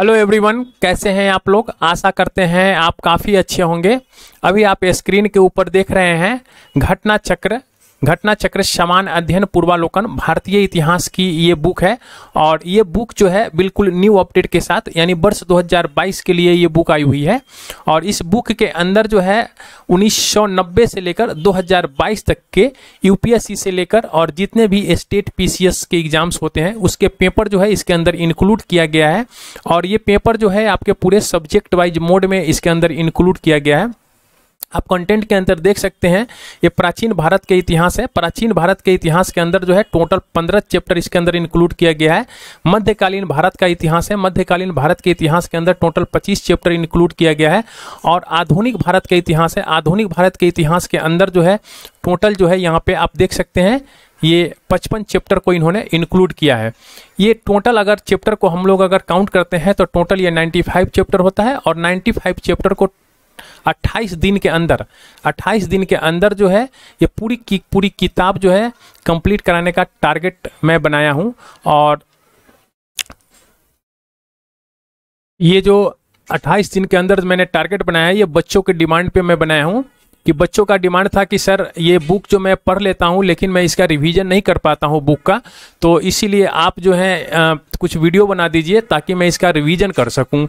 Hello everyone, कैसे हैं आप लोग। आशा करते हैं आप काफ़ी अच्छे होंगे। अभी आप स्क्रीन के ऊपर देख रहे हैं घटना चक्र समान अध्ययन पूर्वालोकन भारतीय इतिहास की ये बुक है। और ये बुक जो है बिल्कुल न्यू अपडेट के साथ, यानी वर्ष 2022 के लिए ये बुक आई हुई है। और इस बुक के अंदर जो है 1990 से लेकर 2022 तक के यूपीएससी से लेकर और जितने भी स्टेट पीसीएस के एग्जाम्स होते हैं उसके पेपर जो है इसके अंदर इंक्लूड किया गया है। और ये पेपर जो है आपके पूरे सब्जेक्ट वाइज मोड में इसके अंदर इंक्लूड किया गया है। आप कंटेंट के अंदर देख सकते हैं ये प्राचीन भारत के इतिहास है। प्राचीन भारत के इतिहास के अंदर जो है टोटल 15 चैप्टर इसके अंदर इंक्लूड किया गया है। मध्यकालीन भारत का इतिहास है। मध्यकालीन भारत के इतिहास के अंदर टोटल 25 चैप्टर इंक्लूड किया गया है। और आधुनिक भारत का इतिहास है। आधुनिक भारत के इतिहास के अंदर जो है टोटल जो है यहाँ पे आप देख सकते हैं ये 55 चैप्टर को इन्होंने इंक्लूड किया है। ये टोटल अगर चैप्टर को हम लोग अगर काउंट करते हैं तो टोटल ये 95 चैप्टर होता है। और 95 चैप्टर को 28 दिन के अंदर जो है ये पूरी किताब जो है कंप्लीट कराने का टारगेट मैं बनाया हूं। और ये जो 28 दिन के अंदर मैंने टारगेट बनाया है ये बच्चों के डिमांड पे मैं बनाया हूं कि बच्चों का डिमांड था कि सर ये बुक जो मैं पढ़ लेता हूं लेकिन मैं इसका रिवीजन नहीं कर पाता हूं बुक का, तो इसीलिए आप जो है कुछ वीडियो बना दीजिए ताकि मैं इसका रिवीजन कर सकूं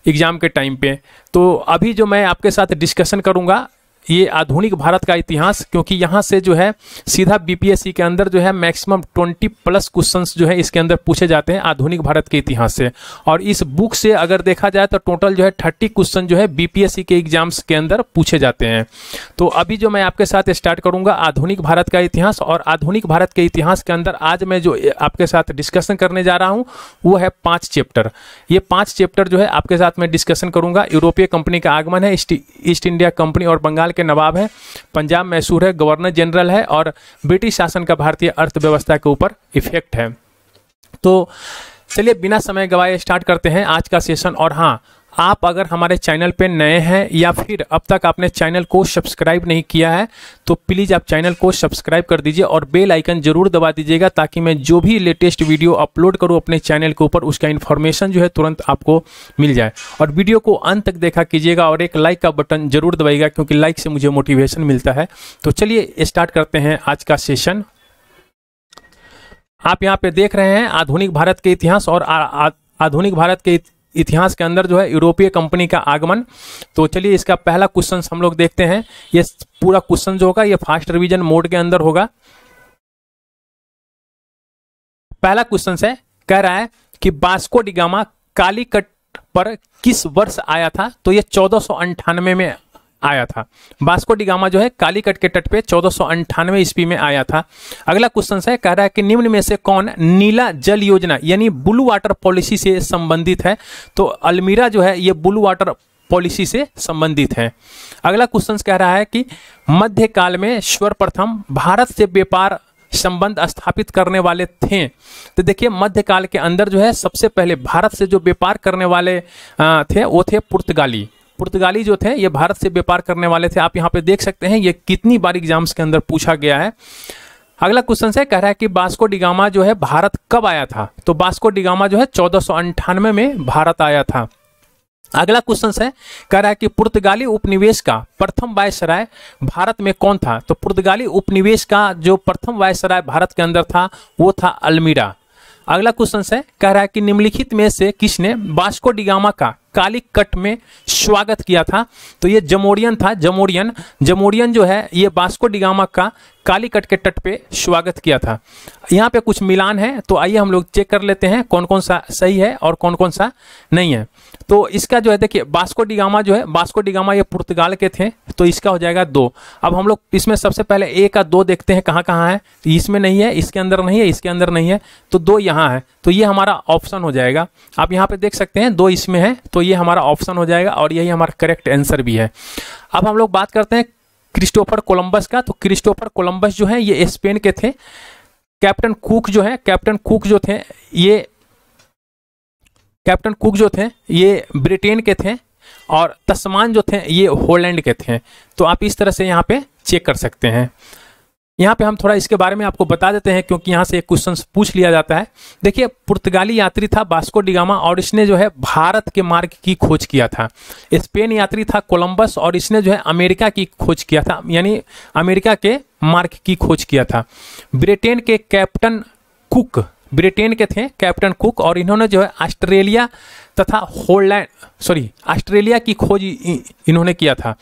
एग्जाम के टाइम पे। तो अभी जो मैं आपके साथ डिस्कशन करूंगा ये आधुनिक भारत का इतिहास, क्योंकि यहाँ से जो है सीधा बीपीएससी के अंदर जो है मैक्सिमम 20+ क्वेश्चंस जो है इसके अंदर पूछे जाते हैं आधुनिक भारत के इतिहास से। और इस बुक से अगर देखा जाए तो टोटल जो है 30 क्वेश्चन जो है बीपीएससी के एग्जाम्स के अंदर पूछे जाते हैं। तो अभी जो मैं आपके साथ स्टार्ट करूंगा आधुनिक भारत का इतिहास। और आधुनिक भारत के इतिहास के अंदर आज मैं जो आपके साथ डिस्कशन करने जा रहा हूँ वो है 5 चैप्टर। ये 5 चैप्टर जो है आपके साथ मैं डिस्कशन करूंगा। यूरोपीय कंपनी का आगमन है, ईस्ट इंडिया कंपनी और बंगाल के नवाब है, पंजाब मैसूर है, गवर्नर जनरल है, और ब्रिटिश शासन का भारतीय अर्थव्यवस्था के ऊपर इफेक्ट है। तो चलिए बिना समय गवाए स्टार्ट करते हैं आज का सेशन। और हाँ, आप अगर हमारे चैनल पे नए हैं या फिर अब तक आपने चैनल को सब्सक्राइब नहीं किया है तो प्लीज़ आप चैनल को सब्सक्राइब कर दीजिए और बेल आइकन जरूर दबा दीजिएगा ताकि मैं जो भी लेटेस्ट वीडियो अपलोड करूं अपने चैनल के ऊपर उसका इन्फॉर्मेशन जो है तुरंत आपको मिल जाए। और वीडियो को अंत तक देखा कीजिएगा और एक लाइक का बटन जरूर दबाइएगा क्योंकि लाइक से मुझे मोटिवेशन मिलता है। तो चलिए स्टार्ट करते हैं आज का सेशन। आप यहाँ पे देख रहे हैं आधुनिक भारत के इतिहास। और आधुनिक भारत के इतिहास के अंदर जो है यूरोपीय कंपनी का आगमन। तो चलिए इसका पहला क्वेश्चन हम लोग देखते हैं। ये पूरा क्वेश्चन जो होगा ये फास्ट रिवीजन मोड के अंदर होगा। पहला क्वेश्चन है, कह रहा है कि वास्को डी गामा कालीकट पर किस वर्ष आया था। तो ये 1498 में आया था। वास्को डी गामा जो है कालीकट के तट पे 1498 ईस्वी में आया था। अगला क्वेश्चन है, कह रहा है कि निम्न में से कौन नीला जल योजना यानी ब्लू वाटर पॉलिसी से संबंधित है। तो अल्मीरा जो है ये ब्लू वाटर पॉलिसी से संबंधित है। अगला क्वेश्चन कह रहा है कि मध्यकाल में सर्वप्रथम भारत से व्यापार संबंध स्थापित करने वाले थे। तो देखिए मध्यकाल के अंदर जो है सबसे पहले भारत से जो व्यापार करने वाले थे वो थे पुर्तगाली जो थे ये भारत से व्यापार करने वाले थे। आप यहाँ पे देख सकते हैं ये कितनी बार एग्जाम्स के अंदर पूछा गया है। अगला क्वेश्चन है, कह रहा है कि वास्को डी गामा जो है भारत कब आया था। तो वास्को डी गामा जो है 1498 में भारत आया था। अगला क्वेश्चन है, कह रहा है कि पुर्तगाली उपनिवेश का प्रथम वायसराय भारत में कौन था। तो पुर्तगाली उपनिवेश का जो प्रथम वायसराय भारत के अंदर था वो था अल्मीरा। अगला क्वेश्चन है, कह रहा है कि निम्नलिखित में से किसने वास्को डी गामा का कालीकट में स्वागत किया था। तो ये जमोरियन था। जमोरियन जो है ये वास्को डी गामा का कालीकट के तट पे स्वागत किया था। यहाँ पे कुछ मिलान है तो आइए हम लोग चेक कर लेते हैं कौन कौन सा सही है और कौन कौन सा नहीं है। तो इसका जो है देखिए वास्को डी गामा जो है वास्को डी गामा ये पुर्तगाल के थे तो इसका हो जाएगा 2। अब हम लोग इसमें सबसे पहले 1 का 2 देखते हैं कहाँ कहाँ है। इसमें नहीं है, इसके अंदर नहीं है, इसके अंदर नहीं है, तो 2 यहाँ है। तो ये हमारा ऑप्शन हो जाएगा। आप यहाँ पे देख सकते हैं 2 इसमें है तो ये हमारा ऑप्शन हो जाएगा और यही हमारा करेक्ट आंसर भी है। अब हम लोग बात करते हैं क्रिस्टोफर कोलंबस का। तो क्रिस्टोफर कोलंबस जो है ये स्पेन के थे। कैप्टन कुक जो थे ये ब्रिटेन के थे और तस्मान जो थे ये हॉलैंड के थे। तो आप इस तरह से यहाँ पे चेक कर सकते हैं। यहाँ पे हम थोड़ा इसके बारे में आपको बता देते हैं, क्योंकि यहाँ से एक क्वेश्चन पूछ लिया जाता है। देखिए, पुर्तगाली यात्री था वास्को डी गामा और इसने जो है भारत के मार्ग की खोज किया था। स्पेन यात्री था कोलंबस और इसने जो है अमेरिका की खोज किया था, यानी अमेरिका के मार्ग की खोज किया था। ब्रिटेन के कैप्टन कुक, ब्रिटेन के थे कैप्टन कुक और इन्होंने जो है ऑस्ट्रेलिया तथा ऑस्ट्रेलिया की खोज इन्होंने किया था।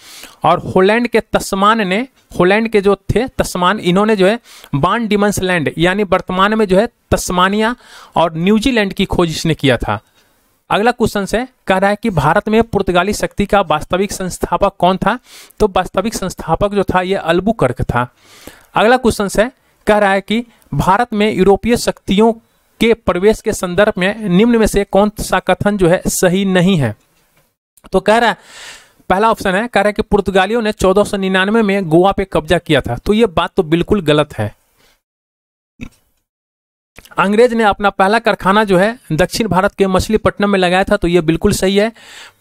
और होलैंड के तस्मान ने, होलैंड के जो थे तस्मान, इन्होंने जो है वान डीमंस लैंड यानी वर्तमान में जो है तस्मानिया और न्यूजीलैंड की खोज इसने किया था। अगला क्वेश्चन है, कह रहा है कि भारत में पुर्तगाली शक्ति का वास्तविक संस्थापक कौन था? तो वास्तविक संस्थापक जो था ये अल्बुकर्क था। अगला क्वेश्चन है, कह रहा है कि भारत में यूरोपीय शक्तियों के प्रवेश के संदर्भ में निम्न में से कौन सा कथन जो है सही नहीं है? तो कह रहा है, पहला ऑप्शन है, कह रहा है कि पुर्तगालियों ने 1499 में गोवा पे कब्जा किया था। तो ये बात तो बिल्कुल गलत है। अंग्रेज ने अपना पहला कारखाना जो है दक्षिण भारत के मछलीपट्टनम में लगाया था। तो ये बिल्कुल सही है।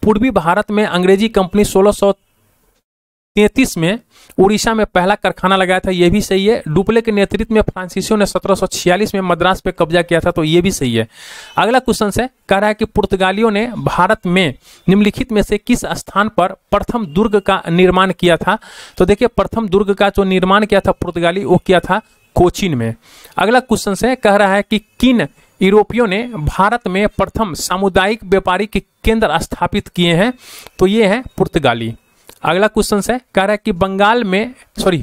पूर्वी भारत में अंग्रेजी कंपनी 1633 में उड़ीसा में पहला कारखाना लगाया था। यह भी सही है। डुप्ले के नेतृत्व में फ्रांसीसियों ने 1746 में मद्रास पे कब्जा किया था। तो ये भी सही है। अगला क्वेश्चन है, कह रहा है कि पुर्तगालियों ने भारत में निम्नलिखित में से किस स्थान पर प्रथम दुर्ग का निर्माण किया था? तो देखिए, प्रथम दुर्ग का जो निर्माण किया था पुर्तगाली, वो किया था कोचीन में। अगला क्वेश्चन है, कह रहा है कि किन यूरोपियों ने भारत में प्रथम सामुदायिक व्यापारिक केंद्र स्थापित किए हैं? तो ये है पुर्तगाली। अगला क्वेश्चन है, कह रहा है कि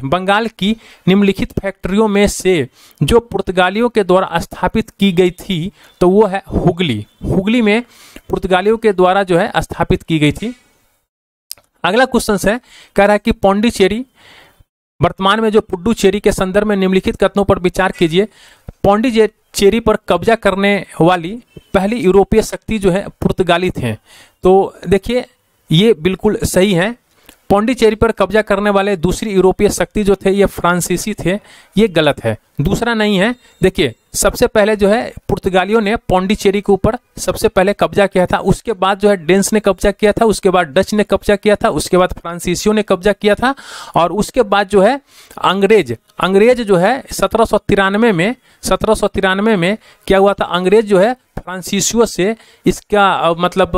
बंगाल की निम्नलिखित फैक्ट्रियों में से जो पुर्तगालियों के द्वारा स्थापित की गई थी, तो वो है हुगली। हुगली में पुर्तगालियों के द्वारा जो है स्थापित की गई थी। अगला क्वेश्चन है, कह रहा है कि पौंडीचेरी, वर्तमान में जो पुडुचेरी के संदर्भ में निम्नलिखित कथनों पर विचार कीजिए। पौंडीचेरी पर कब्जा करने वाली पहली यूरोपीय शक्ति जो है पुर्तगाली थे। तो देखिए, ये बिल्कुल सही है। पौंडीचेरी पर कब्जा करने वाले दूसरी यूरोपीय शक्ति जो थे ये फ्रांसीसी थे। ये गलत है, दूसरा नहीं है। देखिए, सबसे पहले जो है पुर्तगालियों ने पौंडीचेरी के ऊपर सबसे पहले कब्जा किया था। उसके बाद जो है डेंस ने कब्जा किया था, उसके बाद डच ने कब्जा किया था, उसके बाद फ्रांसीसियों ने कब्जा किया था और उसके बाद जो है अंग्रेज जो है 1793 में क्या हुआ था? अंग्रेज जो है फ्रांसीसियों से इसका मतलब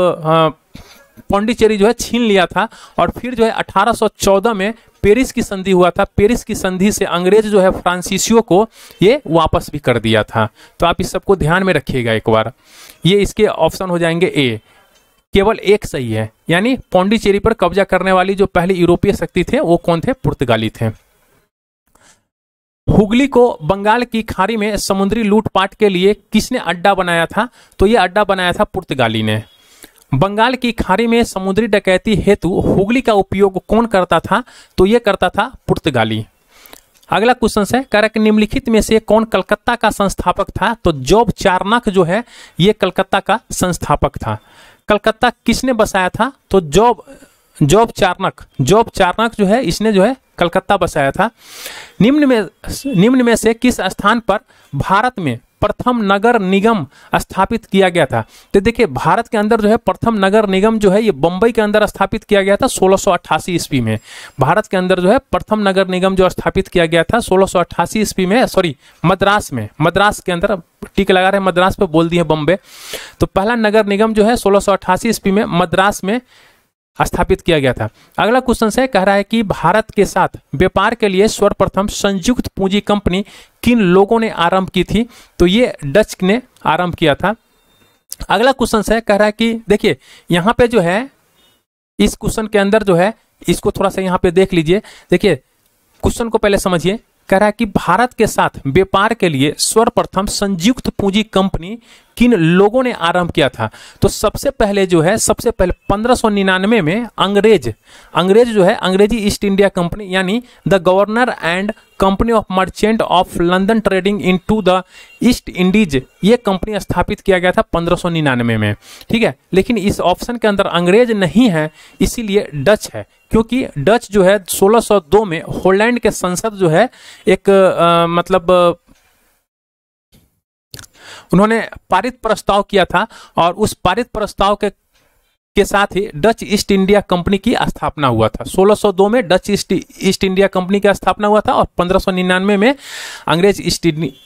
पौंडीचेरी जो है छीन लिया था। और फिर जो है 1814 में पेरिस की संधि हुआ था। पेरिस की संधि से अंग्रेज जो है फ्रांसीसियों को ये वापस भी कर दिया था। तो आप इस सबको ध्यान में रखिएगा एक बार। ये इसके ऑप्शन हो जाएंगे ए, केवल एक सही है। यानी पौंडीचेरी पर कब्जा करने वाली जो पहली यूरोपीय शक्ति थे वो कौन थे? पुर्तगाली थे। हुगली को बंगाल की खाड़ी में समुद्री लूटपाट के लिए किसने अड्डा बनाया था? तो ये अड्डा बनाया था पुर्तगाली ने। बंगाल की खाड़ी में समुद्री डकैती हेतु हुगली का उपयोग कौन करता था? तो यह करता था पुर्तगाली। अगला क्वेश्चन है, कह रहा है कि निम्नलिखित में से कौन कलकत्ता का संस्थापक था? तो जॉब चार्नक जो है ये कलकत्ता का संस्थापक था। कलकत्ता किसने बसाया था? तो जॉब चार्नक जो है इसने जो है कलकत्ता बसाया था। निम्न में से किस स्थान पर भारत में प्रथम नगर निगम स्थापित किया गया था? तो देखिए, भारत के अंदर जो है प्रथम नगर निगम जो है ये बंबई के अंदर स्थापित किया गया था 1688 ईस्वी में। भारत के अंदर जो है प्रथम नगर निगम जो स्थापित किया गया था 1688 ईस्वी में, मद्रास के अंदर, टिक लगा रहे मद्रास पे बोल दिए बम्बे। तो पहला नगर निगम जो है 1688 ईस्वी में मद्रास में स्थापित किया गया था। अगला क्वेश्चन है, कह रहा है कि भारत के साथ व्यापार के लिए सर्वप्रथम संयुक्त पूंजी कंपनी किन लोगों ने आरंभ की थी? तो ये डच ने आरंभ किया था। अगला क्वेश्चन है, कह रहा है कि देखिए यहां पे जो है इस क्वेश्चन के अंदर जो है इसको थोड़ा सा यहां पे देख लीजिए। देखिए क्वेश्चन को पहले समझिए। कह रहा है कि भारत के साथ व्यापार के लिए सर्वप्रथम संयुक्त पूंजी कंपनी किन लोगों ने आरंभ किया था? तो सबसे पहले 1599 में अंग्रेज जो है अंग्रेजी ईस्ट इंडिया कंपनी यानी the governor and company of merchant of London trading into the east Indies, ये कंपनी स्थापित किया गया था 1599 में। ठीक है, लेकिन इस ऑप्शन के अंदर अंग्रेज नहीं है, इसीलिए डच है। क्योंकि डच जो है 1602 में हॉलैंड के संसद जो है एक उन्होंने पारित प्रस्ताव किया था और उस पारित प्रस्ताव के के साथ ही डच ईस्ट इंडिया कंपनी की स्थापना हुआ था। 1602 में डच ईस्ट इंडिया कंपनी की स्थापना हुआ था और 1599 में अंग्रेज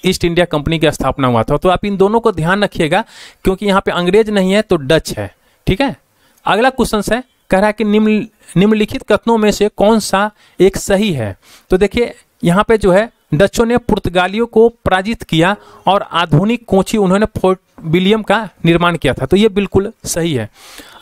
ईस्ट इंडिया कंपनी की स्थापना हुआ था। तो आप इन दोनों को ध्यान रखिएगा, क्योंकि यहाँ पे अंग्रेज नहीं है तो डच है। ठीक है, अगला क्वेश्चन है, कह रहा है कि निम्नलिखित कथनों में से कौन सा एक सही है। तो देखिए यहाँ पे जो है डचों ने पुर्तगालियों को पराजित किया और आधुनिक कोची उन्होंने फोर्ट विलियम का निर्माण किया था। तो ये बिल्कुल सही है।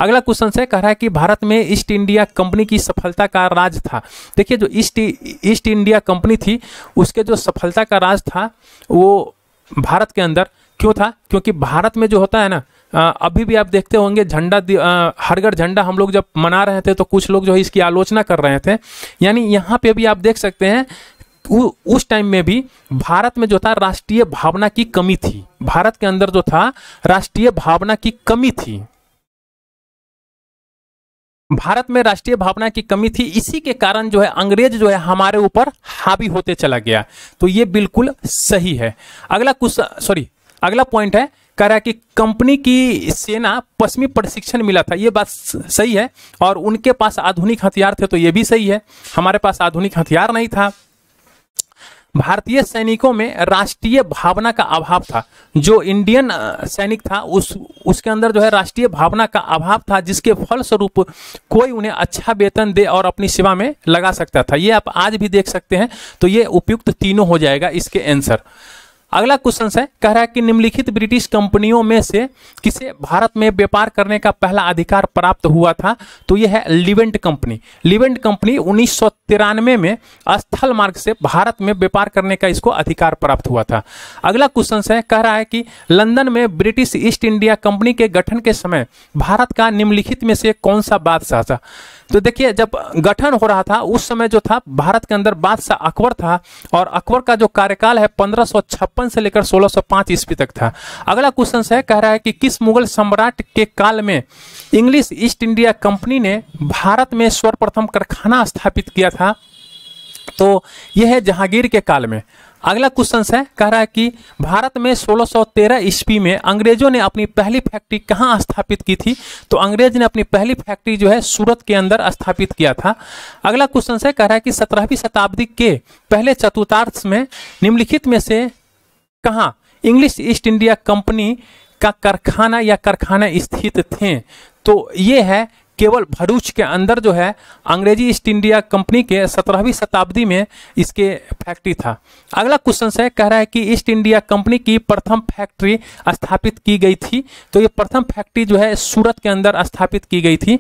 अगला क्वेश्चन है, कह रहा है कि भारत में ईस्ट इंडिया कंपनी की सफलता का राज था। देखिए जो ईस्ट इंडिया कंपनी थी उसके जो सफलता का राज था वो भारत के अंदर क्यों था, क्योंकि भारत में जो होता है ना, अभी भी आप देखते होंगे झंडा हरगढ़ झंडा हम लोग जब मना रहे थे तो कुछ लोग जो है इसकी आलोचना कर रहे थे। यानी यहाँ पे भी आप देख सकते हैं उस टाइम में भी भारत में जो था राष्ट्रीय भावना की कमी थी। भारत के अंदर जो था राष्ट्रीय भावना की कमी थी, भारत में राष्ट्रीय भावना की कमी थी। इसी के कारण जो है अंग्रेज जो है हमारे ऊपर हावी होते चला गया। तो ये बिल्कुल सही है। अगला पॉइंट है, कह रहा है कि कंपनी की सेना पश्चिमी प्रशिक्षण मिला था। ये बात सही है। और उनके पास आधुनिक हथियार थे, तो ये भी सही है। हमारे पास आधुनिक हथियार नहीं था। भारतीय सैनिकों में राष्ट्रीय भावना का अभाव था। जो इंडियन सैनिक था उसके अंदर जो है राष्ट्रीय भावना का अभाव था, जिसके फलस्वरूप कोई उन्हें अच्छा वेतन दे और अपनी सेवा में लगा सकता था। ये आप आज भी देख सकते हैं। तो ये उपयुक्त तीनों हो जाएगा इसके आंसर। अगला क्वेश्चन है, कह रहा है कि निम्नलिखित ब्रिटिश कंपनियों में से किसे भारत में व्यापार करने का पहला अधिकार प्राप्त हुआ था। तो यह है लिवेंट कंपनी। लिवेंट कंपनी 1993 में स्थल मार्ग से भारत में व्यापार करने का इसको अधिकार प्राप्त हुआ था। अगला क्वेश्चन है, कह रहा है कि लंदन में ब्रिटिश ईस्ट इंडिया कंपनी के गठन के समय भारत का निम्नलिखित में से कौन सा बादशाह था। तो देखिए जब गठन हो रहा था उस समय जो था भारत के अंदर बादशाह अकबर था, और अकबर का जो कार्यकाल है 1556 से लेकर 1605 ईस्वी तक था। अगला क्वेश्चन है, कह रहा है कि किस मुगल सम्राट के काल में इंग्लिश ईस्ट इंडिया कंपनी ने भारत में सर्वप्रथम कारखाना स्थापित किया था। तो यह है जहांगीर के काल में। अगला क्वेश्चन है, कह रहा है कि भारत में 1613 ईस्वी में अंग्रेजों ने अपनी पहली फैक्ट्री कहाँ स्थापित की थी। तो अंग्रेज ने अपनी पहली फैक्ट्री जो है सूरत के अंदर स्थापित किया था। अगला क्वेश्चन है, कह रहा है कि 17वीं शताब्दी के पहले चतुर्थांश में निम्नलिखित में से कहाँ इंग्लिश ईस्ट इंडिया कंपनी का कारखाना या कारखाना स्थित थे। तो ये है केवल भरूच के अंदर जो है अंग्रेजी ईस्ट इंडिया कंपनी के 17वीं शताब्दी में इसके फैक्ट्री था। अगला क्वेश्चन है, कह रहा है कि ईस्ट इंडिया कंपनी की प्रथम फैक्ट्री स्थापित की गई थी। तो ये प्रथम फैक्ट्री जो है सूरत के अंदर स्थापित की गई थी।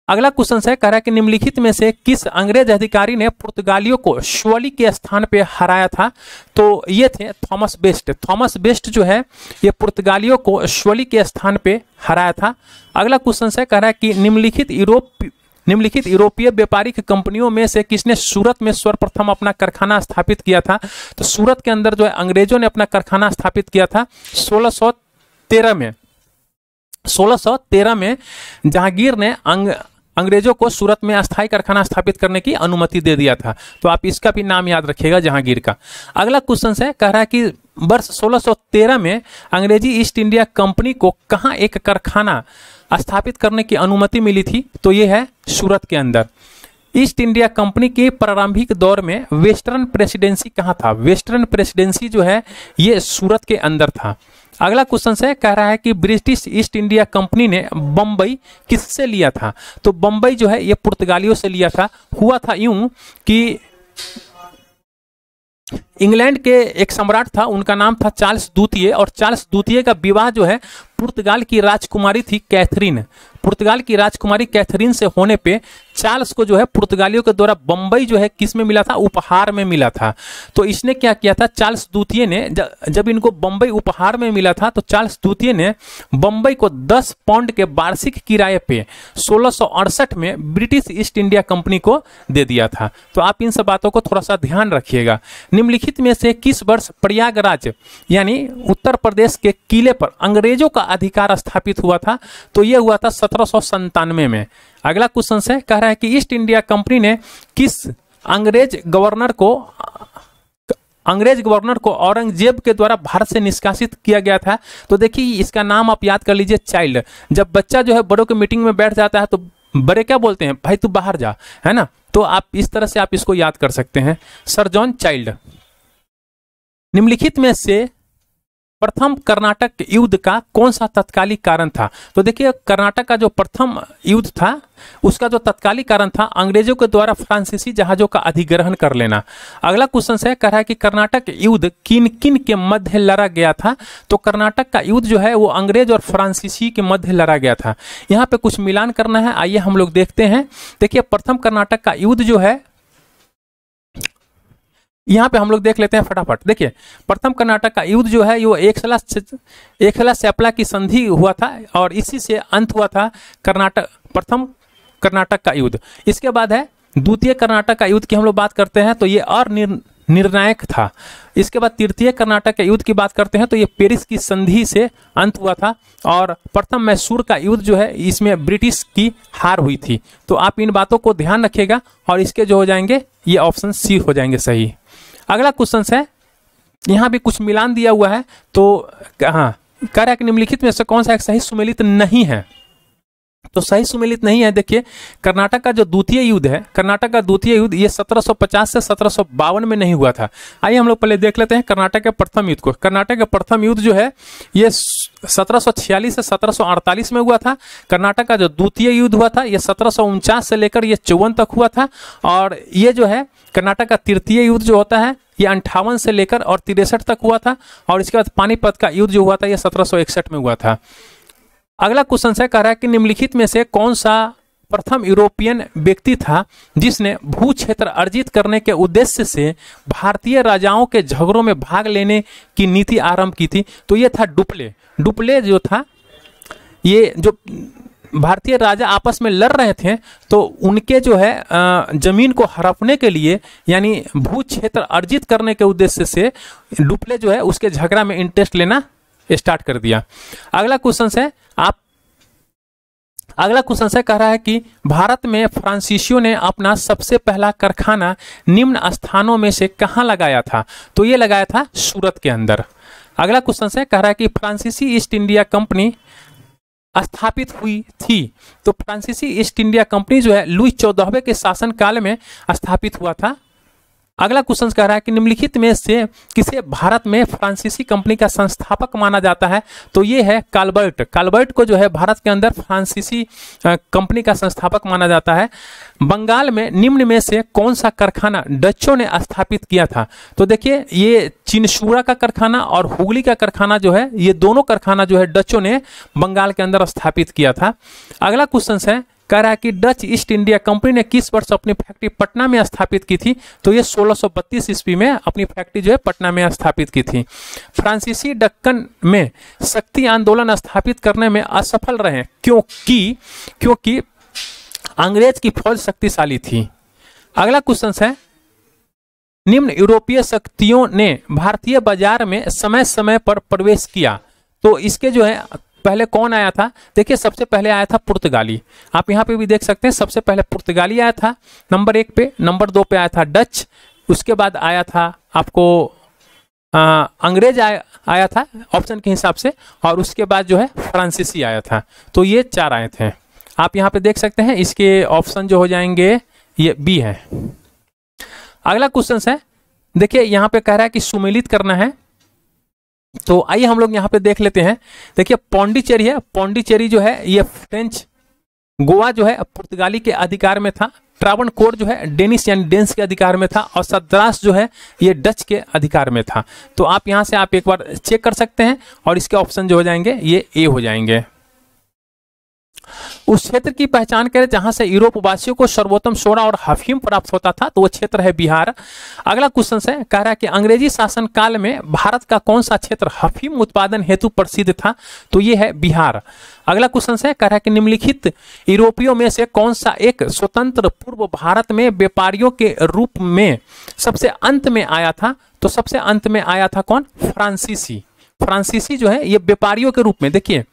अगला क्वेश्चन है, कह रहा है कि निम्नलिखित में से किस अंग्रेज अधिकारी ने पुर्तगालियों को शोली के स्थान पे हराया था। तो ये थे थॉमस बेस्ट। थॉमस बेस्ट जो है ये पुर्तगालियों को शोली के स्थान पे हराया था। अगला क्वेश्चन है, कह रहा है कि निम्नलिखित यूरोपीय व्यापारिक कंपनियों में से किसने सूरत में सर्वप्रथम अपना कारखाना स्थापित किया था। तो सूरत के अंदर जो है अंग्रेजों ने अपना कारखाना स्थापित किया था 1613 में। 1613 में जहांगीर ने अंग्रेजों को सूरत में अस्थायी कारखाना स्थापित करने की अनुमति दे दिया था। तो आप इसका भी नाम याद रखिएगा जहांगीर का। अगला क्वेश्चन है, कह रहा है कि वर्ष 1613 में अंग्रेजी ईस्ट इंडिया कंपनी को कहां एक कारखाना स्थापित करने की अनुमति मिली थी। तो ये है सूरत के अंदर। ईस्ट इंडिया कंपनी के प्रारंभिक दौर में वेस्टर्न प्रेसिडेंसी कहाँ था। वेस्टर्न प्रेसिडेंसी जो है ये सूरत के अंदर था। अगला क्वेश्चन है, कह रहा है कि ब्रिटिश ईस्ट इंडिया कंपनी ने बम्बई किससे लिया था। तो बम्बई जो है ये पुर्तगालियों से लिया था। हुआ था यूं कि इंग्लैंड के एक सम्राट था, उनका नाम था चार्ल्स द्वितीय, और चार्ल्स द्वितीय का विवाह जो है पुर्तगाल की राजकुमारी थी कैथरीन। पुर्तगाल की राजकुमारी कैथरीन से होने पे चार्ल्स को जो है पुर्तगालियों के द्वारा बम्बई जो है किस में मिला था, उपहार में मिला था। तो इसने क्या किया था, चार्ल्स द्वितीय ने जब इनको बम्बई उपहार में मिला था तो चार्ल्स द्वितीय ने बम्बई को 10 पाउंड के वार्षिक किराए पे 1668 में ब्रिटिश ईस्ट इंडिया कंपनी को दे दिया था। तो आप इन सब बातों को थोड़ा सा ध्यान रखिएगा। निम्नलिखित में से किस वर्ष प्रयागराज यानी उत्तर प्रदेश के किले पर अंग्रेजों का अधिकार स्थापित हुआ था। तो यह हुआ था 1797 में। अगला क्वेश्चन है, कह रहा है कि ईस्ट इंडिया कंपनी ने किस अंग्रेज गवर्नर को अंग्रेज गवर्नर को औरंगजेब के द्वारा भारत से निष्कासित किया गया था। तो देखिए इसका नाम आप याद कर लीजिए, चाइल्ड। जब बच्चा जो है बड़ों के मीटिंग में बैठ जाता है तो बड़े क्या बोलते हैं, भाई तू बाहर जा, है ना। तो आप इस तरह से आप इसको याद कर सकते हैं, सर जॉन चाइल्ड। निम्नलिखित में से प्रथम कर्नाटक युद्ध का कौन सा तत्कालिक कारण था? तो देखिए कर्नाटक का जो प्रथम युद्ध था उसका जो तत्कालिक कारण था अंग्रेजों के द्वारा फ्रांसीसी जहाजों का अधिग्रहण कर लेना। अगला क्वेश्चन है, कह रहा है कि कर्नाटक युद्ध किन किन के मध्य लड़ा गया था? तो कर्नाटक का युद्ध जो है वो अंग्रेज और फ्रांसीसी के मध्य लड़ा गया था। यहाँ पे कुछ मिलान करना है, आइए हम लोग देखते हैं। देखिए प्रथम कर्नाटक का युद्ध जो है यहां पे हम लोग देख लेते हैं फटाफट। देखिए प्रथम कर्नाटक का युद्ध जो है वो एकला सेपला की संधि हुआ था और इसी से अंत हुआ था प्रथम कर्नाटक का युद्ध। इसके बाद है द्वितीय कर्नाटक का युद्ध की हम लोग बात करते हैं तो ये निर्णायक था। इसके बाद तृतीय कर्नाटक के युद्ध की बात करते हैं तो ये पेरिस की संधि से अंत हुआ था। और प्रथम मैसूर का युद्ध जो है इसमें ब्रिटिश की हार हुई थी। तो आप इन बातों को ध्यान रखिएगा और इसके जो हो जाएंगे ये ऑप्शन सी हो जाएंगे सही। अगला क्वेश्चन है, यहां भी कुछ मिलान दिया हुआ है तो हाँ, कह रहा है कि निम्नलिखित में से कौन सा एक सही सुमेलित नहीं है? तो सही सुमेलित नहीं है। देखिए कर्नाटक का जो द्वितीय युद्ध है, कर्नाटक का द्वितीय युद्ध ये 1750 से 1752 में नहीं हुआ था। आइए हम लोग पहले देख लेते हैं कर्नाटक के प्रथम युद्ध को। कर्नाटक का प्रथम युद्ध जो है ये 1746 से 1748 में हुआ था। कर्नाटक का जो द्वितीय युद्ध हुआ था ये 1749 से लेकर ये 54 तक हुआ था। और ये जो है कर्नाटक का तृतीय युद्ध जो होता है ये 58 से लेकर और 63 तक हुआ था। और इसके बाद पानीपत का युद्ध जो हुआ था ये 1761 में हुआ था। अगला क्वेश्चन है, कह रहा है कि निम्नलिखित में से कौन सा प्रथम यूरोपियन व्यक्ति था जिसने भू क्षेत्र अर्जित करने के उद्देश्य से भारतीय राजाओं के झगड़ों में भाग लेने की नीति आरंभ की थी? तो ये था डुप्ले। डुप्ले जो था, ये जो भारतीय राजा आपस में लड़ रहे थे तो उनके जो है जमीन को हड़पने के लिए यानी भू क्षेत्र अर्जित करने के उद्देश्य से डुप्ले जो है उसके झगड़ा में इंटरेस्ट लेना स्टार्ट कर दिया। अगला क्वेश्चन है, कह रहा है कि भारत में फ्रांसीसियों ने अपना सबसे पहला कारखाना निम्न स्थानों में से कहां लगाया था? तो ये लगाया था सूरत के अंदर। अगला क्वेश्चन है, कह रहा है कि फ्रांसीसी ईस्ट इंडिया कंपनी स्थापित हुई थी। तो फ्रांसीसी ईस्ट इंडिया कंपनी जो है लुई 14वें के शासन काल में स्थापित हुआ था। अगला क्वेश्चन कह रहा है कि निम्नलिखित में से किसे भारत में फ्रांसीसी कंपनी का संस्थापक माना जाता है? तो ये है काल्बर्ट। काल्बर्ट को जो है भारत के अंदर फ्रांसीसी कंपनी का संस्थापक माना जाता है। बंगाल में निम्न में से कौन सा कारखाना डचों ने स्थापित किया था? तो देखिए ये चिनसूरा का कारखाना और हुगली का कारखाना जो है ये दोनों कारखाना जो है डचों ने बंगाल के अंदर स्थापित किया था। अगला क्वेश्चन है, कह रहा है कि डच ईस्ट इंडिया कंपनी ने किस वर्ष अपनी फैक्ट्री पटना में स्थापित की थी? तो ये 1632 ईस्वी में अपनी फैक्ट्री जो है पटना में स्थापित की थी। फ्रांसीसी दक्कन में शक्ति आंदोलन स्थापित करने में असफल रहे क्योंकि अंग्रेज की फौज शक्तिशाली थी। अगला क्वेश्चन है, निम्न यूरोपीय शक्तियों ने भारतीय बाजार में समय समय पर प्रवेश किया। तो इसके जो है पहले कौन आया था? देखिए सबसे पहले आया था पुर्तगाली। आप यहाँ पे भी देख सकते हैं सबसे पहले पुर्तगाली आया था नंबर 1 पे। नंबर 2 पे आया था डच। उसके बाद आया था आपको अंग्रेज आया था ऑप्शन के हिसाब से। और उसके बाद जो है फ्रांसीसी आया था। तो ये 4 आए थे। आप यहाँ पे देख सकते हैं इसके ऑप्शन जो हो जाएंगे ये बी है। अगला क्वेश्चन है, देखिए यहाँ पे कह रहा है कि सुमेलित करना है। तो आइए हम लोग यहाँ पे देख लेते हैं। देखिए पौंडीचेरी है। पौंडीचेरी जो है ये फ्रेंच, गोवा जो है पुर्तगाली के अधिकार में था। ट्रावनकोर जो है डेनिश यानी डेंस के अधिकार में था। और सद्रास जो है ये डच के अधिकार में था। तो आप यहाँ से आप एक बार चेक कर सकते हैं और इसके ऑप्शन जो हो जाएंगे ये ए हो जाएंगे। उस क्षेत्र की पहचान करें जहां से यूरोप वासियों को सर्वोत्तम सोडा और अफीम प्राप्त होता था। तो वो क्षेत्र है बिहार। अगला क्वेश्चन है, कह रहा है कि अंग्रेजी शासन काल में भारत का कौन सा क्षेत्र अफीम उत्पादन हेतु प्रसिद्ध था? तो ये है बिहार। अगला क्वेश्चन है, कह रहा है कि निम्नलिखित यूरोपियों में से कौन सा एक स्वतंत्र पूर्व भारत में व्यापारियों के रूप में सबसे अंत में आया था? तो सबसे अंत में आया था कौन? फ्रांसीसी। फ्रांसीसी जो है ये व्यापारियों के रूप में, देखिए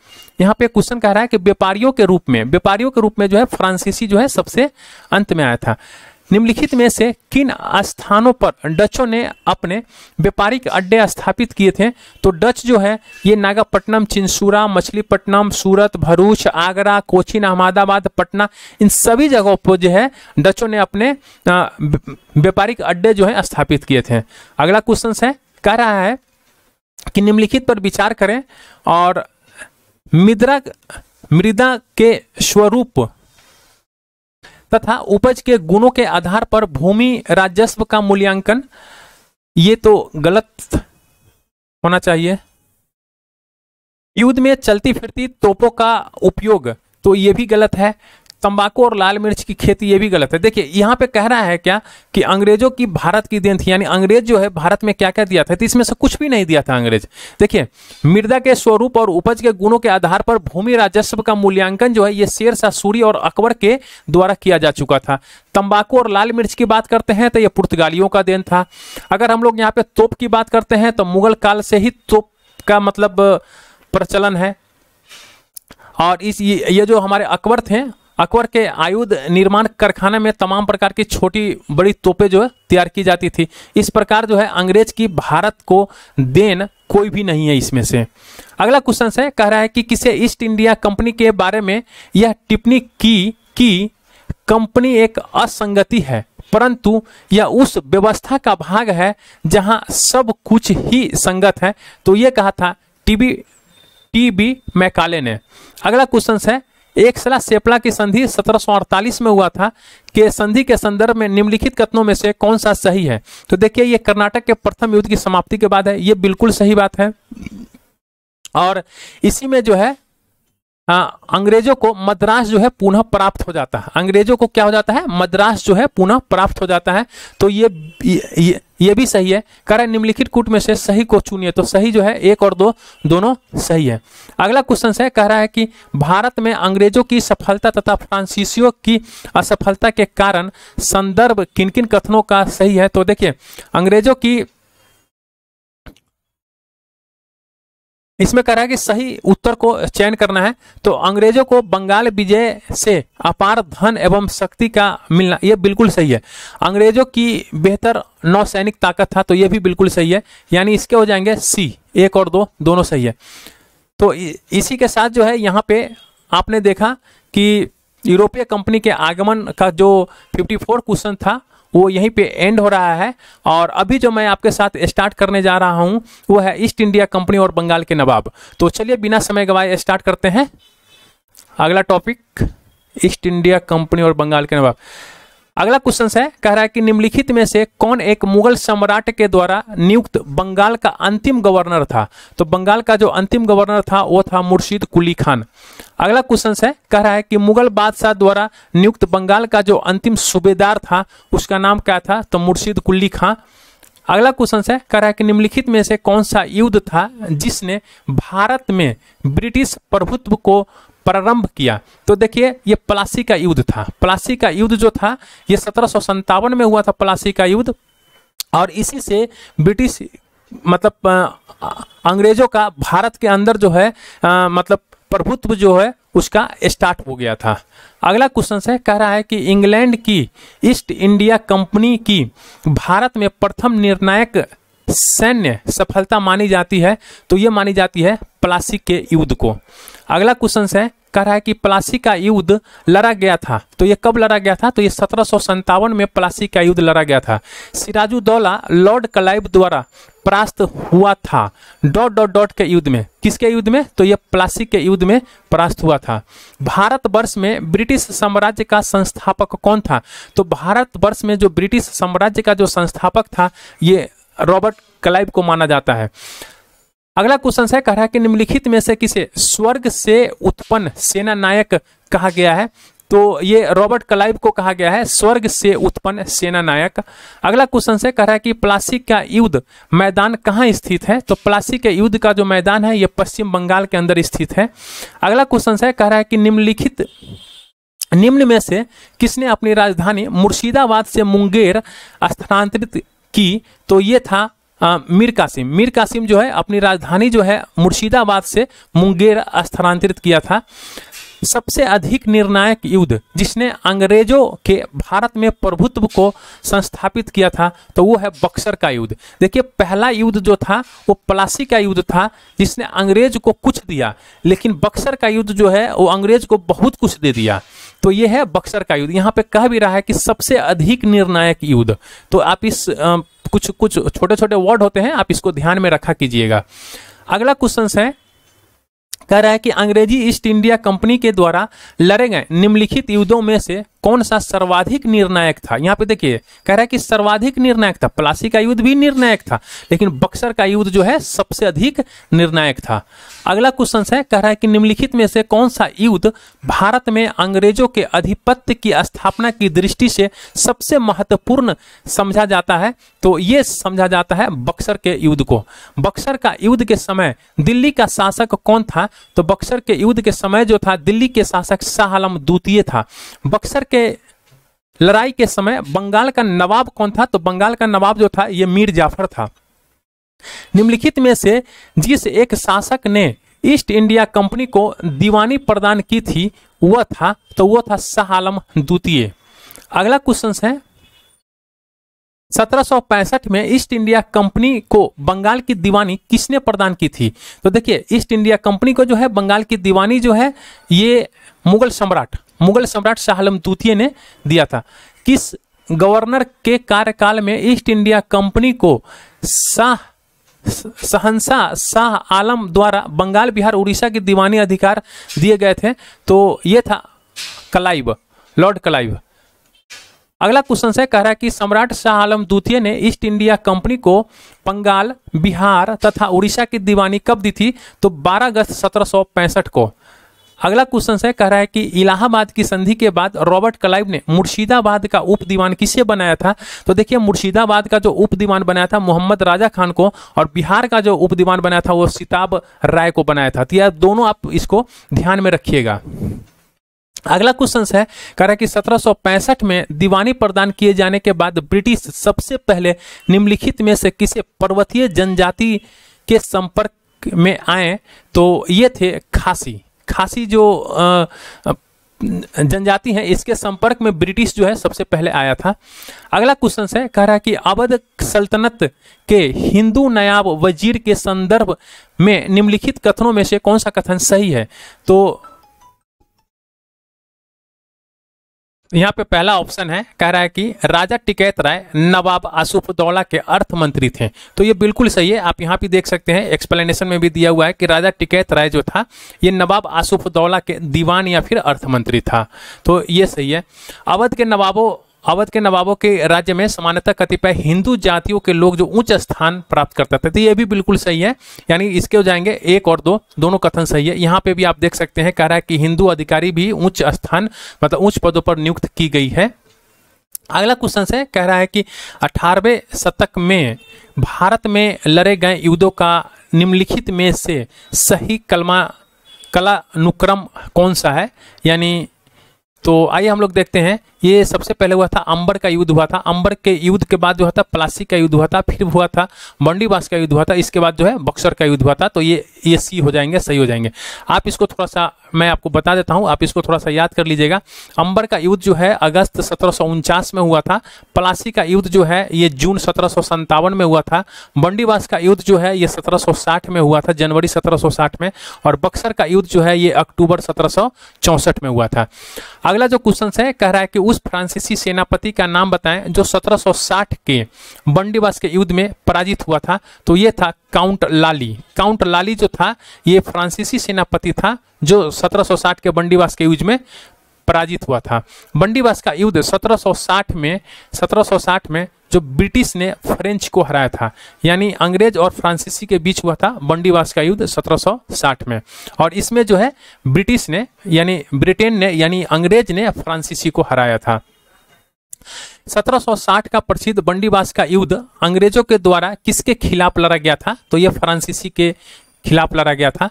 यहाँ पे क्वेश्चन कह रहा है कि व्यापारियों के रूप में जो है फ्रांसीसी जो है सबसे अंत में आया था। निम्नलिखित में से किन स्थानों पर डचों ने अपने व्यापारिक अड्डे स्थापित किए थे? तो डच जो है ये नागापट्टनम, चिंसूरा, मछलीपट्टनम, सूरत, भरूच, आगरा, कोचीन, अहमदाबाद, पटना, इन सभी जगहों पर जो है डचों ने अपने व्यापारिक अड्डे जो है स्थापित किए थे। अगला क्वेश्चन है, कह रहा है कि निम्नलिखित पर विचार करें और मृदा के स्वरूप तथा उपज के गुणों के आधार पर भूमि राजस्व का मूल्यांकन। ये तो गलत होना चाहिए। युद्ध में चलती फिरती तोपों का उपयोग, तो ये भी गलत है। तंबाकू और लाल मिर्च की खेती, ये भी गलत है। देखिए यहाँ पे कह रहा है क्या कि अंग्रेजों की भारत की देन थी, यानी अंग्रेज जो है भारत में क्या क्या दिया था, तो इसमें से कुछ भी नहीं दिया था अंग्रेज। देखिए मृदा के स्वरूप और उपज के गुणों के आधार पर भूमि राजस्व का मूल्यांकन जो है ये शेर शाह सूरी और अकबर के द्वारा किया जा चुका था। तंबाकू और लाल मिर्च की बात करते हैं तो ये पुर्तगालियों का देन था। अगर हम लोग यहाँ पे तोप की बात करते हैं तो मुगल काल से ही तोप का मतलब प्रचलन है। और ये जो हमारे अकबर थे, अकबर के आयुध निर्माण कारखाने में तमाम प्रकार की छोटी बड़ी तोपें जो है तैयार की जाती थी। इस प्रकार जो है अंग्रेज की भारत को देन कोई भी नहीं है इसमें से। अगला क्वेश्चन है, कह रहा है कि किसे ईस्ट इंडिया कंपनी के बारे में यह टिप्पणी की कि कंपनी एक असंगति है, परंतु यह उस व्यवस्था का भाग है जहां सब कुछ ही संगत है। तो यह कहा था टी बी मैकाले ने। अगला क्वेश्चन है, एक सला सेपला की संधि 1748 में हुआ था कि संधि के संदर्भ में निम्नलिखित कथनों में से कौन सा सही है? तो देखिए ये कर्नाटक के प्रथम युद्ध की समाप्ति के बाद है, ये बिल्कुल सही बात है। और इसी में जो है अंग्रेजों को मद्रास जो है पुनः प्राप्त हो जाता है। अंग्रेजों को क्या हो जाता है? मद्रास जो है पुनः प्राप्त हो जाता है। तो ये भी सही है। कह रहा है निम्नलिखित कूट में से सही को चुनिए। तो सही जो है 1 और 2 दोनों सही है। अगला क्वेश्चन है, कह रहा है कि भारत में अंग्रेजों की सफलता तथा फ्रांसीसियों की असफलता के कारण संदर्भ किन किन कथनों का सही है? तो देखिए अंग्रेजों की, इसमें कह रहा है कि सही उत्तर को चयन करना है। तो अंग्रेजों को बंगाल विजय से अपार धन एवं शक्ति का मिलना, यह बिल्कुल सही है। अंग्रेजों की बेहतर नौसैनिक ताकत था, तो यह भी बिल्कुल सही है। यानी इसके हो जाएंगे सी, 1 और 2 दोनों सही है। तो इसी के साथ जो है यहाँ पे आपने देखा कि यूरोपीय कंपनी के आगमन का जो 54 क्वेश्चन था वो यहीं पे एंड हो रहा है। और अभी जो मैं आपके साथ स्टार्ट करने जा रहा हूं वो है ईस्ट इंडिया कंपनी और बंगाल के नवाब। तो चलिए बिना समय गवाए स्टार्ट करते हैं अगला टॉपिक, ईस्ट इंडिया कंपनी और बंगाल के नवाब। अगला क्वेश्चन है, कह रहा है कि निम्नलिखित में से कौन एक मुगल सम्राट के द्वारा नियुक्त बंगाल का अंतिम गवर्नर था? तो बंगाल का जो अंतिम गवर्नर था वो था मुर्शीद कुली खान। अगला क्वेश्चन है, कह रहा है कि मुगल बादशाह द्वारा नियुक्त बंगाल का जो अंतिम सूबेदार था उसका नाम क्या था? तो मुर्शीद कुली खां। अगला क्वेश्चन है, कह रहा है कि निम्नलिखित में से कौन सा युद्ध था जिसने भारत में ब्रिटिश प्रभुत्व को प्रारंभ किया? तो देखिए ये प्लासी का युद्ध था। प्लासी का युद्ध जो था ये 1757 में हुआ था, प्लासी का युद्ध। और इसी से ब्रिटिश मतलब अंग्रेजों का भारत के अंदर जो है मतलब प्रभुत्व जो है उसका स्टार्ट हो गया था। अगला क्वेश्चन है, कह रहा है कि इंग्लैंड की ईस्ट इंडिया कंपनी की भारत में प्रथम निर्णायक सैन्य सफलता मानी जाती है? तो ये मानी जाती है प्लासी के युद्ध को। अगला क्वेश्चन है, कह रहा है कि प्लासी का युद्ध लड़ा गया था, तो ये कब लड़ा गया था? तो ये 1757 में प्लासी का युद्ध लड़ा गया था। सिराजुद्दौला लॉर्ड क्लाइव द्वारा परास्त हुआ था के युद्ध में। किसके युद्ध में? तो ये प्लासी के युद्ध में परास्त हुआ था। भारतवर्ष में ब्रिटिश साम्राज्य का संस्थापक कौन था? तो भारतवर्ष में जो ब्रिटिश साम्राज्य का जो संस्थापक था ये रॉबर्ट क्लाइव को माना जाता है। अगला क्वेश्चन है, कह रहा है कि निम्नलिखित में से किसे स्वर्ग से उत्पन्न सेना नायक कहा गया है? तो ये रॉबर्ट क्लाइव को कहा गया है स्वर्ग से उत्पन्न सेना नायक। अगला क्वेश्चन है, कह रहा है कि प्लासी का युद्ध मैदान कहाँ स्थित है? तो प्लासी के युद्ध का जो मैदान है ये पश्चिम बंगाल के अंदर स्थित है। अगला क्वेश्चन है, कह रहा है कि निम्न में से किसने अपनी राजधानी मुर्शिदाबाद से मुंगेर स्थानांतरित की? तो ये था मीर कासिम। मीर कासिम जो है अपनी राजधानी जो है मुर्शिदाबाद से मुंगेर स्थानांतरित किया था। सबसे अधिक निर्णायक युद्ध जिसने अंग्रेजों के भारत में प्रभुत्व को संस्थापित किया था तो वो है बक्सर का युद्ध। देखिए पहला युद्ध जो था वो प्लासी का युद्ध था जिसने अंग्रेज को कुछ दिया, लेकिन बक्सर का युद्ध जो है वो अंग्रेज को बहुत कुछ दे दिया। तो ये है बक्सर का युद्ध। यहाँ पे कह भी रहा है कि सबसे अधिक निर्णायक युद्ध। तो आप इस कुछ कुछ छोटे छोटे वर्ड होते हैं, आप इसको ध्यान में रखा कीजिएगा। अगला क्वेश्चन है, कह रहा है कि अंग्रेजी ईस्ट इंडिया कंपनी के द्वारा लड़े गए निम्नलिखित युद्धों में से कौन सा सर्वाधिक निर्णायक था। यहाँ पे देखिए कह रहा है कि सर्वाधिक निर्णायक था। प्लासी का युद्ध भी निर्णायक था, लेकिन बक्सर का युद्ध जो है सबसे अधिक निर्णायक था। अगला क्वेश्चन है, कह रहा है कि निम्नलिखित में से कौन सा युद्ध भारत में अंग्रेजों के आधिपत्य की स्थापना की दृष्टि से सबसे महत्वपूर्ण समझा जाता है। तो ये समझा जाता है बक्सर के युद्ध को। बक्सर का युद्ध के समय दिल्ली का शासक कौन था। तो बक्सर के युद्ध के समय जो था दिल्ली के शासक शाह आलम द्वितीय था। बक्सर के लड़ाई के समय बंगाल का नवाब कौन था। तो बंगाल का नवाब जो था ये मीर जाफर था। निम्नलिखित में से जिस एक शासक ने ईस्ट इंडिया कंपनी को दीवानी प्रदान की थी वह था शाह आलम द्वितीय। अगला क्वेश्चन है, 1765 में ईस्ट इंडिया कंपनी को बंगाल की दीवानी किसने प्रदान की थी। तो देखिए ईस्ट इंडिया कंपनी को जो है बंगाल की दीवानी जो है ये मुगल सम्राट शाह आलम द्वितीय ने दिया था। किस गवर्नर के कार्यकाल में ईस्ट इंडिया कंपनी को शहंशाह शाह आलम द्वारा बंगाल बिहार उड़ीसा की दीवानी अधिकार दिए गए थे। तो ये था लॉर्ड क्लाइव। अगला क्वेश्चन है, कह रहा है कि सम्राट शाह आलम द्वितीय ने ईस्ट इंडिया कंपनी को बंगाल बिहार तथा उड़ीसा की दीवानी कब दी थी। तो 12 अगस्त 1765 को। अगला क्वेश्चन है, कह रहा है कि इलाहाबाद की संधि के बाद रॉबर्ट क्लाइव ने मुर्शिदाबाद का उप दीवान किसे बनाया था। तो देखिए मुर्शिदाबाद का जो उप दीवान बनाया था मोहम्मद राजा खान को, और बिहार का जो उप दीवान बनाया था वो सिताब राय को बनाया था। तो यह दोनों आप इसको ध्यान में रखिएगा। अगला क्वेश्चन है, कह रहा है कि 1765 में दीवानी प्रदान किए जाने के बाद ब्रिटिश सबसे पहले निम्नलिखित में से किसे पर्वतीय जनजाति के संपर्क में आए। तो ये थे खासी जो जनजाति है इसके संपर्क में ब्रिटिश जो है सबसे पहले आया था। अगला क्वेश्चन है, कह रहा है कि अवध सल्तनत के हिंदू नायब वजीर के संदर्भ में निम्नलिखित कथनों में से कौन सा कथन सही है। तो यहाँ पे पहला ऑप्शन है, कह रहा है कि राजा टिकैत राय नवाब आसिफउद्दौला के अर्थ मंत्री थे। तो ये बिल्कुल सही है। आप यहाँ पे देख सकते हैं एक्सप्लेनेशन में भी दिया हुआ है कि राजा टिकैत राय जो था ये नवाब आसिफउद्दौला के दीवान या फिर अर्थ मंत्री था। तो ये सही है। अवध के नवाबों के राज्य में सामान्यतः कतिपय हिंदू जातियों के लोग जो उच्च स्थान प्राप्त करते थे। तो ये भी बिल्कुल सही है। यानी इसके हो जाएंगे 1 और 2 दोनों कथन सही है। यहाँ पे भी आप देख सकते हैं, कह रहा है कि हिंदू अधिकारी भी उच्च स्थान मतलब उच्च पदों पर नियुक्त की गई है। अगला क्वेश्चन है, कह रहा है कि 18वें शतक में भारत में लड़े गए युद्धों का निम्नलिखित में से सही कालानुक्रम कौन सा है। यानी तो आइए हम लोग देखते हैं। ये सबसे पहले हुआ था अंबर का युद्ध हुआ था। अंबर के युद्ध के बाद जो हुआ था प्लासी का युद्ध हुआ था, फिर हुआ था बंडीबास का युद्ध हुआ था, इसके बाद जो है बक्सर का युद्ध हुआ था। तो ये सी हो जाएंगे, सही हो जाएंगे। आप इसको थोड़ा सा मैं आपको बता देता हूं, आप इसको थोड़ा सा याद कर लीजिएगा। अंबर का युद्ध जो है अगस्त 1749 में हुआ था। प्लासी का युद्ध जो है ये जून 1757 में हुआ था। बंडीबास का युद्ध जो है ये 1760 में हुआ था, जनवरी 1760 में। और बक्सर का युद्ध जो है ये अक्टूबर 1764 में हुआ था। अगला जो क्वेश्चन है, कह रहा है कि उस फ्रांसीसी सेनापति का नाम बताएं जो 1760 के बंडीबास के युद्ध में पराजित हुआ था। तो ये था काउंट लाली जो था ये फ्रांसीसी सेनापति था जो 1760 के बंडीबास के युद्ध में पराजित हुआ था। बंडीबास का युद्ध 1760 में जो ब्रिटिश ने फ्रेंच को हराया था, यानी अंग्रेज और फ्रांसीसी के बीच हुआ था बंडीबास का युद्ध 1760 में। और इसमें जो है ब्रिटिश ने यानी ब्रिटेन ने यानी अंग्रेज ने फ्रांसीसी को हराया था। 1760 का प्रसिद्ध बंडीबास का युद्ध अंग्रेजों के द्वारा किसके खिलाफ लड़ा गया था। तो यह फ्रांसीसी के खिलाफ लड़ा गया था।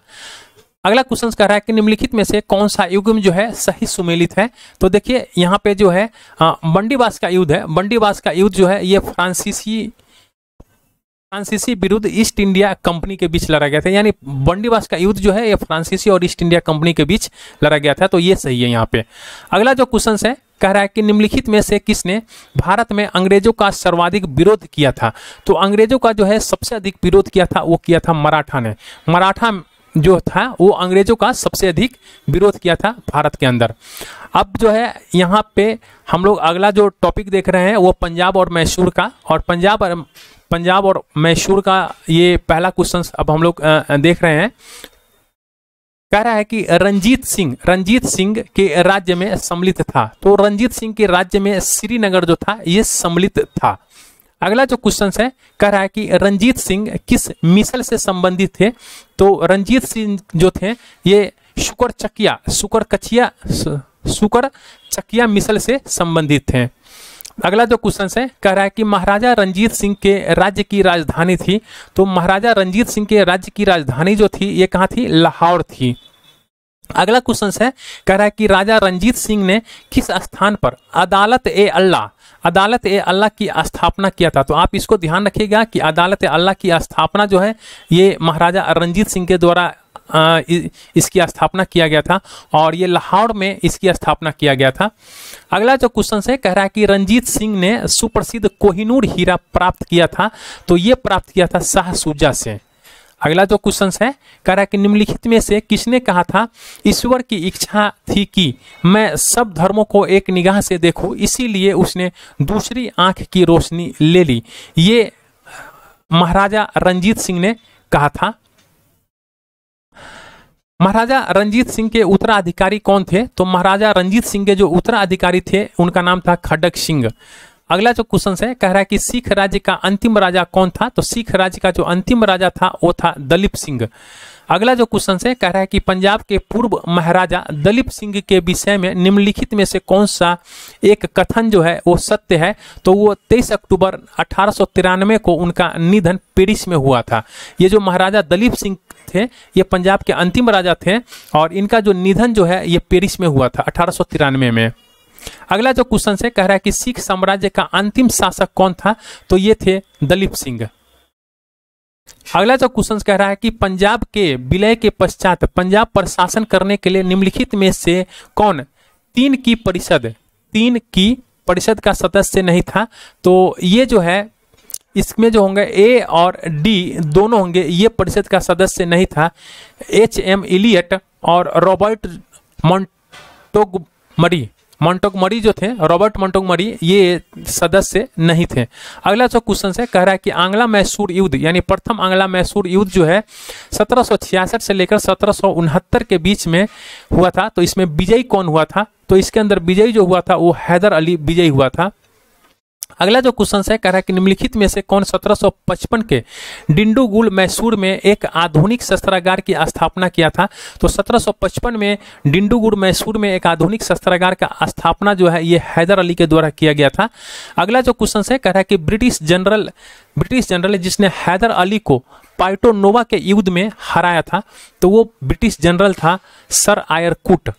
अगला क्वेश्चन कह रहा है कि निम्नलिखित में से कौन सा युग जो है सही सुमेलित है। तो देखिए यहाँ पे जो है बंडीबास का युद्ध है। बंडीबास का युद्ध जो है ये फ्रांसीसी फ्रांसीसी विरुद्ध ईस्ट इंडिया कंपनी के बीच लड़ा गया था, यानी बंदीवास का युद्ध जो है ये फ्रांसीसी और ईस्ट इंडिया कंपनी के बीच लड़ा गया था, तो ये सही है यहाँ पे। अगला जो क्वेश्चन है कह रहा है कि निम्नलिखित में से किसने भारत में अंग्रेजों का सर्वाधिक विरोध किया था। तो अंग्रेजों का जो है सबसे अधिक विरोध किया था वो किया था मराठा ने। मराठा जो था वो अंग्रेजों का सबसे अधिक विरोध किया था भारत के अंदर। अब जो है यहाँ पे हम लोग अगला जो टॉपिक देख रहे हैं वो पंजाब और मैसूर का, और पंजाब और मैसूर का ये पहला क्वेश्चन अब हम लोग देख रहे हैं। कह रहा है कि रंजीत सिंह के राज्य में सम्मिलित था। तो रंजीत सिंह के राज्य में श्रीनगर जो था ये सम्मिलित था। अगला जो क्वेश्चन है कह रहा है कि रंजीत सिंह किस मिसल से संबंधित थे। तो रंजीत सिंह जो थे ये शुकर चकिया मिसल से संबंधित थे। अगला जो क्वेश्चन है कह रहा है कि महाराजा रंजीत सिंह के राज्य की राजधानी थी। तो महाराजा रंजीत सिंह के राज्य की राजधानी जो थी ये कहाँ थी, लाहौर थी। अगला क्वेश्चन है कह रहा है कि राजा रंजीत सिंह ने किस स्थान पर अदालत ए अल्लाह की स्थापना किया था। तो आप इसको ध्यान रखिएगा कि अदालत ए अल्लाह की स्थापना जो है ये महाराजा रंजीत सिंह के द्वारा इसकी स्थापना किया गया था, और ये लाहौर में इसकी स्थापना किया गया था। अगला जो क्वेश्चन है कह रहा है कि रंजीत सिंह ने सुप्रसिद्ध कोहिनूर हीरा प्राप्त किया था। तो ये प्राप्त किया था शाह शुजा से। अगला जो क्वेश्चन है कह रहा है कि निम्नलिखित में से किसने कहा था ईश्वर की इच्छा थी कि मैं सब धर्मों को एक निगाह से देखूं, इसीलिए उसने दूसरी आंख की रोशनी ले ली। ये महाराजा रंजीत सिंह ने कहा था। महाराजा रंजीत सिंह के उत्तराधिकारी कौन थे। तो महाराजा रंजीत सिंह के जो उत्तराधिकारी थे उनका नाम था खड़क सिंह। अगला जो क्वेश्चन है कह रहा है कि सिख राज्य का अंतिम राजा कौन था। तो सिख राज्य का जो अंतिम राजा था वो था दलीप सिंह। अगला जो क्वेश्चन है कह रहा है कि पंजाब के पूर्व महाराजा दलीप सिंह के विषय में निम्नलिखित में से कौन सा एक कथन जो है वो सत्य है। तो वो 23 अक्टूबर 1893 को उनका निधन पेरिस में हुआ था। ये जो महाराजा दलीप सिंह थे ये पंजाब के अंतिम राजा थे, और इनका जो निधन जो है ये पेरिस में हुआ था 1893 में। अगला जो क्वेश्चन है कह रहा है कि सिख साम्राज्य का अंतिम शासक कौन था। तो ये थे दलीप सिंह। अगला जो क्वेश्चन कह रहा है कि पंजाब के विलय के पश्चात पंजाब पर शासन करने के लिए निम्नलिखित में से कौन तीन की परिषद का सदस्य नहीं था। तो ये जो है इसमें जो होंगे ए और डी दोनों होंगे, ये परिषद का सदस्य नहीं था। H.M. इलियट और रॉबर्ट मॉन्टोगमरी जो थे, रॉबर्ट मॉन्टोगमरी ये सदस्य नहीं थे। अगला जो क्वेश्चन है कह रहा है कि आंग्ला मैसूर युद्ध यानी प्रथम आंग्ला मैसूर युद्ध जो है 1766 से लेकर 1769 के बीच में हुआ था। तो इसमें विजयी कौन हुआ था। तो इसके अंदर विजयी जो हुआ था वो हैदर अली विजयी हुआ था। अगला जो क्वेश्चन है कह रहा है कि निम्नलिखित में से कौन 1755 के डिंडुगुल मैसूर में एक आधुनिक शस्त्रागार की स्थापना किया था। तो 1755 में डिंडुगुल मैसूर में एक आधुनिक शस्त्रागार का स्थापना जो है ये हैदर अली के द्वारा किया गया था। अगला जो क्वेश्चन है कह रहा है कि ब्रिटिश जनरल जिसने हैदर अली को पाइटो नोवा के युद्ध में हराया था तो वो ब्रिटिश जनरल था सर आयर कूट।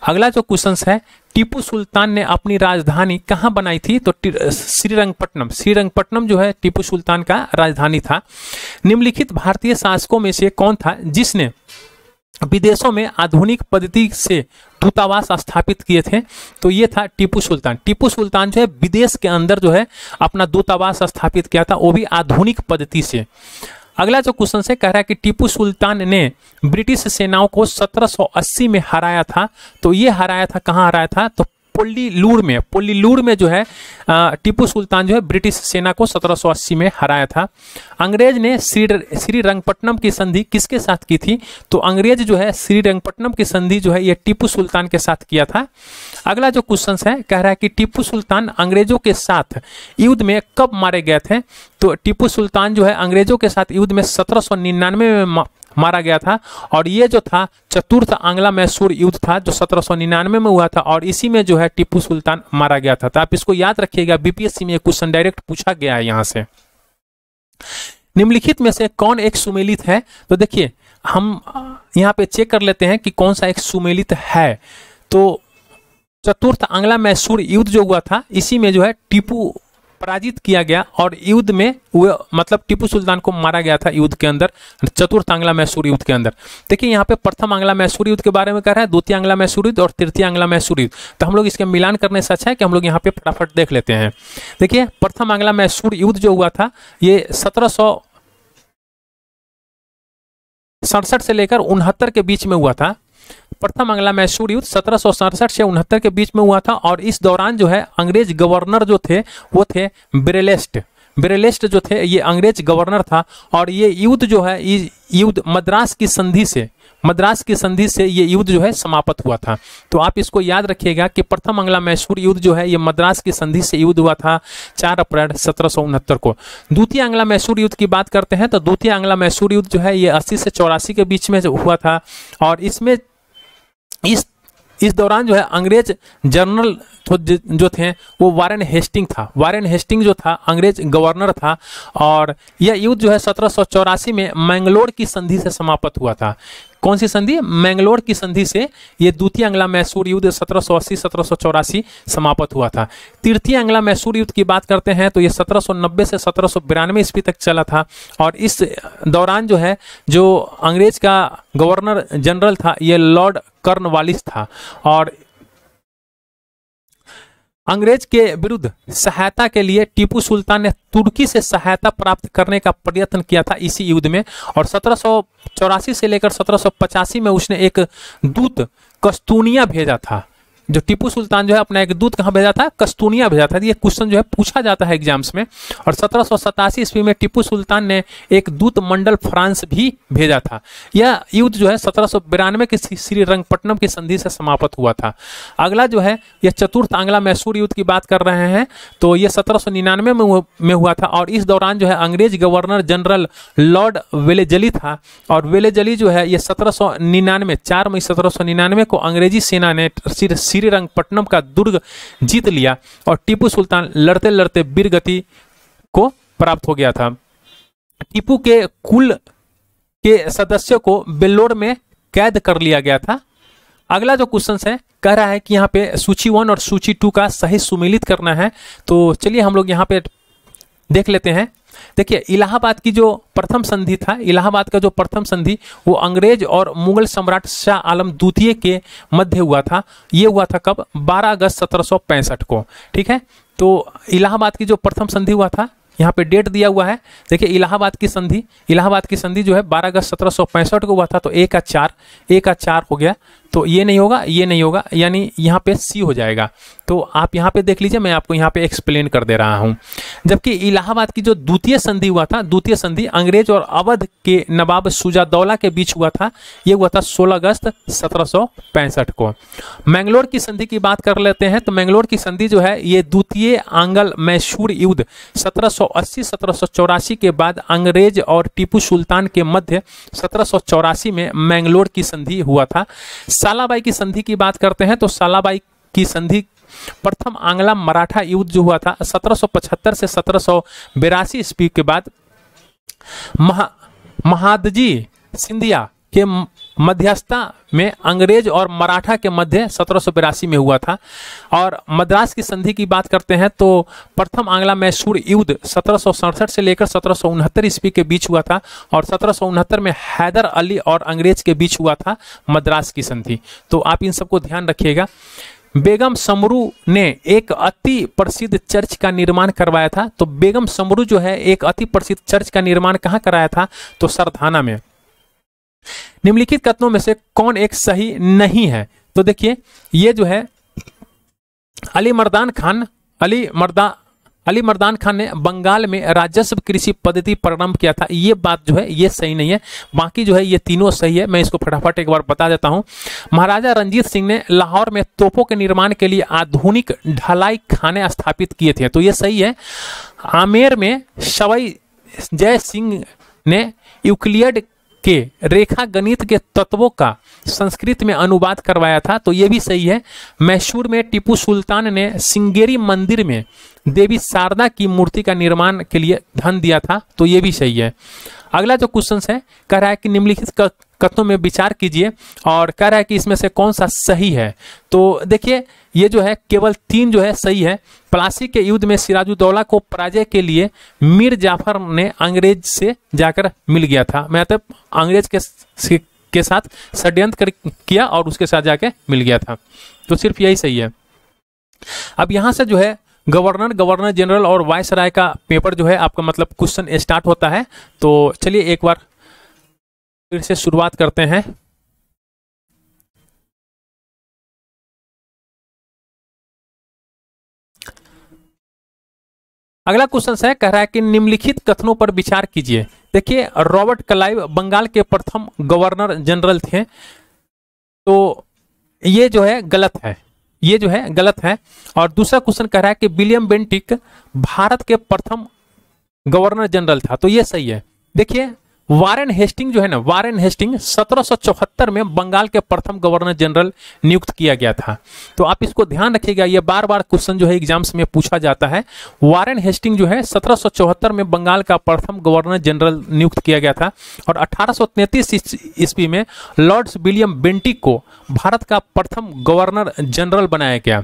अगला जो क्वेश्चन है टीपू सुल्तान ने अपनी राजधानी कहाँ बनाई थी। तो श्रीरंगपट्टनम जो है टीपू सुल्तान का राजधानी था। निम्नलिखित भारतीय शासकों में से कौन था जिसने विदेशों में आधुनिक पद्धति से दूतावास स्थापित किए थे। तो ये था टीपू सुल्तान। टीपू सुल्तान जो है विदेश के अंदर जो है अपना दूतावास स्थापित किया था, वो भी आधुनिक पद्धति से। अगला जो क्वेश्चन है कह रहा है कि टीपू सुल्तान ने ब्रिटिश सेनाओं को 1780 में हराया था। तो ये हराया था, कहाँ हराया था। तो पोल्लीलूर में जो है टीपू सुल्तान जो है ब्रिटिश सेना को 1780 में हराया था। अंग्रेज ने श्रीरंगपट्टनम की संधि किसके साथ की थी। तो अंग्रेज जो है श्रीरंगपट्टनम की संधि जो है ये टीपू सुल्तान के साथ किया था। अगला जो क्वेश्चन है कह रहा है कि टीपू सुल्तान अंग्रेजों के साथ युद्ध में कब मारे गए थे। तो टीपू सुल्तान जो है अंग्रेजों के साथ युद्ध में 1799 में मारा गया था, और ये जो था चतुर्थ आंग्ला मैसूर युद्ध था जो 1799 में हुआ था, और इसी में जो है टीपू सुल्तान मारा गया था। तो आप इसको याद रखिएगा, बीपीएससी में क्वेश्चन डायरेक्ट पूछा गया है यहां से। निम्नलिखित में से कौन एक सुमेलित है। तो देखिए हम यहाँ पे चेक कर लेते हैं कि कौन सा एक सुमेलित है। तो चतुर्थ आंग्ला मैसूर युद्ध जो हुआ था इसी में जो है टीपू पराजित किया गया और युद्ध में वो मतलब टीपू सुल्तान को मारा गया था युद्ध के अंदर, चतुर्थ आंग्ला मैसूर युद्ध के अंदर। देखिए यहाँ पे प्रथम आंग्ला मैसूर युद्ध के बारे में कह रहा है, द्वितीय आंग्ला मैसूर युद्ध और तृतीय आंग्ला मैसूर युद्ध। तो हम लोग इसके मिलान करने से अच्छा है कि हम लोग यहाँ पे फटाफट देख लेते हैं। देखिए प्रथम आंग्ला मैसूर युद्ध जो हुआ था ये 1767 से लेकर 69 के बीच में हुआ था। प्रथम आंग्ला मैसूर युद्ध 1767 से 69 के बीच में हुआ था और इस दौरान जो है अंग्रेज गवर्नर जो थे वो थे बेरेलेस्ट जो थे, ये अंग्रेज गवर्नर था। और ये युद्ध जो है युद्ध मद्रास की संधि से ये युद्ध जो है समाप्त हुआ था। तो आप इसको याद रखिएगा कि प्रथम आंग्ला मैसूर युद्ध जो है ये मद्रास की संधि से युद्ध हुआ था 4 अप्रैल 1769 को। द्वितीय आंग्ला मैसूर युद्ध की बात करते हैं तो द्वितीय आंग्ला मैसूर युद्ध जो है ये 80 से 84 के बीच में हुआ था और इसमें इस दौरान जो है अंग्रेज जनरल जो थे वो वारेन हेस्टिंग था। वारेन हेस्टिंग जो था अंग्रेज गवर्नर था और यह युद्ध जो है 1784 में मैंगलोर की संधि से समाप्त हुआ था। कौन सी संधि? मैंगलोर की संधि से ये द्वितीय आंग्ला मैसूर युद्ध 1780-1784 समाप्त हुआ था। तृतीय आंग्ला मैसूर युद्ध की बात करते हैं तो ये 1790 से 1792 ईस्वी तक चला था और इस दौरान जो है जो अंग्रेज का गवर्नर जनरल था ये लॉर्ड कॉर्नवालिस था और अंग्रेज के विरुद्ध सहायता के लिए टीपू सुल्तान ने तुर्की से सहायता प्राप्त करने का प्रयत्न किया था इसी युद्ध में और 1784 से लेकर 1785 में उसने एक दूत कस्तूनिया भेजा था। जो टीपू सुल्तान जो है अपना एक दूत कहाँ भेजा था? कस्तूनिया भेजा था। ये क्वेश्चन जो है पूछा जाता है एग्जाम्स में। और 1787 ईस्वी में टीपू सुल्तान ने एक दूत मंडल फ्रांस भी भेजा था। यह युद्ध जो है 1792 के श्रीरंगपट्टनम की संधि से समाप्त हुआ था। अगला जो है यह चतुर्थ आंग्ला मैसूर युद्ध की बात कर रहे हैं तो ये 1799 में हुआ था और इस दौरान जो है अंग्रेज गवर्नर जनरल लॉर्ड वेलेजली था और वेलेजली जो है ये 1799 4 मई 1799 को अंग्रेजी सेना ने श्रीरंगपट्टनम का दुर्ग जीत लिया और टीपू सुल्तान लड़ते लड़ते वीरगति को प्राप्त हो गया था। टीपू के कुल के सदस्यों को बेल्लोर में कैद कर लिया गया था। अगला जो क्वेश्चन है कह रहा है कि यहाँ पे सूची 1 और सूची 2 का सही सुमेलित करना है। तो चलिए हम लोग यहाँ पे देख लेते हैं। देखिए इलाहाबाद की जो प्रथम संधि था, इलाहाबाद का जो प्रथम संधि वो अंग्रेज और मुगल सम्राट शाह आलम द्वितीय के मध्य हुआ था। ये हुआ था कब? 12 अगस्त 1765 को। ठीक है, तो इलाहाबाद की जो प्रथम संधि हुआ था यहाँ पे डेट दिया हुआ है। देखिए इलाहाबाद की संधि जो है 12 अगस्त 1765 को हुआ था। तो A का 4 हो गया, तो ये नहीं होगा, यानी यहाँ पे C हो जाएगा। तो आप यहाँ पे देख लीजिए, मैं आपको यहाँ पे एक्सप्लेन कर दे रहा हूँ। जबकि इलाहाबाद की जो द्वितीय संधि हुआ था, द्वितीय संधि अंग्रेज और अवध के नवाब शुजादौला के बीच हुआ था। ये हुआ था 16 अगस्त 1765 को। मैंगलोर की संधि की बात कर लेते हैं तो मैंगलोर की संधि जो है ये द्वितीय आंग्ल मैसूर युद्ध 1780-1784 के बाद अंग्रेज और टीपू सुल्तान के मध्य 1784 में मैंगलोर की संधि हुआ था। सालाबाई की संधि की बात करते हैं तो सालाबाई की संधि प्रथम आंग्ला मराठा युद्ध जो हुआ था 1775 से 1782 ईस्वी के बाद महादजी सिंधिया के मध्यस्थता में अंग्रेज और मराठा के मध्य 1782 में हुआ था। और मद्रास की संधि की बात करते हैं तो प्रथम आंग्ला मैसूर युद्ध 1767 से लेकर 1769 ईस्वी के बीच हुआ था और 1769 में हैदर अली और अंग्रेज के बीच हुआ था मद्रास की संधि। तो आप इन सबको ध्यान रखिएगा। बेगम समरू ने एक अति प्रसिद्ध चर्च का निर्माण करवाया था। तो बेगम समरू जो है एक अति प्रसिद्ध चर्च का निर्माण कहाँ कराया था? तो सरधाना में। निम्नलिखित कथनों में से कौन एक सही नहीं है? तो देखिए ये जो है अली मर्दान खान ने बंगाल में राजस्व कृषि पद्धति प्रारंभ किया था। ये बात जो है ये सही नहीं है, बाकी जो है ये तीनों सही है। मैं इसको फटाफट एक बार बता देता हूं। महाराजा रंजीत सिंह ने लाहौर में तोपों के निर्माण के लिए आधुनिक ढलाई खाने स्थापित किए थे, तो ये सही है। आमेर में सवाई जय सिंह ने यूक्लिड के रेखा गणित के तत्वों का संस्कृत में अनुवाद करवाया था, तो यह भी सही है। मैसूर में टीपू सुल्तान ने सिंगेरी मंदिर में देवी शारदा की मूर्ति का निर्माण के लिए धन दिया था, तो यह भी सही है। अगला जो क्वेश्चन है कह रहा है कि निम्नलिखित कथनों में विचार कीजिए और कह रहा है कि इसमें से कौन सा सही है। तो देखिए ये जो है केवल 3 जो है सही है। प्लासी के युद्ध में सिराजुद्दौला को पराजय के लिए मीर जाफर ने अंग्रेज से जाकर मिल गया था, मतलब अंग्रेज के साथ षड्यंत्र किया और उसके साथ जाके मिल गया था। तो सिर्फ यही सही है। अब यहां से जो है गवर्नर जनरल और वायसराय का पेपर जो है आपका मतलब क्वेश्चन स्टार्ट होता है। तो चलिए एक बार फिर से शुरुआत करते हैं। अगला क्वेश्चन है, कह रहा है कि निम्नलिखित कथनों पर विचार कीजिए। देखिए रॉबर्ट क्लाइव बंगाल के प्रथम गवर्नर जनरल थे, तो ये जो है गलत है, ये जो है गलत है। और दूसरा क्वेश्चन कह रहा है कि विलियम बेंटिक भारत के प्रथम गवर्नर जनरल था, तो ये सही है। देखिए वारेन हेस्टिंग जो है ना, वारेन हेस्टिंग 1774 में बंगाल के प्रथम गवर्नर जनरल नियुक्त किया गया था। तो आप इसको ध्यान रखिएगा, ये बार बार क्वेश्चन जो है एग्जाम्स में पूछा जाता है। वारेन हेस्टिंग जो है 1774 में बंगाल का प्रथम गवर्नर जनरल नियुक्त किया गया था और 1833 ईस्वी में लॉर्ड विलियम बेंटिक को भारत का प्रथम गवर्नर जनरल बनाया गया।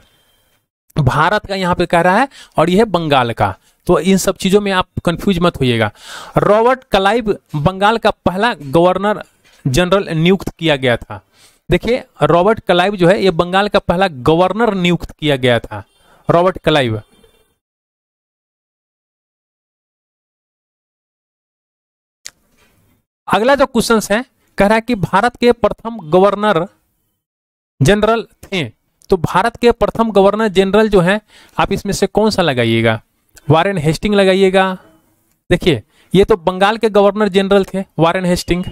भारत का यहाँ पे कह रहा है और यह बंगाल का, तो इन सब चीजों में आप कंफ्यूज मत होइएगा। रॉबर्ट क्लाइव बंगाल का पहला गवर्नर जनरल नियुक्त किया गया था। देखिए रॉबर्ट क्लाइव जो है ये बंगाल का पहला गवर्नर नियुक्त किया गया था, रॉबर्ट क्लाइव। अगला जो क्वेश्चन है कह रहा है कि भारत के प्रथम गवर्नर जनरल थे, तो भारत के प्रथम गवर्नर जनरल जो है आप इसमें से कौन सा लगाइएगा? वारेन हेस्टिंग लगाइएगा। देखिए ये तो बंगाल के गवर्नर जनरल थे वारेन हेस्टिंग। कह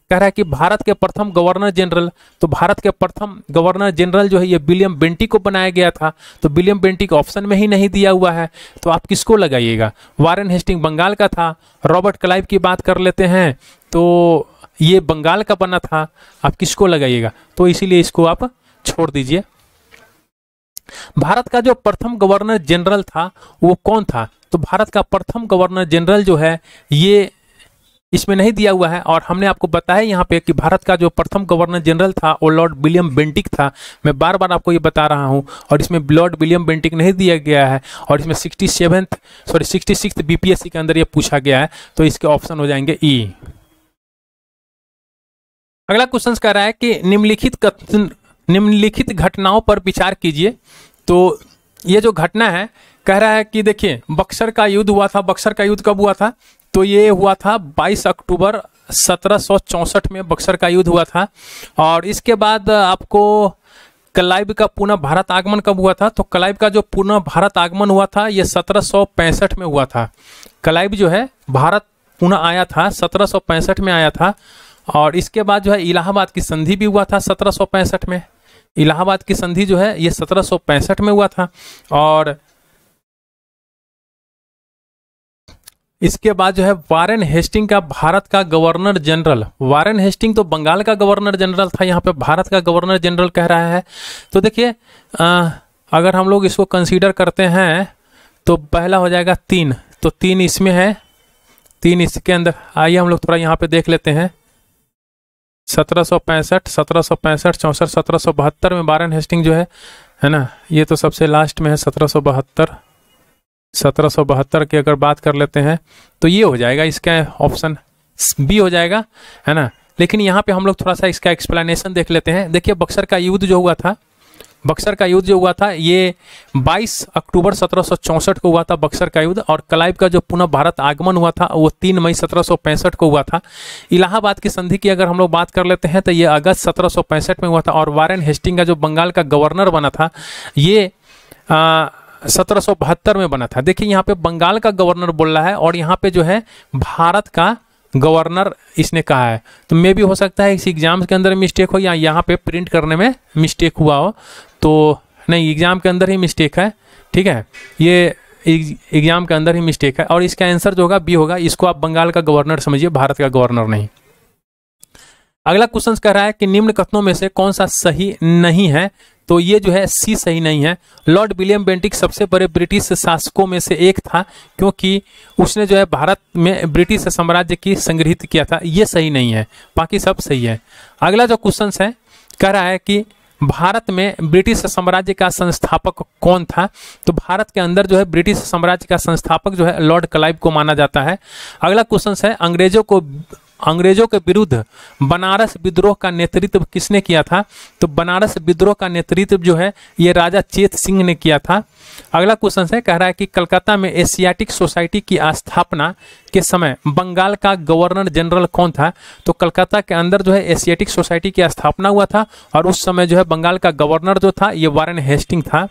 रहा है कि भारत के प्रथम गवर्नर जनरल, तो भारत के प्रथम गवर्नर जनरल जो है ये विलियम बेंटिक को बनाया गया था, तो विलियम बेंटिक ऑप्शन में ही नहीं दिया हुआ है, तो आप किसको लगाइएगा? वारेन हेस्टिंग बंगाल का था। रॉबर्ट क्लाइव की बात कर लेते हैं तो ये बंगाल का बना था, आप किसको लगाइएगा? तो इसीलिए इसको आप छोड़ दीजिए। भारत का जो प्रथम गवर्नर जनरल था वो कौन था? तो भारत का प्रथम गवर्नर जनरल जो है ये इसमें नहीं दिया हुआ है और हमने आपको बताया यहाँ पे कि भारत का जो प्रथम गवर्नर जनरल था वो लॉर्ड विलियम बेंटिक था। मैं बार बार आपको ये बता रहा हूँ और इसमें लॉर्ड विलियम बेंटिक नहीं दिया गया है और इसमें 66 बीपीएससी के अंदर ये पूछा गया है, तो इसके ऑप्शन हो जाएंगे ई। अगला क्वेश्चन कह रहा है कि निम्नलिखित घटनाओं पर विचार कीजिए। तो ये जो घटना है कह रहा है कि देखिए बक्सर का युद्ध हुआ था। बक्सर का युद्ध कब हुआ था? तो ये हुआ था 22 अक्टूबर 1764 में बक्सर का युद्ध हुआ था। और इसके बाद आपको क्लाइव का पुनः भारत आगमन कब हुआ था? तो क्लाइव का जो पुनः भारत आगमन हुआ था ये 1765 में हुआ था। क्लाइव जो है भारत पुनः आया था 1765 में आया था। और इसके बाद जो है इलाहाबाद की संधि भी हुआ था 1765 में। इलाहाबाद की संधि जो है ये 1765 में हुआ था। और इसके बाद जो है वारेन हेस्टिंग का भारत का गवर्नर जनरल, वारेन हेस्टिंग तो बंगाल का गवर्नर जनरल था, यहाँ पे भारत का गवर्नर जनरल कह रहा है। तो देखिए अगर हम लोग इसको कंसीडर करते हैं तो पहला हो जाएगा 3, तो 3 इसमें है, 3 इसके अंदर। आइए हम लोग थोड़ा यहाँ पे देख लेते हैं। 1765, 1764, 1772 में वारेन हेस्टिंग जो है ना, ये तो सबसे लास्ट में है 1772 की अगर बात कर लेते हैं तो ये हो जाएगा, इसका ऑप्शन बी हो जाएगा, है ना। लेकिन यहाँ पे हम लोग थोड़ा सा इसका एक्सप्लेनेशन देख लेते हैं। देखिए बक्सर का युद्ध जो हुआ था, बक्सर का युद्ध जो हुआ था ये 22 अक्टूबर 1764 को हुआ था बक्सर का युद्ध। और क्लाइव का जो पुनः भारत आगमन हुआ था वो 3 मई 1765 को हुआ था। इलाहाबाद की संधि की अगर हम लोग बात कर लेते हैं तो ये अगस्त 1765 में हुआ था। और वारेन हेस्टिंग का जो बंगाल का गवर्नर बना था ये 1772 में बना था। देखिए यहाँ पे बंगाल का गवर्नर बोल रहा है और यहाँ पे जो है भारत का गवर्नर इसने कहा है। तो मे भी हो सकता है इस एग्जाम के अंदर मिस्टेक हो या यहाँ पे प्रिंट करने में मिस्टेक हुआ हो, तो नहीं एग्जाम के अंदर ही मिस्टेक है, ठीक है, ये एग्जाम के अंदर ही मिस्टेक है। और इसका आंसर जो होगा बी होगा, इसको आप बंगाल का गवर्नर समझिए, भारत का गवर्नर नहीं। अगला क्वेश्चन कह रहा है कि निम्न कथनों में से कौन सा सही नहीं है? तो ये जो है सी सही नहीं है। लॉर्ड विलियम बेंटिक सबसे बड़े ब्रिटिश शासकों में से एक था, क्योंकि उसने जो है भारत में ब्रिटिश साम्राज्य की संग्रहित किया था, ये सही नहीं है, बाकी सब सही है। अगला जो क्वेश्चन है कह रहा है कि भारत में ब्रिटिश साम्राज्य का संस्थापक कौन था। तो भारत के अंदर जो है ब्रिटिश साम्राज्य का संस्थापक जो है लॉर्ड क्लाइव को माना जाता है। अगला क्वेश्चन है अंग्रेजों के विरुद्ध बनारस विद्रोह का नेतृत्व किसने किया था। तो बनारस विद्रोह का नेतृत्व जो है ये राजा चेत सिंह ने किया था। अगला क्वेश्चन है कह रहा है कि कलकत्ता में एशियाटिक सोसाइटी की स्थापना के समय बंगाल का गवर्नर जनरल कौन था। तो कलकत्ता के अंदर जो है एशियाटिक सोसाइटी की स्थापना हुआ था और उस समय जो है बंगाल का गवर्नर जो था ये वारेन हेस्टिंग था।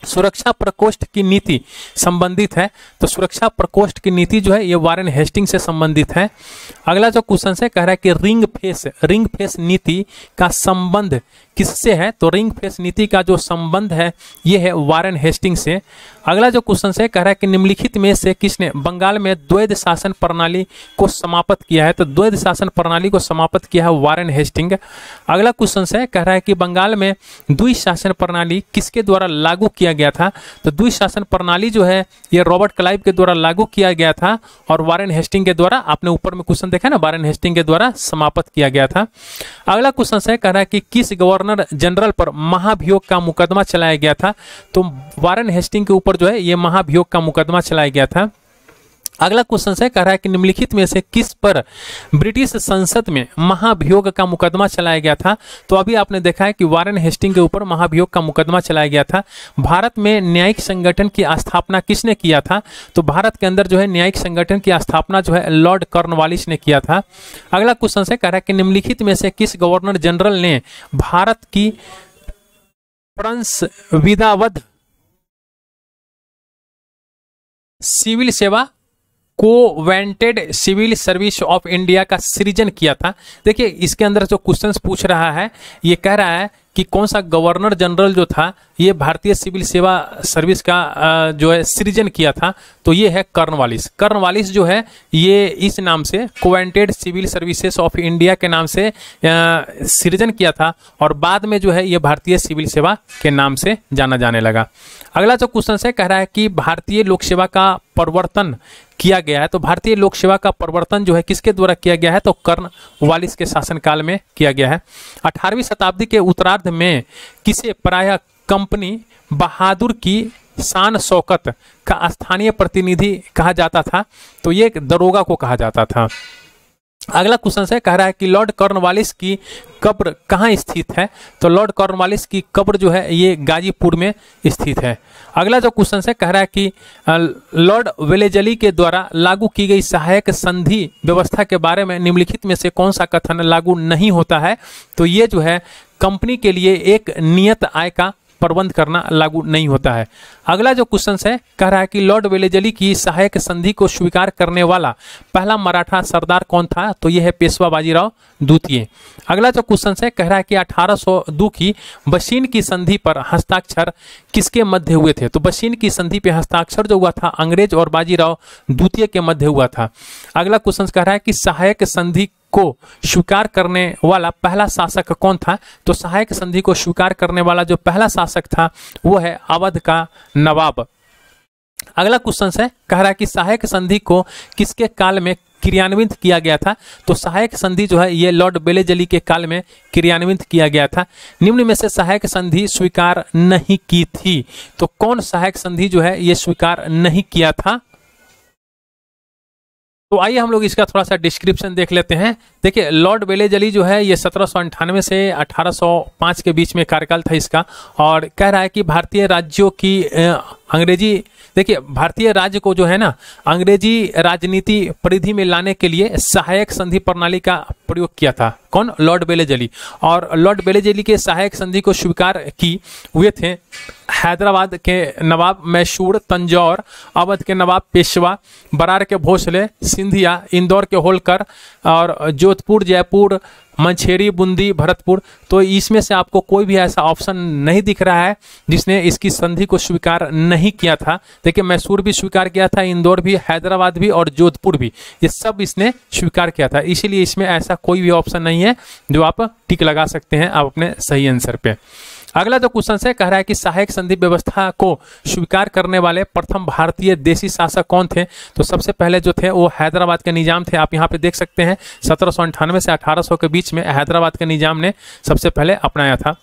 सुरक्षा प्रकोष्ठ की नीति संबंधित है, तो सुरक्षा प्रकोष्ठ की नीति जो है ये वारेन हेस्टिंग से संबंधित है। अगला जो क्वेश्चन है कह रहा है कि रिंग फेस नीति का संबंध किससे है। तो रिंग फेस नीति का जो संबंध है ये है वारेन हेस्टिंग से। अगला जो क्वेश्चन है कह रहा है कि निम्नलिखित में से किसने बंगाल में द्वैध शासन प्रणाली को समाप्त किया है। तो द्वैध शासन प्रणाली को समाप्त किया है वारेन हेस्टिंग। अगला क्वेश्चन है कह रहा है कि बंगाल में द्विशासन शासन प्रणाली किसके द्वारा लागू किया गया था। तो द्विशासन शासन प्रणाली जो है ये रॉबर्ट क्लाइव के द्वारा लागू किया गया था और वारेन हेस्टिंग के द्वारा, आपने ऊपर में क्वेश्चन देखा ना, वारेन हेस्टिंग के द्वारा समाप्त किया गया था। अगला क्वेश्चन है कह रहा है कि किस गवर्नर जनरल पर महाभियोग का मुकदमा चलाया गया था। तो वारेन हेस्टिंग के ऊपर जो है ये महाभियोग का मुकदमा चलाया गया था। अगला क्वेश्चन है कह रहा है कि निम्नलिखित में से किस पर ब्रिटिश संसद में महाभियोग का मुकदमा चलाया गया था। तो अभी आपने देखा है कि वारेन हेस्टिंग के ऊपर महाभियोग का मुकदमा चलाया गया था। भारत में न्यायिक संगठन की स्थापना किसने किया था। तो भारत के अंदर जो है न्यायिक संगठन की स्थापना जो है लॉर्ड कॉर्नवालिस ने किया था। अगला क्वेश्चन है कह रहा है कि निम्नलिखित में से किस गवर्नर जनरल ने भारत की विधावध सिविल सेवा कोवेंटेड सिविल सर्विस ऑफ इंडिया का सृजन किया था। देखिए इसके अंदर जो क्वेश्चंस पूछ रहा है ये कह रहा है कि कौन सा गवर्नर जनरल जो था ये भारतीय सिविल सेवा सर्विस का जो है सृजन किया था। तो ये है कॉर्नवालिस जो है ये इस नाम से कोवेंटेड सिविल सर्विसेज ऑफ इंडिया के नाम से सृजन किया था और बाद में जो है ये भारतीय सिविल सेवा के नाम से जाना जाने लगा। अगला जो क्वेश्चन है कह रहा है कि भारतीय लोक सेवा का परिवर्तन किया गया है। तो भारतीय लोक सेवा का परिवर्तन जो है किसके द्वारा किया गया है। तो कॉर्नवालिस के शासनकाल में किया गया है। 18वीं शताब्दी के उत्तरार्ध में किसे प्रायः कंपनी बहादुर की शान शौकत का स्थानीय प्रतिनिधि कहा जाता था। तो ये दरोगा को कहा जाता था। अगला क्वेश्चन है कह रहा है कि लॉर्ड कॉर्नवालिस की कब्र कहाँ स्थित है। तो लॉर्ड कॉर्नवालिस की कब्र जो है ये गाजीपुर में स्थित है। अगला जो क्वेश्चन है कह रहा है कि लॉर्ड वेलेजली के द्वारा लागू की गई सहायक संधि व्यवस्था के बारे में निम्नलिखित में से कौन सा कथन लागू नहीं होता है। तो ये जो है कंपनी के लिए एक नियत आय का प्रबंध करना लागू नहीं होता है। अगला जो क्वेश्चन है कह रहा है कि लॉर्ड वेलेजली की सहायक संधि को स्वीकार करने वाला पहला मराठा सरदार कौन था। तो यह है पेशवा बाजीराव द्वितीय। अगला जो क्वेश्चन है कह रहा है कि 1802 की बशीन की संधि पर हस्ताक्षर किसके मध्य हुए थे। तो बशीन की संधि पे हस्ताक्षर जो हुआ था अंग्रेज और बाजीराव द्वितीय के मध्य हुआ था। अगला क्वेश्चन कह रहा है कि सहायक संधि को स्वीकार करने वाला पहला शासक कौन था। तो सहायक संधि को स्वीकार करने वाला जो पहला शासक था वो है अवध का नवाब। अगला क्वेश्चन है कह रहा है कि सहायक संधि को किसके काल में क्रियान्वित किया गया था। तो सहायक संधि जो है ये लॉर्ड वेलेजली के काल में क्रियान्वित किया गया था। निम्न में से सहायक संधि स्वीकार नहीं की थी। तो कौन सहायक संधि जो है ये स्वीकार नहीं किया था। तो आइए हम लोग इसका थोड़ा सा डिस्क्रिप्शन देख लेते हैं। देखिए लॉर्ड वेलेजली जो है ये 1798 से 1805 के बीच में कार्यकाल था इसका और कह रहा है कि भारतीय राज्यों की अंग्रेजी, देखिए भारतीय राज्य को जो है ना अंग्रेजी राजनीति परिधि में लाने के लिए सहायक संधि प्रणाली का प्रयोग किया था। कौन? Lord Wellesley. और लॉर्ड वेलेजली के सहायक संधि को स्वीकार की हुए थे हैदराबाद के नवाब मैसूर, तंजौर, अवध के नवाब पेशवा, बरार के भोसले, सिंधिया, इंदौर के होलकर और जोधपुर, जयपुर, मंछेरी, बूंदी, भरतपुर। तो इसमें से आपको कोई भी ऐसा ऑप्शन नहीं दिख रहा है जिसने इसकी संधि को स्वीकार नहीं किया था। देखिए मैसूर भी स्वीकार किया था, इंदौर भी, हैदराबाद भी और जोधपुर भी, ये सब इसने स्वीकार किया था। इसीलिए इसमें ऐसा कोई भी ऑप्शन नहीं है जो आप टिक लगा सकते हैं आप अपने सही आंसर पे। अगला जो क्वेश्चन है कह रहा है कि सहायक संधि व्यवस्था को स्वीकार करने वाले प्रथम भारतीय देशी शासक कौन थे। तो सबसे पहले जो थे वो हैदराबाद के निजाम थे। आप यहाँ पे देख सकते हैं 1798 से 1800 के बीच में हैदराबाद के निजाम ने सबसे पहले अपनाया था।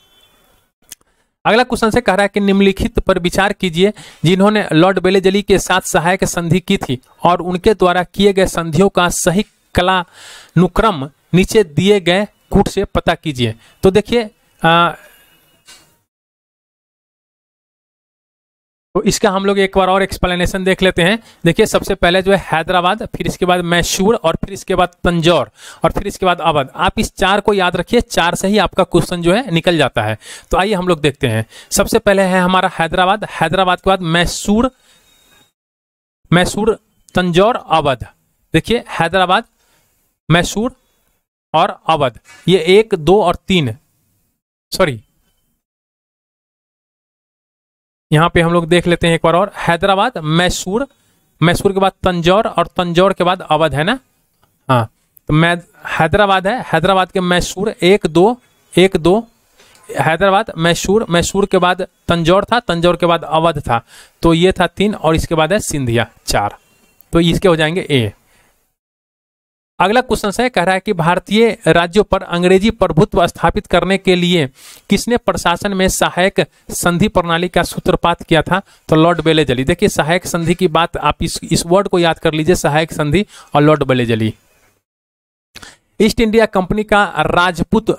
अगला क्वेश्चन से कह रहा है कि निम्नलिखित पर विचार कीजिए जिन्होंने लॉर्ड बेलेजली के साथ सहायक संधि की थी और उनके द्वारा किए गए संधियों का सही कालानुक्रम नीचे दिए गए कूट से पता कीजिए। तो देखिए तो इसका हम लोग एक बार और एक्सप्लेनेशन देख लेते हैं। देखिए सबसे पहले जो है हैदराबाद, फिर इसके बाद मैसूर और फिर इसके बाद तंजौर और फिर इसके बाद अवध। आप इस चार को याद रखिए, चार से ही आपका क्वेश्चन जो है निकल जाता है। तो आइए हम लोग देखते हैं। सबसे पहले है हमारा हैदराबाद, हैदराबाद के बाद मैसूर, मैसूर तंजौर अवध। देखिए हैदराबाद, मैसूर और अवध, ये 1 2 और 3, सॉरी यहां पे हम लोग देख लेते हैं एक बार और। हैदराबाद, मैसूर, मैसूर के बाद तंजौर और तंजौर के बाद अवध है ना। हाँ तो मैं हैदराबाद है, हैदराबाद के मैसूर 1 2 1 2, हैदराबाद मैसूर, मैसूर के बाद तंजौर था, तंजौर के बाद अवध था, तो ये था 3 और इसके बाद है सिंधिया 4। तो इसके हो जाएंगे ए। अगला क्वेश्चन है कह रहा है कि भारतीय राज्यों पर अंग्रेजी प्रभुत्व स्थापित करने के लिए किसने प्रशासन में सहायक संधि प्रणाली का सूत्रपात किया था। तो लॉर्ड बेलेजली। देखिए सहायक संधि की बात आप इस वर्ड को याद कर लीजिए, सहायक संधि और लॉर्ड बेलेजली। ईस्ट इंडिया कंपनी का राजपूत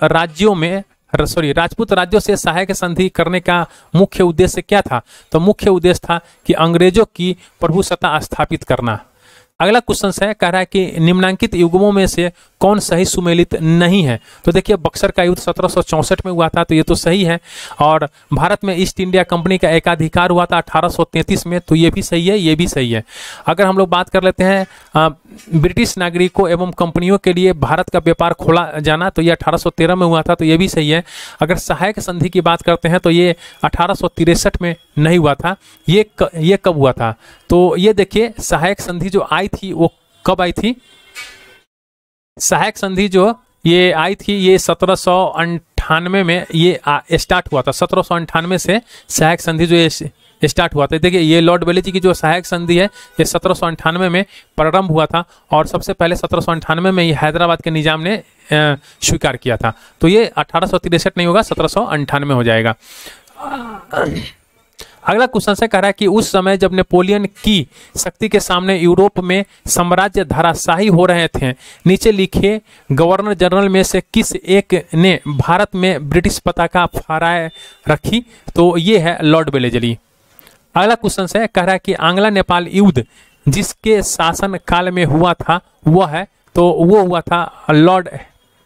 राज्यों से सहायक संधि करने का मुख्य उद्देश्य क्या था। तो मुख्य उद्देश्य था कि अंग्रेजों की प्रभुसत्ता स्थापित करना। अगला क्वेश्चन है कह रहा है कि निम्नांकित युग्मों में से कौन सही सुमेलित नहीं है। तो देखिए बक्सर का युद्ध 1764 में हुआ था, तो ये तो सही है। और भारत में ईस्ट इंडिया कंपनी का एकाधिकार हुआ था 1833 में, तो ये भी सही है, ये भी सही है। अगर हम लोग बात कर लेते हैं ब्रिटिश नागरिकों एवं कंपनियों के लिए भारत का व्यापार खोला जाना, तो ये 1813 में हुआ था, तो ये भी सही है। अगर सहायक संधि की बात करते हैं तो ये 1863 में नहीं हुआ था। ये कब हुआ था। तो ये देखिए सहायक संधि जो आई थी वो कब आई थी। सहायक संधि जो ये आई थी ये 1798 में ये स्टार्ट हुआ था। 1798 से सहायक संधि जो ये स्टार्ट हुआ था। देखिए ये लॉर्ड बेलेजी की जो सहायक संधि है ये 1798 में प्रारंभ हुआ था और सबसे पहले 1798 में ये हैदराबाद के निजाम ने स्वीकार किया था। तो ये 1863 नहीं होगा, 1798 हो जाएगा। अगला क्वेश्चन से कह रहा है कि उस समय जब नेपोलियन की शक्ति के सामने यूरोप में साम्राज्य धराशायी हो रहे थे, नीचे लिखे गवर्नर जनरल में से किस एक ने भारत में ब्रिटिश पताका फहराए रखी। तो ये है लॉर्ड बेलेजली। अगला क्वेश्चन है कह रहा है कि आंग्ला नेपाल युद्ध जिसके शासन काल में हुआ था वह है, तो वो हुआ था लॉर्ड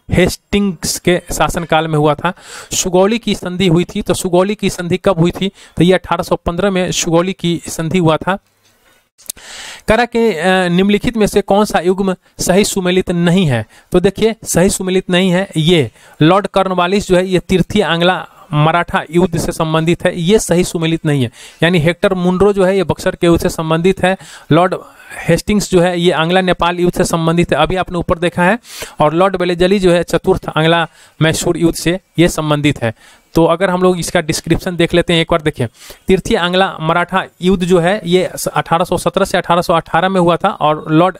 हेस्टिंग्स के शासनकाल में हुआ था। सुगौली की संधि हुई थी, तो सुगौली की संधि कब हुई थी। तो ये 1815 में सुगौली की संधि हुआ था। कह रहा कि निम्नलिखित में से कौन सा युग्म सही सुमेलित नहीं है। तो देखिए सही सुमेलित नहीं है ये लॉर्ड कॉर्नवालिस जो है ये तृतीय आंग्ला मराठा युद्ध से संबंधित है, ये सही सुमेलित नहीं है। यानी हेक्टर मुनरो जो है ये बक्सर के युद्ध से संबंधित है, लॉर्ड हेस्टिंग्स जो है ये आंग्ला नेपाल युद्ध से संबंधित है, अभी आपने ऊपर देखा है, और लॉर्ड बेलेजली जो है चतुर्थ आंग्ला मैसूर युद्ध से ये संबंधित है। तो अगर हम लोग इसका डिस्क्रिप्शन देख लेते हैं एक बार, देखिए तृतीय आंग्ला मराठा युद्ध जो है ये 1817 से 1818 में हुआ था और लॉर्ड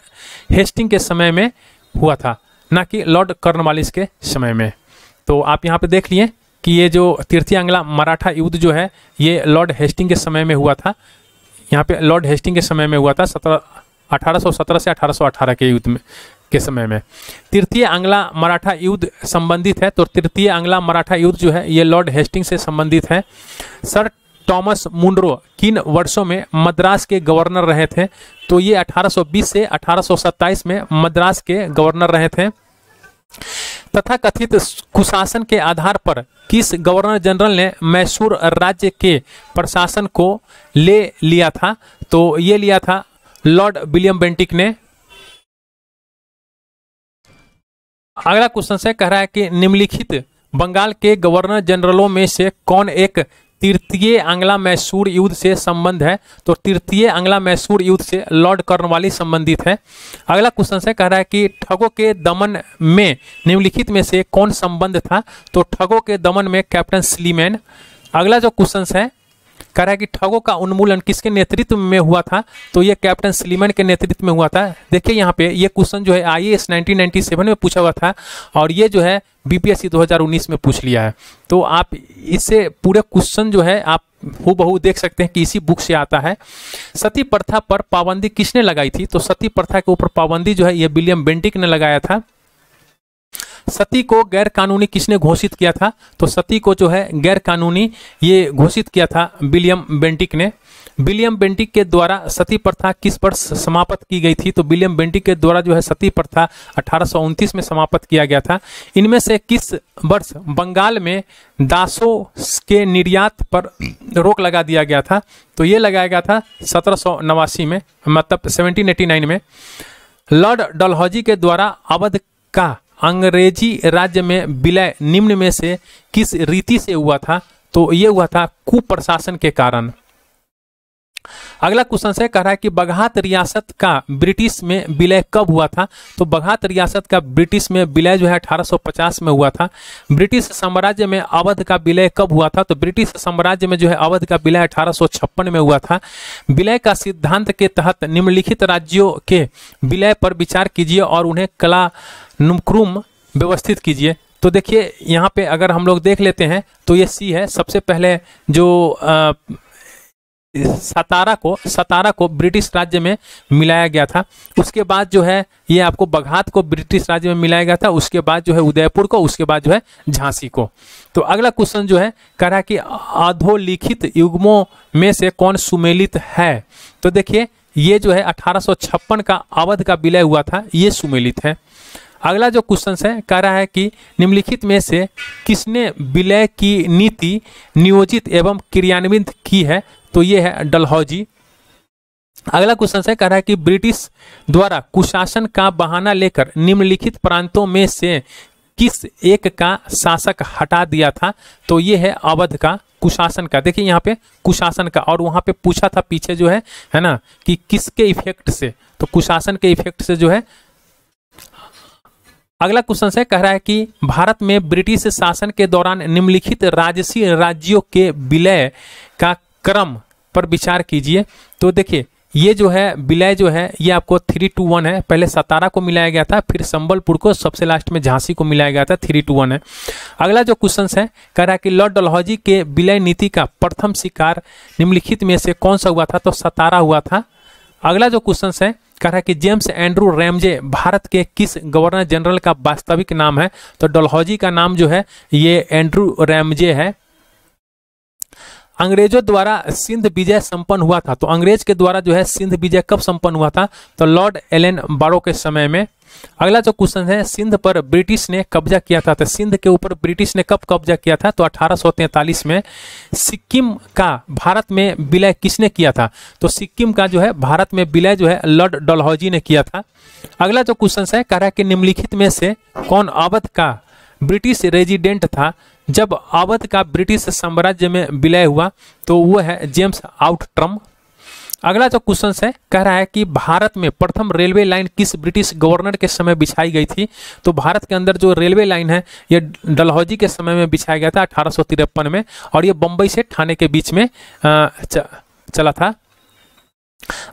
हेस्टिंग के समय में हुआ था, ना कि लॉर्ड कॉर्नवालिस के समय में। तो आप यहाँ पे देख लिए कि ये जो तृतीय आंग्ला मराठा युद्ध जो है ये लॉर्ड हेस्टिंग के समय में हुआ था। यहाँ पे लॉर्ड हेस्टिंग के समय में हुआ था 1817 से 1818 के युद्ध में के समय में। तृतीय आंग्ला मराठा युद्ध संबंधित है, तो तृतीय आंग्ला मराठा युद्ध जो है ये लॉर्ड हेस्टिंग से संबंधित है। सर थॉमस मुनरो किन वर्षों में मद्रास के गवर्नर रहे थे। तो ये 1820 से 1827 में मद्रास के गवर्नर रहे थे। तथा कथित कुशासन के आधार पर किस गवर्नर जनरल ने मैसूर राज्य के प्रशासन को ले लिया था। तो ये लिया था लॉर्ड विलियम बेंटिक ने। अगला क्वेश्चन से कह रहा है कि निम्नलिखित बंगाल के गवर्नर जनरलों में से कौन एक तृतीय आंग्ला मैसूर युद्ध से संबंध है। तो तृतीय आंग्ला मैसूर युद्ध से लॉर्ड कॉर्नवालिस संबंधित है। अगला क्वेश्चन से कह रहा है कि ठगों के दमन में निम्नलिखित में से कौन संबंध था। तो ठगों के दमन में कैप्टन स्लीमैन, अगला जो क्वेश्चन है कह रहा है कि ठगों का उन्मूलन किसके नेतृत्व में हुआ था, तो ये कैप्टन स्लीमैन के नेतृत्व में हुआ था। देखिए यहाँ पे ये क्वेश्चन जो है आईएएस 1997 में पूछा हुआ था और ये जो है बीपीएससी 2019 में पूछ लिया है। तो आप इससे पूरे क्वेश्चन जो है आप हूबहू देख सकते हैं कि इसी बुक से आता है। सती प्रथा पर पाबंदी किसने लगाई थी, तो सती प्रथा के ऊपर पाबंदी जो है ये विलियम बेंटिक ने लगाया था। सती को गैर कानूनी किसने घोषित किया था, तो सती को जो है गैर कानूनी ये घोषित किया था विलियम बेंटिक ने। विलियम बेंटिक के द्वारा सती प्रथा किस वर्ष समाप्त की गई थी, तो विलियम बेंटिक के द्वारा जो है सती प्रथा 1829 में समाप्त किया गया था। इनमें से किस वर्ष बंगाल में दासों के निर्यात पर रोक लगा दिया गया था, तो ये लगाया गया था 1789 में, मतलब 1789 में। लॉर्ड डलहौजी के द्वारा अवध का अंग्रेजी राज्य में विलय निम्न में से किस रीति से हुआ था, तो ये हुआ था कुप्रशासन के कारण। अगला क्वेश्चन से कह रहा है कि बघात रियासत का ब्रिटिश में विलय कब हुआ था, तो बघात रियासत का ब्रिटिश में विलय जो है 1850 में हुआ था। ब्रिटिश साम्राज्य में अवध का विलय कब हुआ था, तो ब्रिटिश साम्राज्य में जो है अवध का विलय 1856 में हुआ था। विलय का सिद्धांत के तहत निम्नलिखित राज्यों के विलय पर विचार कीजिए और उन्हें कालानुक्रम व्यवस्थित कीजिए। तो देखिए यहाँ पे अगर हम लोग देख लेते हैं तो ये सी है। सबसे पहले जो सतारा को ब्रिटिश राज्य में मिलाया गया था, उसके बाद जो है ये आपको बघात को ब्रिटिश राज्य में मिलाया गया था, उसके बाद जो है उदयपुर को, उसके बाद जो है झांसी को। तो अगला क्वेश्चन जो है कह रहा है कि अधोलिखित युग्मों में से कौन सुमेलित है, तो देखिए ये जो है 1856 का अवध का विलय हुआ था, ये सुमेलित है। अगला जो क्वेश्चन है कह रहा है कि निम्नलिखित में से किसने विलय की नीति नियोजित एवं क्रियान्वित की है, तो ये है डलहौजी। अगला क्वेश्चन है कह रहा है कि ब्रिटिश द्वारा कुशासन का बहाना लेकर निम्नलिखित प्रांतों में से किस एक का शासक हटा दिया था, तो ये है अवध का कुशासन का। देखिए यहाँ पे कुशासन का, और वहां पे पूछा था पीछे जो है ना कि किसके इफेक्ट से, तो कुशासन के इफेक्ट से जो है। अगला क्वेश्चन से कह रहा है कि भारत में ब्रिटिश शासन के दौरान निम्नलिखित राजसी राज्यों के विलय का क्रम पर विचार कीजिए। तो देखिए ये जो है विलय जो है ये आपको 3 to 1 है। पहले सतारा को मिलाया गया था, फिर संबलपुर को, सबसे लास्ट में झांसी को मिलाया गया था। 3 to 1 है। अगला जो क्वेश्चन है कह रहा है कि लॉर्ड डलहौजी के विलय नीति का प्रथम शिकार निम्नलिखित में से कौन सा हुआ था, तो सतारा हुआ था। अगला जो क्वेश्चन है कह रहा है कि जेम्स एंड्रू रैमजे भारत के किस गवर्नर जनरल का वास्तविक नाम है, तो डलहौजी का नाम जो है ये एंड्रू रैमजे है। अंग्रेजों द्वारा सिंध विजय संपन्न हुआ था, तो अंग्रेज के द्वारा जो है सिंध विजय कब संपन्न हुआ था, तो लॉर्ड एलन बारो के समय में। अगला जो क्वेश्चन है सिंध पर ब्रिटिश ने कब्जा किया था, तो सिंध के ऊपर ब्रिटिश ने कब कब्जा किया था, तो 1843 में। सिक्किम का भारत में विलय किसने किया था, तो सिक्किम का जो है भारत में विलय जो है लॉर्ड डलहौजी ने किया था। अगला जो क्वेश्चन है कह रहा है कि निम्नलिखित में से कौन अवध का ब्रिटिश रेजिडेंट था जब अवध का ब्रिटिश साम्राज्य में विलय हुआ, तो वो है जेम्स आउटट्रम। अगला जो क्वेश्चन है कह रहा है कि भारत में प्रथम रेलवे लाइन किस ब्रिटिश गवर्नर के समय बिछाई गई थी, तो भारत के अंदर जो रेलवे लाइन है ये डलहौजी के समय में बिछाया गया था 1853 में, और ये बम्बई से ठाणे के बीच में चला था।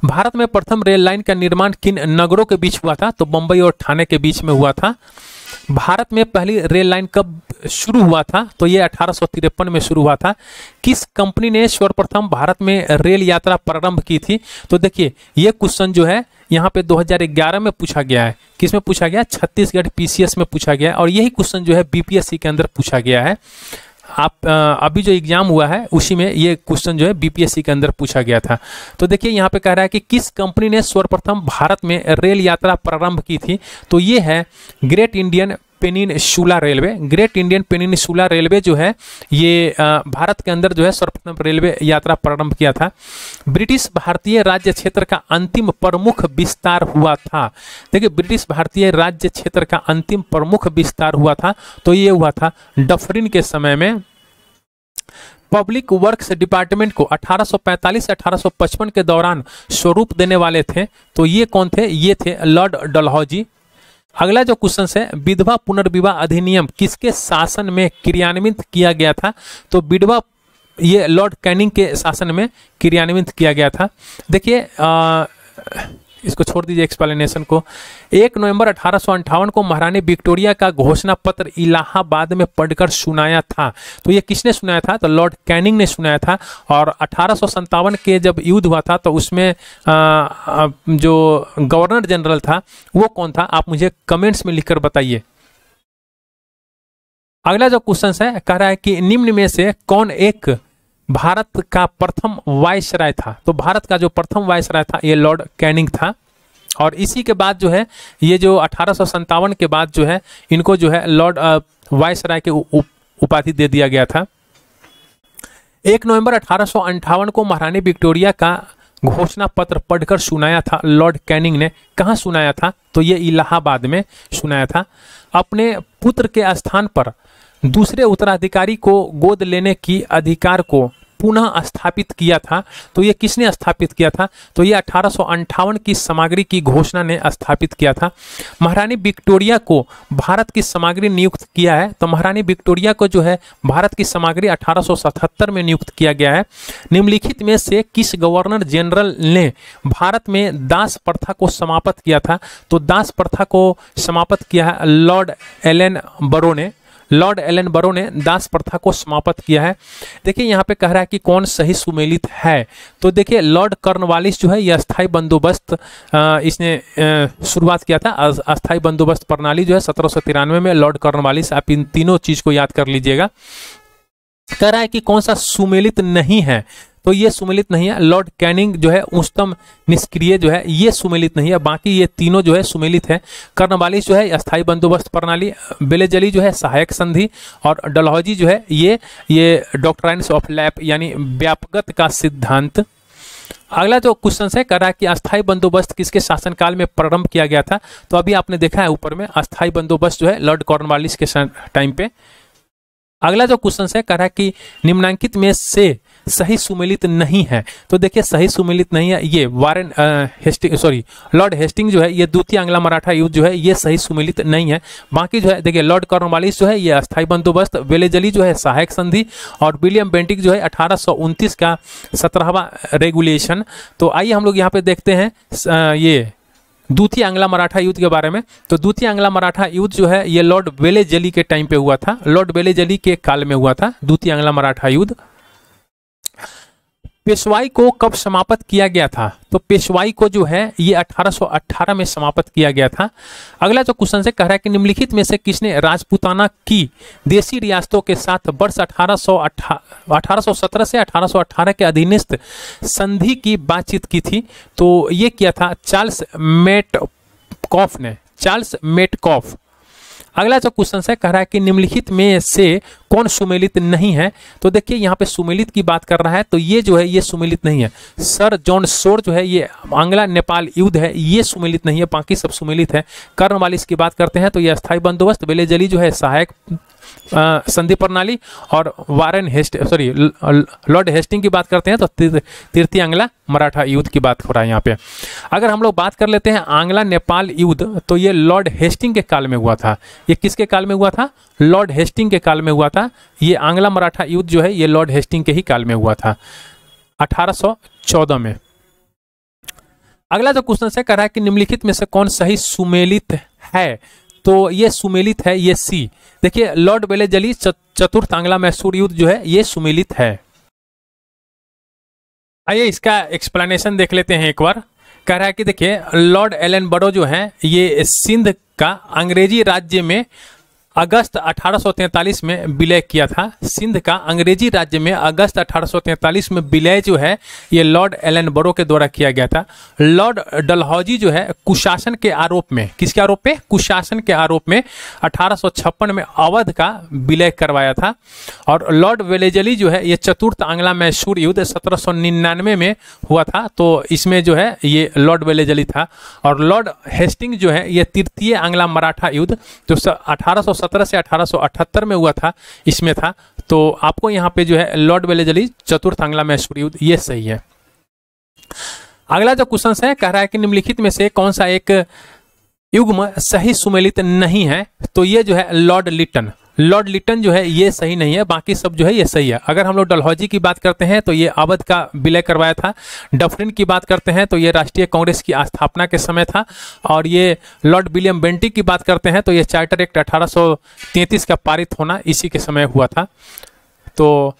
भारत में प्रथम रेल लाइन का निर्माण किन नगरों के बीच हुआ था, तो बम्बई और ठाणे के बीच में हुआ था। भारत में पहली रेल लाइन कब शुरू हुआ था, तो ये 1853 में शुरू हुआ था। किस कंपनी ने सर्वप्रथम भारत में रेल यात्रा प्रारंभ की थी, तो देखिए ये क्वेश्चन जो है यहाँ पे 2011 में पूछा गया है। किस में पूछा गया, छत्तीसगढ़ पीसीएस में पूछा गया है, और यही क्वेश्चन जो है बीपीएससी के अंदर पूछा गया है। आप अभी जो एग्जाम हुआ है उसी में ये क्वेश्चन जो है बीपीएससी के अंदर पूछा गया था। तो देखिए यहाँ पे कह रहा है कि किस कंपनी ने सर्वप्रथम भारत में रेल यात्रा प्रारंभ की थी, तो ये है great Indian peninsula railway. Great Indian peninsula railway जो है ये भारत के अंदर जो है सर्वप्रथम रेलवे यात्रा प्रारंभ किया था। ब्रिटिश भारतीय राज्य क्षेत्र का अंतिम प्रमुख विस्तार हुआ था। देखिए ब्रिटिश भारतीय राज्य क्षेत्र का अंतिम प्रमुख विस्तार हुआ था, तो ये हुआ था डफरिन के समय में। पब्लिक वर्क्स डिपार्टमेंट को 1845 से 1855 के दौरान स्वरूप देने वाले थे, तो ये कौन थे, ये थे लॉर्ड डलहौजी। अगला जो क्वेश्चन है विधवा पुनर्विवाह अधिनियम किसके शासन में क्रियान्वित किया गया था, तो विधवा ये लॉर्ड कैनिंग के शासन में क्रियान्वित किया गया था। देखिए इसको छोड़ दीजिए एक्सप्लेनेशन को। 1 नवंबर 1858 को महारानी विक्टोरिया का घोषणा पत्र इलाहाबाद में पढ़कर सुनाया था। तो ये किसने सुनाया था? तो लॉर्ड कैनिंग ने सुनाया था। और 1857 के जब युद्ध हुआ था तो उसमें जो गवर्नर जनरल था वो कौन था? आप मुझे कमेंट्स में लिखकर बताइए। अगला जो क्वेश्चन है कह रहा है कि निम्न में से कौन एक भारत का प्रथम वायसराय था? तो भारत का जो प्रथम वायसराय था ये लॉर्ड कैनिंग था। और इसी के बाद जो है ये जो 1857 के बाद जो है इनको जो है लॉर्ड वायसराय के उपाधि दे दिया गया था। 1 नवंबर 1858 को महारानी विक्टोरिया का घोषणा पत्र पढ़कर सुनाया था लॉर्ड कैनिंग ने। कहाँ सुनाया था? तो ये इलाहाबाद में सुनाया था। अपने पुत्र के स्थान पर दूसरे उत्तराधिकारी को गोद लेने की अधिकार को पुनः स्थापित किया था। तो ये किसने स्थापित किया था? तो ये 1858 की सामग्री की घोषणा ने स्थापित किया था। महारानी विक्टोरिया को भारत की सामग्री नियुक्त किया है। तो महारानी विक्टोरिया को जो है भारत की सामग्री 1877 में नियुक्त किया गया है। निम्नलिखित में से किस गवर्नर जनरल ने भारत में दास प्रथा को समाप्त किया था? तो दास प्रथा को समाप्त किया है लॉर्ड एलन बरो ने। लॉर्ड एलन बरो ने दास प्रथा को समाप्त किया है। देखिए यहाँ पे कह रहा है कि कौन सही सुमेलित है। तो देखिए लॉर्ड कॉर्नवालिस जो है यह अस्थायी बंदोबस्त इसने शुरुआत किया था। अस्थायी बंदोबस्त प्रणाली जो है 1793 में लॉर्ड कॉर्नवालिस। आप इन तीनों चीज को याद कर लीजिएगा। कह रहा है कि कौन सा सुमेलित नहीं है? तो ये सुमेलित नहीं है। लॉर्ड कैनिंग जो है उच्चतम निष्क्रिय जो है ये सुमेलित नहीं है। बाकी ये तीनों जो है सुमेलित है। कॉर्नवालिस जो है अस्थायी बंदोबस्त प्रणाली, बेलेजली जो है सहायक संधि, और डलहौजी जो है ये डॉक्ट्राइन्स ऑफ लैप यानी व्यापकता का सिद्धांत। अगला जो क्वेश्चन है कह रहा है कि अस्थायी बंदोबस्त किसके शासनकाल में प्रारंभ किया गया था? तो अभी आपने देखा है ऊपर में अस्थायी बंदोबस्त जो है लॉर्ड कॉर्नवालिस के टाइम पे। अगला जो क्वेश्चन है कह रहा है कि निम्नलिखित में से सही सुमेलित नहीं है। तो देखिए सही सुमेलित नहीं है ये लॉर्ड हेस्टिंग जो है ये द्वितीय आंग्ला मराठा युद्ध जो है ये सही सुमेलित नहीं है। बाकी जो है देखिए लॉर्ड कॉर्नवालिस जो है ये अस्थायी बंदोबस्त, वेलेजली जो है सहायक संधि, और विलियम बेंटिक जो है 1829 का 17वां रेगुलेशन। तो आइए हम लोग यहाँ पे देखते हैं ये द्वितीय आंग्ला मराठा युद्ध के बारे में। तो द्वितीय आंग्ला मराठा युद्ध जो है ये लॉर्ड वेलेजली के टाइम पे हुआ था। लॉर्ड वेलेजली के काल में हुआ था द्वितीय आंग्ला मराठा युद्ध। पेशवाई को कब समाप्त किया गया था? तो पेशवाई को जो है ये 1818 में समाप्त किया गया था। अगला जो क्वेश्चन से कह रहा है कि निम्नलिखित में से किसने राजपूताना की देशी रियासतों के साथ वर्ष 1817 से 1818 के अधीनस्थ संधि की बातचीत की थी? तो ये किया था चार्ल्स मेटकॉफ ने। Charles Metcalfe. अगला जो क्वेश्चन है कह रहा है कि निम्नलिखित में से कौन सुमेलित नहीं है? तो देखिए यहाँ पे सुमेलित की बात कर रहा है तो ये जो है ये सुमेलित नहीं है। सर जॉन शोर जो है ये आंग्ला नेपाल युद्ध है ये सुमेलित नहीं है, बाकी सब सुमेलित है। कॉर्नवालिस की बात करते हैं तो ये अस्थायी बंदोबस्त, वेलेजली जो है सहायक संधि प्रणाली, और लॉर्ड हेस्टिंग की बात करते हैं तो तृतीय आंग्ला मराठा युद्ध की बात हो रहा है यहाँ पे। अगर हम लोग बात कर लेते हैं आंग्ला नेपाल युद्ध तो ये लॉर्ड हेस्टिंग के काल में हुआ था। ये किसके काल में हुआ था? लॉर्ड हेस्टिंग के काल में हुआ था। ये आंग्ला मराठा युद्ध जो है ये लॉर्ड हेस्टिंग के ही काल में हुआ था 1814 में। अगला जो क्वेश्चन है कह रहा है कि निम्नलिखित में से कौन सही सुमेलित है? तो ये सुमेलित है ये सी। देखिए लॉर्ड वेलेजली चतुर्थ आंग्ला मैसूर युद्ध जो है ये सुमेलित है। आइए इसका एक्सप्लेनेशन देख लेते हैं एक बार। कह रहा है कि देखिए लॉर्ड एलन बरो जो है ये सिंध का अंग्रेजी राज्य में अगस्त 1843 में विलय किया था। सिंध का अंग्रेजी राज्य में अगस्त 1843 में विलय जो है ये लॉर्ड एलन बरो के द्वारा किया गया था। लॉर्ड डलहौजी जो है कुशासन के आरोप में, किसके आरोप पे? कुशासन के आरोप में 1856 में अवध का विलय करवाया था। और लॉर्ड वेलेजली जो है ये चतुर्थ आंग्ला मैसूर युद्ध 1799 में हुआ था। तो इसमें जो है ये लॉर्ड वेलेजली था। और लॉर्ड हेस्टिंग जो है ये तृतीय आंग्ला मराठा युद्ध जो 1817 से 1878 में हुआ था इसमें था। तो आपको यहां पे जो है लॉर्ड वेलेजली चतुर्थ आंग्ला मैसूर युद्ध ये सही है। अगला जो क्वेश्चन है कह रहा है कि निम्नलिखित में से कौन सा एक युग्म सही सुमेलित नहीं है? तो ये जो है लॉर्ड लिटन। लॉर्ड लिटन जो है ये सही नहीं है, बाकी सब जो है ये सही है। अगर हम लोग डलहौजी की बात करते हैं तो ये अवध का विलय करवाया था। डफरिन की बात करते हैं तो ये राष्ट्रीय कांग्रेस की स्थापना के समय था। और ये लॉर्ड विलियम बेंटिक की बात करते हैं तो ये चार्टर एक्ट 1833 का पारित होना इसी के समय हुआ था। तो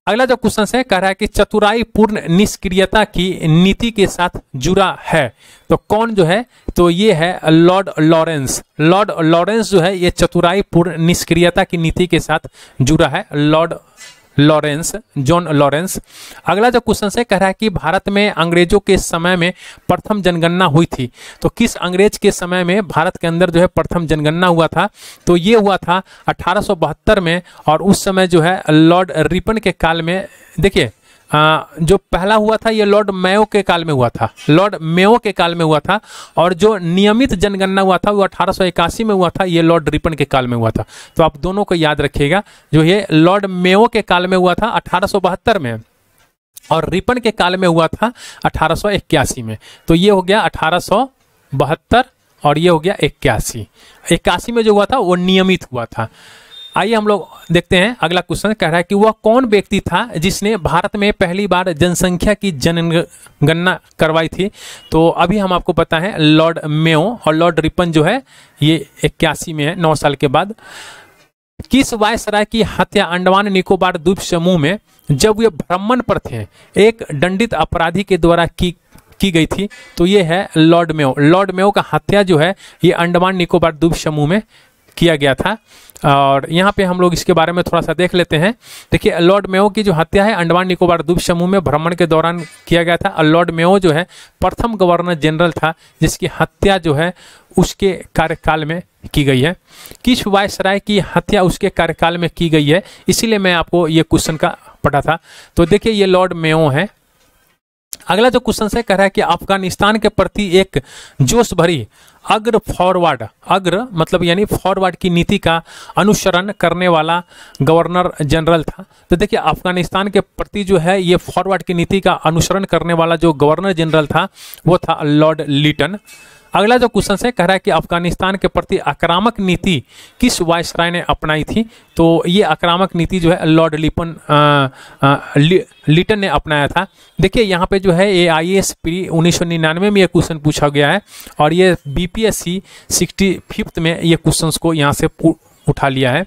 अगला जो क्वेश्चन है कह रहा है कि चतुराई पूर्ण निष्क्रियता की नीति के साथ जुड़ा है, तो कौन जो है, तो ये है लॉर्ड लॉरेंस। लॉर्ड लॉरेंस जो है ये चतुराई पूर्ण निष्क्रियता की नीति के साथ जुड़ा है, लॉर्ड लॉरेंस, जॉन लॉरेंस। अगला जो क्वेश्चन है कह रहा है कि भारत में अंग्रेजों के समय में प्रथम जनगणना हुई थी, तो किस अंग्रेज के समय में भारत के अंदर जो है प्रथम जनगणना हुआ था, तो ये हुआ था 1872 में। और उस समय जो है लॉर्ड रिपन के काल में, देखिए जो पहला हुआ था ये लॉर्ड मेयो के काल में हुआ था, लॉर्ड मेयो के काल में हुआ था। और जो नियमित जनगणना हुआ था वो 1881 में हुआ था, ये लॉर्ड रिपन के काल में हुआ था। तो आप दोनों को याद रखिएगा, जो ये लॉर्ड मेयो के काल में हुआ था 1872 में, और रिपन के काल में हुआ था 1881 में। तो ये हो गया 1872 और ये हो गया 81 में जो हुआ था वो नियमित हुआ था। आइए हम लोग देखते हैं अगला क्वेश्चन कह रहा है कि वह कौन व्यक्ति था जिसने भारत में पहली बार जनसंख्या की जनगणना करवाई थी, तो अभी हम आपको पता है लॉर्ड मेयो, और लॉर्ड रिपन जो है ये 81 में है, 9 साल के बाद। किस वायसराय की हत्या अंडमान निकोबार द्वीप समूह में जब वे भ्रमण पर थे एक दंडित अपराधी के द्वारा की गई थी, तो ये है लॉर्ड मेयो। लॉर्ड मेयो का हत्या जो है ये अंडमान निकोबार द्वीप समूह में किया गया था। और यहाँ पे हम लोग इसके बारे में थोड़ा सा देख लेते हैं। देखिए लॉर्ड मेयो की जो हत्या है अंडमान निकोबार द्वीप समूह में भ्रमण के दौरान किया गया था। और लॉर्ड मेयो जो है प्रथम गवर्नर जनरल था जिसकी हत्या जो है उसके कार्यकाल में की गई है। किस वायसराय की हत्या उसके कार्यकाल में की गई है, इसीलिए मैं आपको ये क्वेश्चन का पढ़ा था। तो देखिए ये लॉर्ड मेयो है। अगला जो क्वेश्चन है कह रहा है कि अफगानिस्तान के प्रति एक जोश भरी अग्र मतलब यानी फॉरवर्ड की नीति का अनुसरण करने वाला गवर्नर जनरल था। तो देखिए अफगानिस्तान के प्रति जो है ये फॉरवर्ड की नीति का अनुसरण करने वाला जो गवर्नर जनरल था वो था लॉर्ड लिटन। अगला जो क्वेश्चन है कह रहा है कि अफगानिस्तान के प्रति आक्रामक नीति किस वायसराय ने अपनाई थी, तो ये आक्रामक नीति जो है लॉर्ड लिटन ने अपनाया था। देखिए यहाँ पे जो है ये IAS प्री 1999 में ये क्वेश्चन पूछा गया है, और ये BPSC 65 में ये क्वेश्चंस को यहाँ से उठा लिया है।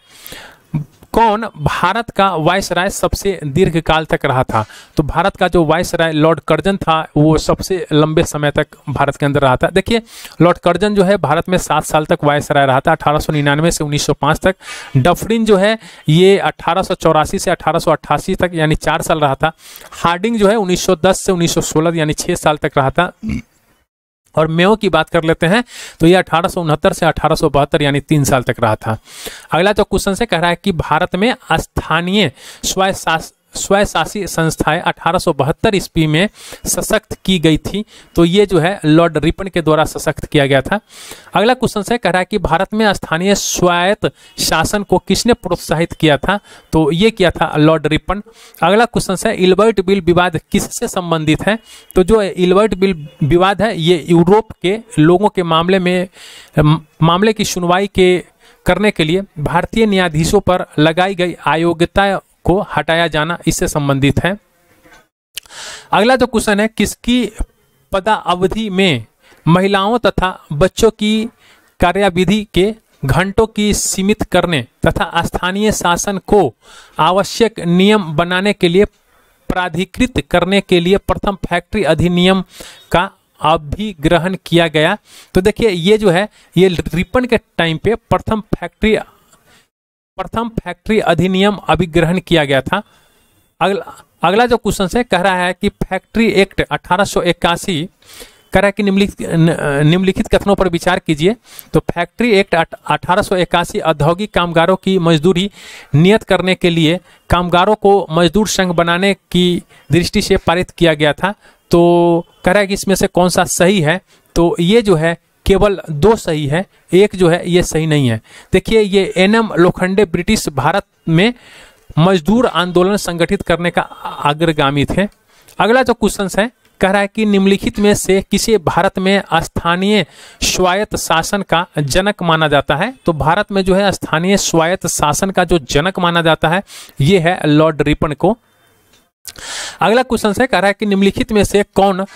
कौन भारत का वायसराय सबसे दीर्घ काल तक रहा था, तो भारत का जो वायसराय लॉर्ड कर्जन था वो सबसे लंबे समय तक भारत के अंदर रहा था। देखिए लॉर्ड कर्जन जो है भारत में 7 साल तक वायसराय रहा था, 1899 से 1905 तक। डफरिन जो है ये 1884 से 1888 तक यानी 4 साल रहा था। हार्डिंग जो है 1910 से 1916 यानी 6 साल तक रहा था। और मेयो की बात कर लेते हैं तो ये 1869 से 1872 यानी 3 साल तक रहा था। अगला जो क्वेश्चन से कह रहा है कि भारत में स्थानीय स्वशासी संस्थाएं 1872 ईस्वी में सशक्त की गई थी, तो ये जो है लॉर्ड रिपन के द्वारा सशक्त किया गया था। अगला क्वेश्चन से कह रहा है कि भारत में स्थानीय स्वायत्त शासन को किसने प्रोत्साहित किया था, तो ये किया था लॉर्ड रिपन। अगला क्वेश्चन है इल्बर्ट बिल विवाद किससे संबंधित है, तो जो इल्बर्ट बिल विवाद है ये यूरोप के लोगों के मामले की सुनवाई करने के लिए भारतीय न्यायाधीशों पर लगाई गई अयोग्यता को हटाया जाना इससे संबंधित है। अगला जो क्वेश्चन है किसकी पदावधि में महिलाओं तथा बच्चों की कार्याविधि के घंटों की सीमित करने तथा स्थानीय शासन को आवश्यक नियम बनाने के लिए प्राधिकृत करने के लिए प्रथम फैक्ट्री अधिनियम का अभिग्रहण किया गया। तो देखिए ये जो है ये रिपन के टाइम पे प्रथम फैक्ट्री अधिनियम अभिग्रहण किया गया था। अगला जो क्वेश्चन है कह रहा है कि फैक्ट्री एक्ट 1881 कह रहा है कि निम्नलिखित कथनों पर विचार कीजिए। तो फैक्ट्री एक्ट 1881 औद्योगिक कामगारों की मजदूरी नियत करने के लिए कामगारों को मजदूर संघ बनाने की दृष्टि से पारित किया गया था। तो कह रहा है कि इसमें से कौन सा सही है, तो ये जो है केवल 2 सही है, एक जो है ये सही नहीं है। देखिए ये NM लोखंडे ब्रिटिश भारत में मजदूर आंदोलन संगठित करने का अग्रगामी थे। अगला जो क्वेश्चन है कह रहा है कि निम्नलिखित में से किसे भारत में स्थानीय स्वायत्त शासन का जनक माना जाता है। तो भारत में जो है स्थानीय स्वायत्त शासन का जो जनक माना जाता है ये है लॉर्ड रिपन को। अगला क्वेश्चन से कह रहा है कि निम्नलिखित में से कौन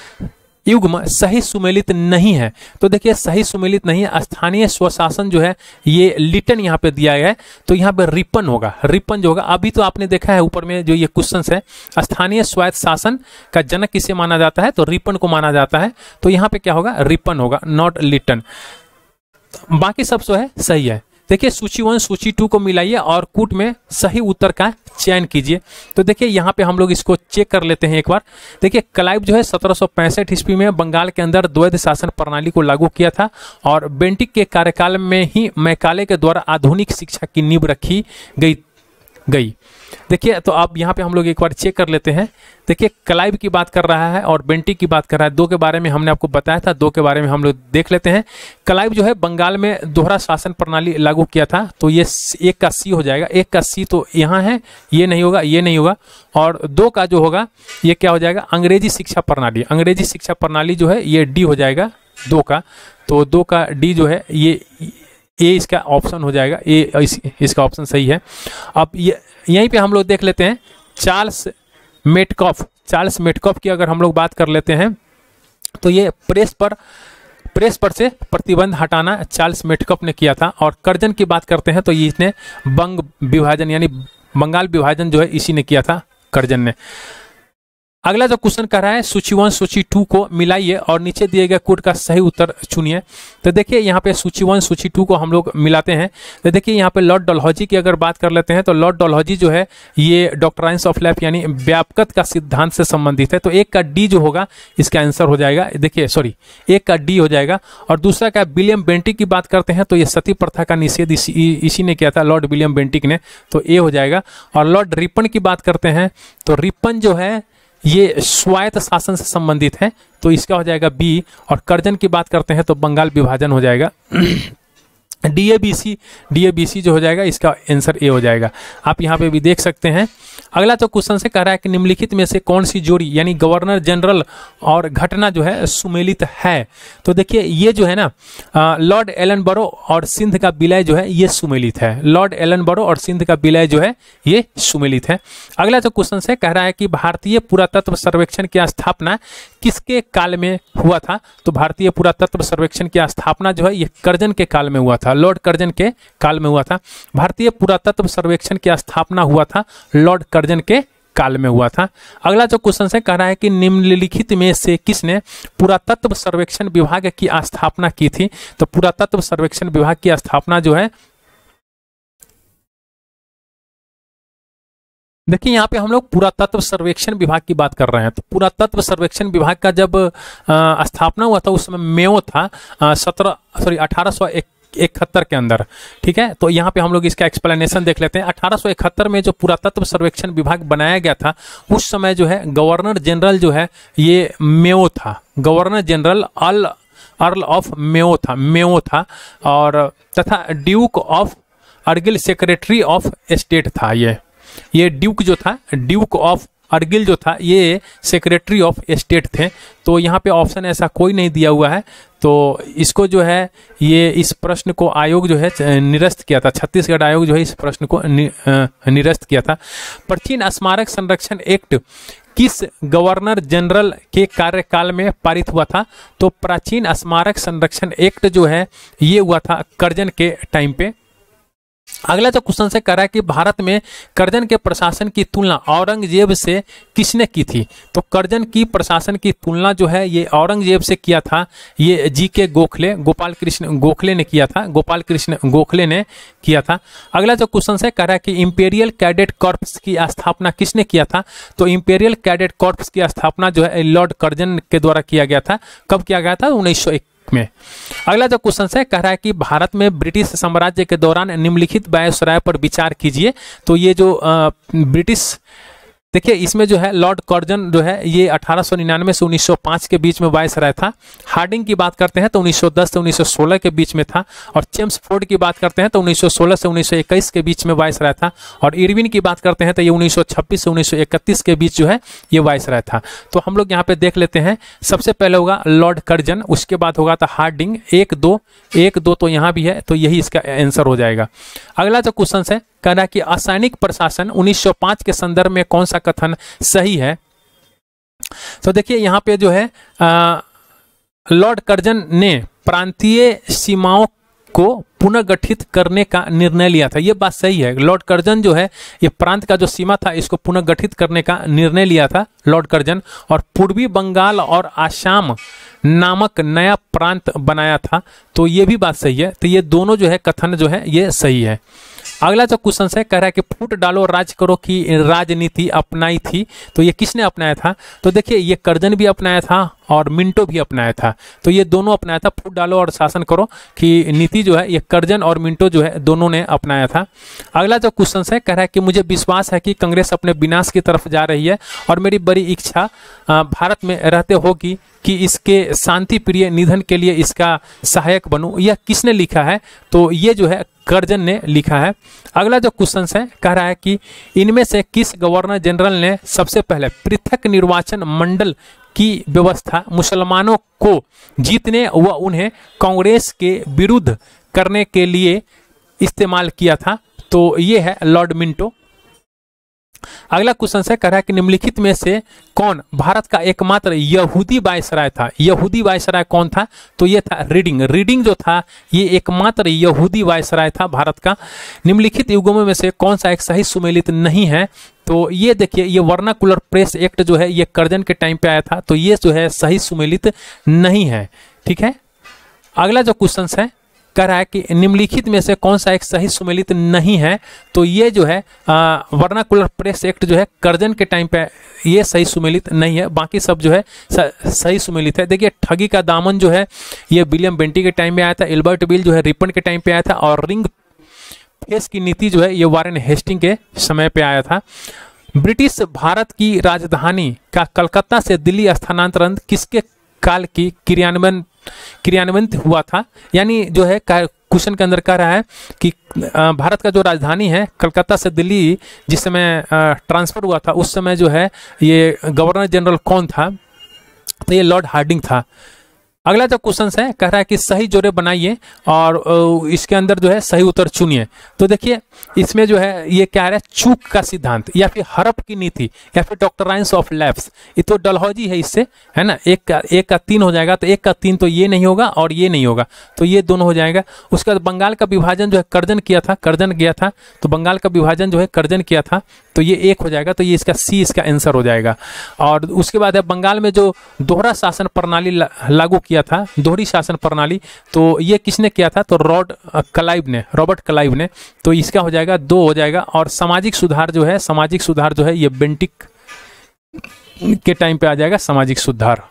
युग्म सही सुमेलित नहीं है। तो देखिए सही सुमेलित नहीं है, स्थानीय स्वशासन जो है ये लिटन यहाँ पे दिया गया है, तो यहाँ पे रिपन होगा। रिपन जो होगा, अभी तो आपने देखा है ऊपर में जो ये क्वेश्चन है स्थानीय स्वायत्त शासन का जनक किसे माना जाता है, तो रिपन को माना जाता है। तो यहाँ पे क्या होगा, रिपन होगा, नॉट लिटन। बाकी सब जो है सही है। देखिए सूची 1 सूची 2 को मिलाइए और कूट में सही उत्तर का चयन कीजिए। तो देखिए यहाँ पे हम लोग इसको चेक कर लेते हैं एक बार। देखिए क्लाइव जो है 1765 ईस्वी में बंगाल के अंदर द्वैध शासन प्रणाली को लागू किया था और बेंटिक के कार्यकाल में ही मैकाले के द्वारा आधुनिक शिक्षा की नींव रखी गई। देखिए तो अब यहाँ पे हम लोग एक बार चेक कर लेते हैं। देखिए क्लाइव की बात कर रहा है और बेंटिक की बात कर रहा है। दो के बारे में हमने आपको बताया था, दो के बारे में हम लोग देख लेते हैं। क्लाइव जो है बंगाल में दोहरा शासन प्रणाली लागू किया था, तो ये एक का सी हो जाएगा। एक का सी तो यहाँ है, ये नहीं होगा, ये नहीं होगा। और दो का जो होगा ये क्या हो जाएगा, अंग्रेजी शिक्षा प्रणाली। अंग्रेजी शिक्षा प्रणाली जो है ये डी हो जाएगा दो का। तो दो का डी जो है ये ए इसका ऑप्शन हो जाएगा, ए इसका ऑप्शन सही है। अब यहीं पे हम लोग देख लेते हैं चार्ल्स मेटकॉफ की अगर हम लोग बात कर लेते हैं तो ये प्रेस पर से प्रतिबंध हटाना चार्ल्स मेटकॉफ ने किया था। और कर्जन की बात करते हैं तो ये इसने बंग विभाजन यानी बंगाल विभाजन जो है इसी ने किया था, कर्जन ने। अगला जो क्वेश्चन कर रहा है सूची 1 सूची 2 को मिलाइए और नीचे दिए गए कोड का सही उत्तर चुनिए। तो देखिए यहाँ पे सूची 1 सूची 2 को हम लोग मिलाते हैं। तो देखिए यहाँ पे लॉर्ड डलहौजी की अगर बात कर लेते हैं तो लॉर्ड डलहौजी जो है ये डॉक्ट्राइन्स ऑफ लाइफ यानी व्यापकता का सिद्धांत से संबंधित है। तो एक का डी जो होगा इसका आंसर हो जाएगा। देखिए सॉरी, एक का डी हो जाएगा। और दूसरा का विलियम बेंटिक की बात करते हैं तो ये सती प्रथा का निषेध इसी ने किया था, लॉर्ड विलियम बेंटिक ने, तो ए हो जाएगा। और लॉर्ड रिपन की बात करते हैं तो रिपन जो है ये स्वायत्त शासन से संबंधित है, तो इसका हो जाएगा बी। और कर्जन की बात करते हैं तो बंगाल विभाजन हो जाएगा। डीएबीसी जो हो जाएगा इसका आंसर ए हो जाएगा। आप यहाँ पे भी देख सकते हैं। अगला तो क्वेश्चन से कह रहा है कि निम्नलिखित में से कौन सी जोड़ी यानी गवर्नर जनरल और घटना जो है सुमेलित है। तो देखिए ये जो है ना लॉर्ड एलनबरो और सिंध का विलय जो है ये सुमेलित है। लॉर्ड एलनबरो और सिंध का विलय जो है ये सुमेलित है। अगला जो क्वेश्चन से कह रहा है कि भारतीय पुरातत्व सर्वेक्षण की स्थापना किसके काल में हुआ था। तो भारतीय पुरातत्व सर्वेक्षण की स्थापना जो है ये कर्जन के काल में हुआ था, लॉर्ड कर्जन के काल में हुआ था। भारतीय पुरातत्व सर्वेक्षण की स्थापना हुआ था लॉर्ड कर्जन के काल में हुआ था। अगला जो क्वेश्चन है कह रहा है कि निम्नलिखित में से किसने पुरातत्व सर्वेक्षण विभाग की स्थापना की थी। तो पुरातत्व सर्वेक्षण विभाग की स्थापना जो है, देखिए यहाँ पे हम लोग पुरातत्व सर्वेक्षण विभाग की बात कर रहे हैं। तो पुरातत्व सर्वेक्षण विभाग का जब स्थापना हुआ था उस समय मेयो था 1871 के अंदर, ठीक है। तो यहाँ पे हम लोग इसका एक्सप्लेनेशन देख लेते हैं। 1871 में जो पुरातत्व सर्वेक्षण विभाग बनाया गया था उस समय जो है गवर्नर जनरल जो है ये मेयो था। Governor general earl of Mayo था और तथा duke of Argyll secretary of state था। ये ड्यूक जो था, ड्यूक ऑफ अर्गिल जो था ये सेक्रेटरी ऑफ स्टेट थे। तो यहाँ पे ऑप्शन ऐसा कोई नहीं दिया हुआ है, तो इसको जो है ये इस प्रश्न को आयोग जो है निरस्त किया था। छत्तीसगढ़ आयोग जो है इस प्रश्न को निरस्त किया था। प्राचीन स्मारक संरक्षण एक्ट किस गवर्नर जनरल के कार्यकाल में पारित हुआ था। तो प्राचीन स्मारक संरक्षण एक्ट जो है ये हुआ था कर्जन के टाइम पे। अगला जो क्वेश्चन से कह रहा है कि भारत में कर्जन के प्रशासन की तुलना औरंगजेब से किसने की थी। तो कर्जन की प्रशासन की तुलना जो है ये औरंगजेब से किया था ये जीके गोखले, गोपाल कृष्ण गोखले ने किया था। गोपाल कृष्ण गोखले ने किया था। अगला जो क्वेश्चन से कह रहा है कि इंपीरियल कैडेट कॉर्प्स की स्थापना किसने किया था। तो इंपीरियल कैडेट कॉर्प्स की स्थापना जो है लॉर्ड कर्जन के द्वारा किया गया था। कब किया गया था, 1901 में। अगला जो क्वेश्चन है कह रहा है कि भारत में ब्रिटिश साम्राज्य के दौरान निम्नलिखित वायसराय पर विचार कीजिए। तो ये जो ब्रिटिश देखिए इसमें जो है लॉर्ड कर्जन जो है ये 1899 से 1905 के बीच में वायसराय था। हार्डिंग की बात करते हैं तो 1910 से 1916 के बीच में था। और चेम्सफोर्ड की बात करते हैं तो 1916 से 1921 के बीच में वायसराय था। और इरविन की बात करते हैं तो ये 1926 से 1931 के बीच जो है ये वायसराय था। तो हम लोग यहाँ पे देख लेते हैं, सबसे पहले होगा लॉर्ड कर्जन, उसके बाद होगा था हार्डिंग। 1 2 तो यहाँ भी है, तो यही इसका आंसर हो जाएगा। अगला जो क्वेश्चन है कह रहा है कि असैनिक प्रशासन 1905 के संदर्भ में कौन सा कथन सही है। तो देखिए यहाँ पे जो है लॉर्ड कर्जन ने प्रांतीय सीमाओं को पुनर्गठित करने का निर्णय लिया था। ये बात सही है। लॉर्ड कर्जन जो है ये प्रांत का जो सीमा था इसको पुनर्गठित करने का निर्णय लिया था लॉर्ड कर्जन, और पूर्वी बंगाल और आसाम नामक नया प्रांत बनाया था। तो ये भी बात सही है। तो ये दोनों जो है कथन जो है ये सही है। अगला जो क्वेश्चन है कह रहा है कि फूट डालो राज करो की राजनीति अपनाई थी, तो ये किसने अपनाया था। तो देखिए ये कर्जन भी अपनाया था और मिंटो भी अपनाया था। तो ये दोनों अपनाया था, फूट डालो और शासन करो की नीति जो है ये कर्जन और मिंटो जो है दोनों ने अपनाया था। अगला जो क्वेश्चन है कह रहा है कि मुझे विश्वास है कि कांग्रेस अपने विनाश की तरफ जा रही है और मेरी बड़ी इच्छा भारत में रहते होगी कि इसके शांति प्रिय निधन के लिए इसका सहायक बनूं। यह किसने लिखा है। तो ये जो है कर्जन ने लिखा है। अगला जो क्वेश्चन है कह रहा है कि इनमें से किस गवर्नर जनरल ने सबसे पहले पृथक निर्वाचन मंडल की व्यवस्था मुसलमानों को जीतने व उन्हें कांग्रेस के विरुद्ध करने के लिए इस्तेमाल किया था। तो ये है लॉर्ड मिंटो। अगला क्वेश्चन है कह रहा है कि निम्नलिखित में से कौन भारत का एकमात्र यहूदी वायसराय था। यहूदी वायसराय कौन था। तो ये था रीडिंग। रीडिंग जो था ये एकमात्र यहूदी वायसराय था भारत का। निम्नलिखित युगों में से कौन सा एक सही सुमेलित नहीं है। तो ये देखिए ये वर्नाकुलर प्रेस एक्ट जो है ये कर्जन के टाइम पे आया था। तो ये जो है सही सुमेलित नहीं है। ठीक है। अगला जो क्वेश्चन है कह रहा है कि निम्नलिखित में से कौन सा एक सही सुमेलित नहीं है। तो ये जो है वर्नाकुलर प्रेस एक्ट जो है कर्जन के टाइम पे ये सही सुमेलित नहीं है, बाकी सब जो है सही सुमेलित है। देखिए ठगी का दामन जो है ये विलियम बेंटी के टाइम में आया था। एल्बर्ट बिल जो है रिपन के टाइम पे आया था। और रिंग फेस की नीति जो है ये वारेन हेस्टिंग के समय पे आया था। ब्रिटिश भारत की राजधानी का कलकत्ता से दिल्ली स्थानांतरण किसके काल की क्रियान्वित हुआ था। यानी जो है क्वेश्चन के अंदर कह रहा है कि भारत का जो राजधानी है कलकत्ता से दिल्ली जिस समय ट्रांसफर हुआ था उस समय जो है ये गवर्नर जनरल कौन था। तो ये लॉर्ड हार्डिंग था। अगला जो क्वेश्चन है कह रहा है कि सही जोड़े बनाइए और इसके अंदर जो है सही उत्तर चुनिए। तो देखिए इसमें जो है ये क्या है चूक का सिद्धांत या फिर हड़प की नीति या फिर डॉक्टराइन्स ऑफ लैप्स। ये तो डलहौजी है इससे है ना। एक का 3 हो जाएगा। तो 1 का 3 तो ये नहीं होगा और ये नहीं होगा। तो ये दोनों हो जाएगा। उसके बाद बंगाल का विभाजन जो है कर्जन किया था। कर्जन किया था तो बंगाल का विभाजन जो है कर्जन किया था। तो ये 1 हो जाएगा। तो ये इसका सी इसका आंसर हो जाएगा। और उसके बाद है बंगाल में जो दोहरा शासन प्रणाली लागू किया था, दोहरी शासन प्रणाली, तो ये किसने किया था। तो रॉबर्ट क्लाइव ने। तो इसका हो जाएगा 2 हो जाएगा। और सामाजिक सुधार जो है ये बेंटिक के टाइम पे आ जाएगा सामाजिक सुधार।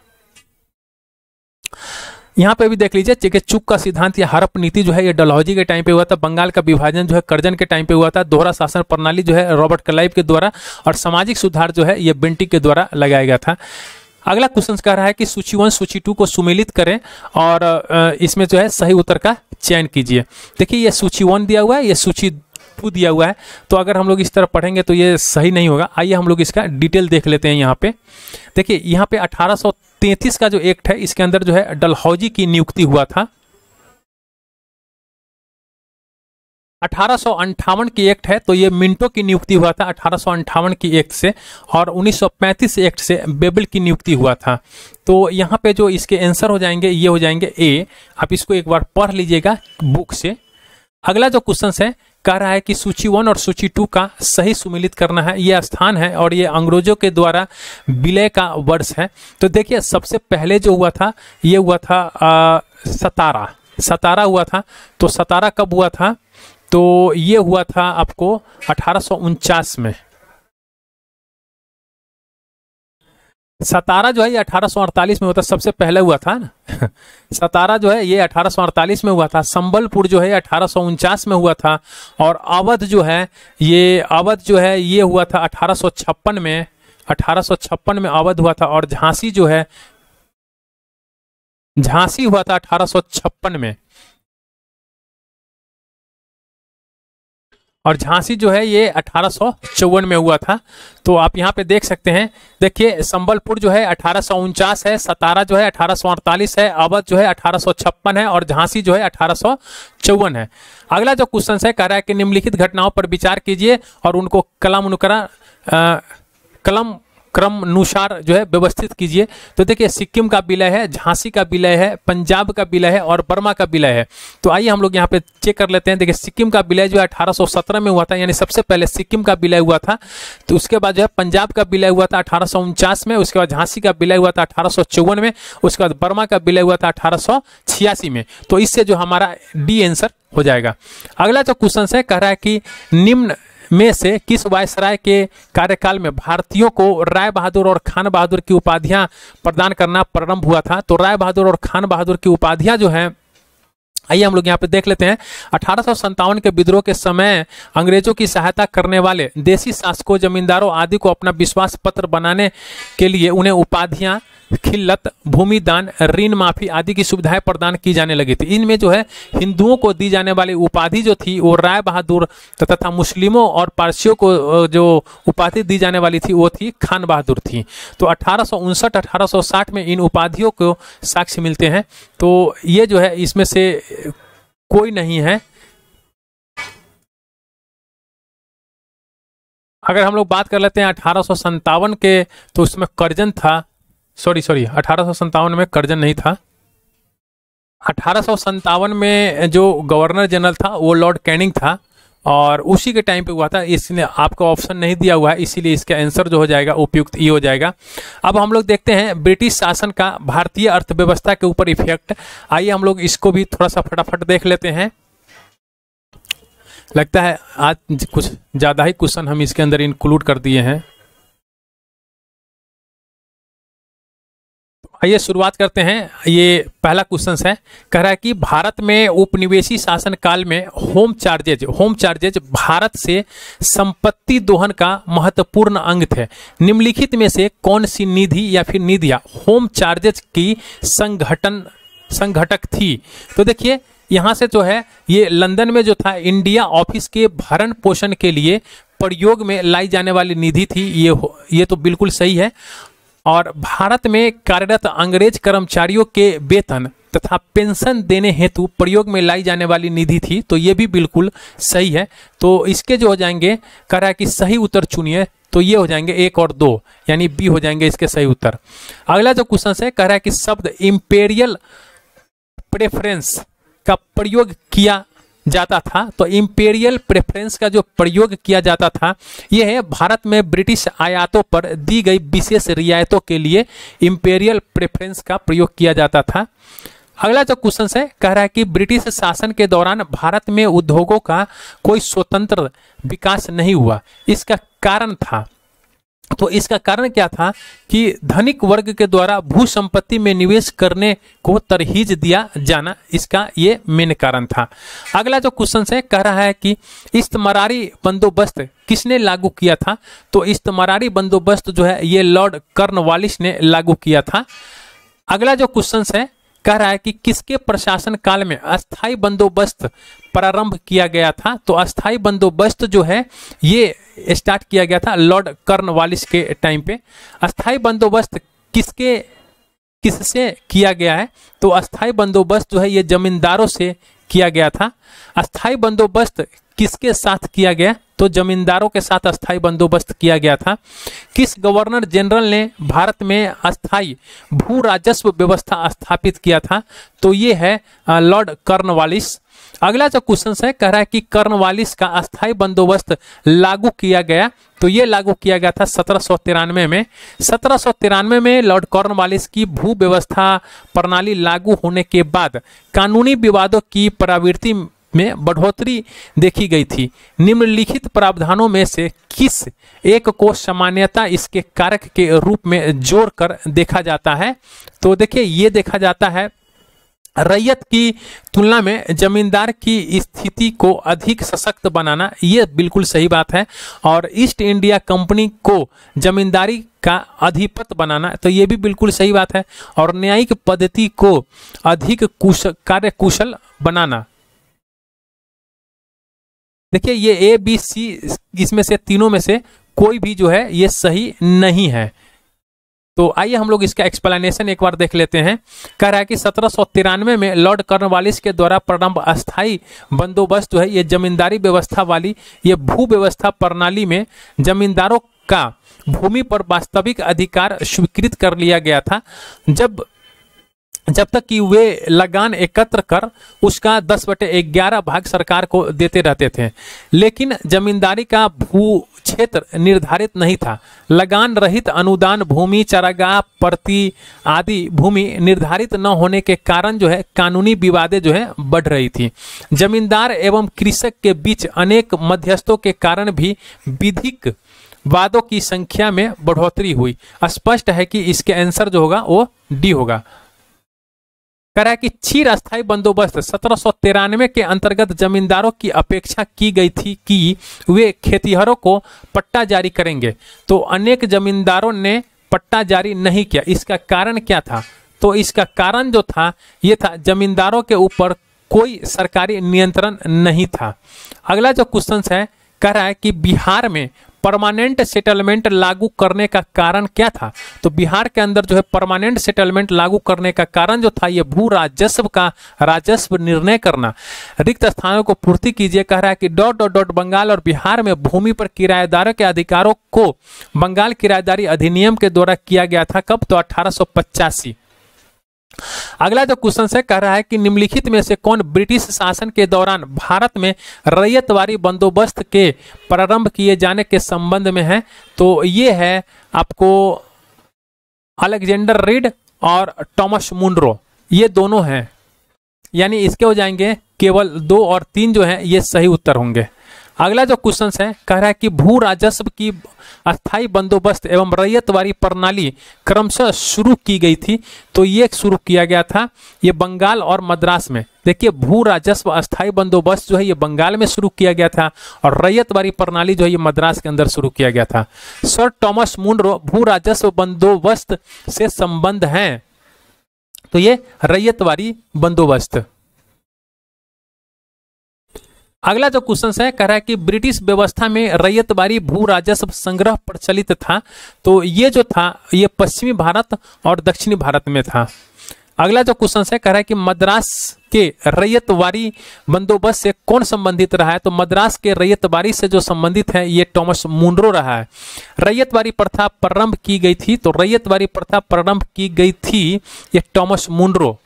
यहाँ पे भी देख लीजिए कि चूक का सिद्धांत या हड़प नीति जो है ये डलहौजी के टाइम पे हुआ था। बंगाल का विभाजन जो है कर्जन के टाइम पे हुआ था। दोहरा शासन प्रणाली जो है रॉबर्ट क्लाइव के द्वारा और सामाजिक सुधार जो है ये बेंटिक के द्वारा लगाया गया था। अगला क्वेश्चन कह रहा है कि सूची 1 सूची 2 को सुमेलित करें और इसमें जो है सही उत्तर का चयन कीजिए। देखिए ये सूची 1 दिया हुआ है, ये सूची 2 दिया हुआ है। तो अगर हम लोग इस तरह पढ़ेंगे तो ये सही नहीं होगा। आइए हम लोग इसका डिटेल देख लेते हैं। यहाँ पे देखिए यहाँ पे 1833 का जो एक्ट है इसके अंदर जो है डलहौजी की नियुक्ति हुआ था। 1858 की एक्ट है तो ये मिंटो की नियुक्ति हुआ था 1858 की एक्ट से। और 1935 एक्ट से बेबल की नियुक्ति हुआ था। तो यहाँ पे जो इसके आंसर हो जाएंगे ये हो जाएंगे ए। आप इसको एक बार पढ़ लीजिएगा बुक से। अगला जो क्वेश्चन है कह रहा है कि सूची 1 और सूची 2 का सही सुमेलित करना है। ये स्थान है और ये अंग्रेजों के द्वारा विलय का वर्ष है। तो देखिए सबसे पहले जो हुआ था ये हुआ था सतारा हुआ था। तो सतारा कब हुआ था। तो ये हुआ था आपको 1849 में। सतारा जो है ये 1848 में हुआ था, सबसे पहले हुआ था ना। सतारा जो है ये 1848 में हुआ था। संबलपुर जो है 1849 में हुआ था। और अवध जो है ये हुआ था 1856 में। 1856 में अवध हुआ था, और झांसी जो है, झांसी हुआ था 1856 में, और झांसी जो है ये 1854 में हुआ था। तो आप यहाँ पे देख सकते हैं, देखिए संबलपुर जो है 1849 है, सतारा जो है 1848 है, अवध जो है 1856 है, और झांसी जो है 1854 है। अगला जो क्वेश्चन है कह रहा है कि निम्नलिखित घटनाओं पर विचार कीजिए और उनको कलम क्रमानुसार जो है व्यवस्थित कीजिए। तो देखिए सिक्किम का विलय है, झांसी का विलय है, पंजाब का विलय है, और बर्मा का विलय है। तो आइए हम लोग यहाँ पे चेक कर लेते हैं। देखिए सिक्किम का विलय जो है 1817 में हुआ था, यानी सबसे पहले सिक्किम का विलय हुआ था। तो उसके बाद जो है पंजाब का विलय हुआ था 1849 में, उसके बाद झांसी का विलय हुआ था 1854 में, उसके बाद बर्मा का विलय हुआ था 1886 में। तो इससे जो हमारा डी आंसर हो जाएगा। अगला जो क्वेश्चन है कह रहा है कि निम्न में से किस वायसराय के कार्यकाल में भारतीयों को राय बहादुर और खान बहादुर की उपाधियां प्रदान करना प्रारंभ हुआ था। तो राय बहादुर और खान बहादुर की उपाधियां जो हैं, आइए हम लोग यहाँ पे देख लेते हैं। 1857 के विद्रोह के समय अंग्रेजों की सहायता करने वाले देशी शासकों, जमींदारों आदि को अपना विश्वास पत्र बनाने के लिए उन्हें उपाधियां, खिल्लत, भूमि दान, ऋण माफी आदि की सुविधाएं प्रदान की जाने लगी थी। इनमें जो है हिंदुओं को दी जाने वाली उपाधि जो थी वो राय बहादुर तथा मुस्लिमों और पारसियों को जो उपाधि दी जाने वाली थी वो थी खान बहादुर थी। तो 1859-1860 में इन उपाधियों को साक्ष्य मिलते हैं। तो ये जो है इसमें से कोई नहीं है। अगर हम लोग बात कर लेते हैं 1857 के, तो उसमें कर्जन था, सॉरी 1857 में कर्जन नहीं था। 1857 में जो गवर्नर जनरल था वो लॉर्ड कैनिंग था, और उसी के टाइम पे हुआ था। इसने आपको ऑप्शन नहीं दिया हुआ है, इसीलिए इसका आंसर जो हो जाएगा उपयुक्त ई हो जाएगा। अब हम लोग देखते हैं ब्रिटिश शासन का भारतीय अर्थव्यवस्था के ऊपर इफेक्ट। आइए हम लोग इसको भी थोड़ा सा फटाफट देख लेते हैं। लगता है आज कुछ ज़्यादा ही क्वेश्चन हम इसके अंदर इंक्लूड कर दिए हैं। आइए शुरुआत करते हैं। ये पहला क्वेश्चन है, कह रहा है कि भारत में उपनिवेशी शासन काल में होम चार्जेज भारत से संपत्ति दोहन का महत्वपूर्ण अंग थे। निम्नलिखित में से कौन सी निधि या फिर निधियां होम चार्जेज की संघटक थी। तो देखिए यहाँ से जो है ये लंदन में जो था इंडिया ऑफिस के भरण पोषण के लिए प्रयोग में लाई जाने वाली निधि थी। ये तो बिल्कुल सही है। और भारत में कार्यरत अंग्रेज कर्मचारियों के वेतन तथा पेंशन देने हेतु प्रयोग में लाई जाने वाली निधि थी। तो ये भी बिल्कुल सही है। तो इसके जो हो जाएंगे, कह रहा है कि सही उत्तर चुनिए। तो ये हो जाएंगे 1 और 2, यानी बी हो जाएंगे इसके सही उत्तर। अगला जो क्वेश्चन है, कह रहा है कि शब्द इंपेरियल प्रेफरेंस का प्रयोग किया जाता था। तो इंपेरियल प्रेफरेंस का जो प्रयोग किया जाता था यह है भारत में ब्रिटिश आयातों पर दी गई विशेष रियायतों के लिए इंपेरियल प्रेफरेंस का प्रयोग किया जाता था। अगला जो क्वेश्चन है, कह रहा है कि ब्रिटिश शासन के दौरान भारत में उद्योगों का कोई स्वतंत्र विकास नहीं हुआ। इसका कारण था, तो इसका कारण क्या था कि धनिक वर्ग के द्वारा भू संपत्ति में निवेश करने को तरहीज दिया जाना, इसका ये मेन कारण था। अगला जो क्वेश्चन है, कह रहा है कि इस्तमरारी बंदोबस्त किसने लागू किया था। तो इस्तमरारी बंदोबस्त जो है ये लॉर्ड कॉर्नवालिस ने लागू किया था। अगला जो क्वेश्चन है, कह रहा है कि किसके प्रशासन काल में अस्थाई बंदोबस्त प्रारंभ किया गया था। तो अस्थाई बंदोबस्त जो है ये स्टार्ट किया गया था लॉर्ड कॉर्नवालिस के टाइम पे। अस्थाई बंदोबस्त किससे किया गया है। तो अस्थाई बंदोबस्त जो है ये जमींदारों से किया गया था। अस्थाई बंदोबस्त किसके साथ किया गया। तो जमींदारों के साथ अस्थाई बंदोबस्त किया गया था। किस गवर्नर जनरल ने भारत में अस्थाई भू राजस्व व्यवस्था स्थापित किया था। तो ये है लॉर्ड कॉर्नवालिस। अगला जो क्वेश्चन है, कह रहा है कि कॉर्नवालिस का अस्थाई बंदोबस्त लागू किया गया। तो ये लागू किया गया था 1793 में। 1793 में लॉर्ड कॉर्नवालिस की भू व्यवस्था प्रणाली लागू होने के बाद कानूनी विवादों की प्रवृत्ति में बढ़ोतरी देखी गई थी। निम्नलिखित प्रावधानों में से किस एक को सामान्यतः इसके कारक के रूप में जोड़कर देखा जाता है। तो देखिए ये देखा जाता है रैयत की तुलना में जमींदार की स्थिति को अधिक सशक्त बनाना, ये बिल्कुल सही बात है। और ईस्ट इंडिया कंपनी को जमींदारी का अधिपति बनाना, तो ये भी बिल्कुल सही बात है। और न्यायिक पद्धति को अधिक कार्यकुशल बनाना। देखिए ये ए बी सी, इसमें से तीनों में से कोई भी जो है ये सही नहीं है। तो आइए हम लोग इसका एक्सप्लेनेशन एक बार देख लेते हैं। कह रहा है कि 1793 में लॉर्ड कॉर्नवालिस के द्वारा प्रारंभ अस्थाई बंदोबस्त जो है ये जमींदारी व्यवस्था वाली ये भू व्यवस्था प्रणाली में जमींदारों का भूमि पर वास्तविक अधिकार स्वीकृत कर लिया गया था, जब तक कि वे लगान एकत्र कर उसका 10/11 भाग सरकार को देते रहते थे। लेकिन जमींदारी का भू क्षेत्र निर्धारित नहीं था। लगान रहित अनुदान भूमि, चारागाह, प्रति आदि भूमि निर्धारित न होने के कारण जो है कानूनी विवादें जो है बढ़ रही थी। जमींदार एवं कृषक के बीच अनेक मध्यस्थों के कारण भी विधिक वादों की संख्या में बढ़ोतरी हुई। स्पष्ट है कि इसके आंसर जो होगा वो डी होगा। कह रहा है कि क्षीर अस्थायी बंदोबस्त 1793 के अंतर्गत जमींदारों की अपेक्षा की गई थी कि वे खेतिहरों को पट्टा जारी करेंगे, तो अनेक जमींदारों ने पट्टा जारी नहीं किया। इसका कारण क्या था? तो इसका कारण जो था ये था जमींदारों के ऊपर कोई सरकारी नियंत्रण नहीं था। अगला जो क्वेश्चन है कह रहा है कि बिहार में परमानेंट सेटलमेंट लागू करने का कारण क्या था? तो बिहार के अंदर जो है परमानेंट सेटलमेंट लागू करने का कारण जो था ये भू राजस्व का राजस्व निर्णय करना। रिक्त स्थानों को पूर्ति कीजिए। कह रहा है कि ... बंगाल और बिहार में भूमि पर किराएदारों के अधिकारों को बंगाल किराएदारी अधिनियम के द्वारा किया गया था। कब? तो 1885। अगला जो क्वेश्चन है कह रहा है कि निम्नलिखित में से कौन ब्रिटिश शासन के दौरान भारत में रैयतवारी बंदोबस्त के प्रारंभ किए जाने के संबंध में है? तो ये है आपको अलेक्जेंडर रीड और टॉमस मुनरो, ये दोनों हैं। यानी इसके हो जाएंगे केवल 2 और 3 जो है ये सही उत्तर होंगे। अगला जो क्वेश्चन है कह रहा है कि भू राजस्व की अस्थाई बंदोबस्त एवं रैयतवारी प्रणाली क्रमशः शुरू की गई थी। तो ये शुरू किया गया था ये बंगाल और मद्रास में। देखिए भू राजस्व अस्थाई बंदोबस्त जो है ये बंगाल में शुरू किया गया था और रैयतवारी प्रणाली जो है ये मद्रास के अंदर शुरू किया गया था। सर टॉमस मुनरो भू राजस्व बंदोबस्त से संबंध हैं, तो ये रैयतवारी बंदोबस्त। अगला जो क्वेश्चन है कह रहा है कि ब्रिटिश व्यवस्था में रैयतवारी भू राजस्व संग्रह प्रचलित था। तो ये जो था ये पश्चिमी भारत और दक्षिणी भारत में था। अगला जो क्वेश्चन है कह रहा है कि मद्रास के रैयतवारी बंदोबस्त से कौन संबंधित रहा है? तो मद्रास के रैयतवारी से जो संबंधित है ये टॉमस मुनरो रहा है। रैयतवारी प्रथा प्रारंभ की गई थी, तो रैयतवारी प्रथा प्रारंभ की गई थी ये टॉमस मुनरो।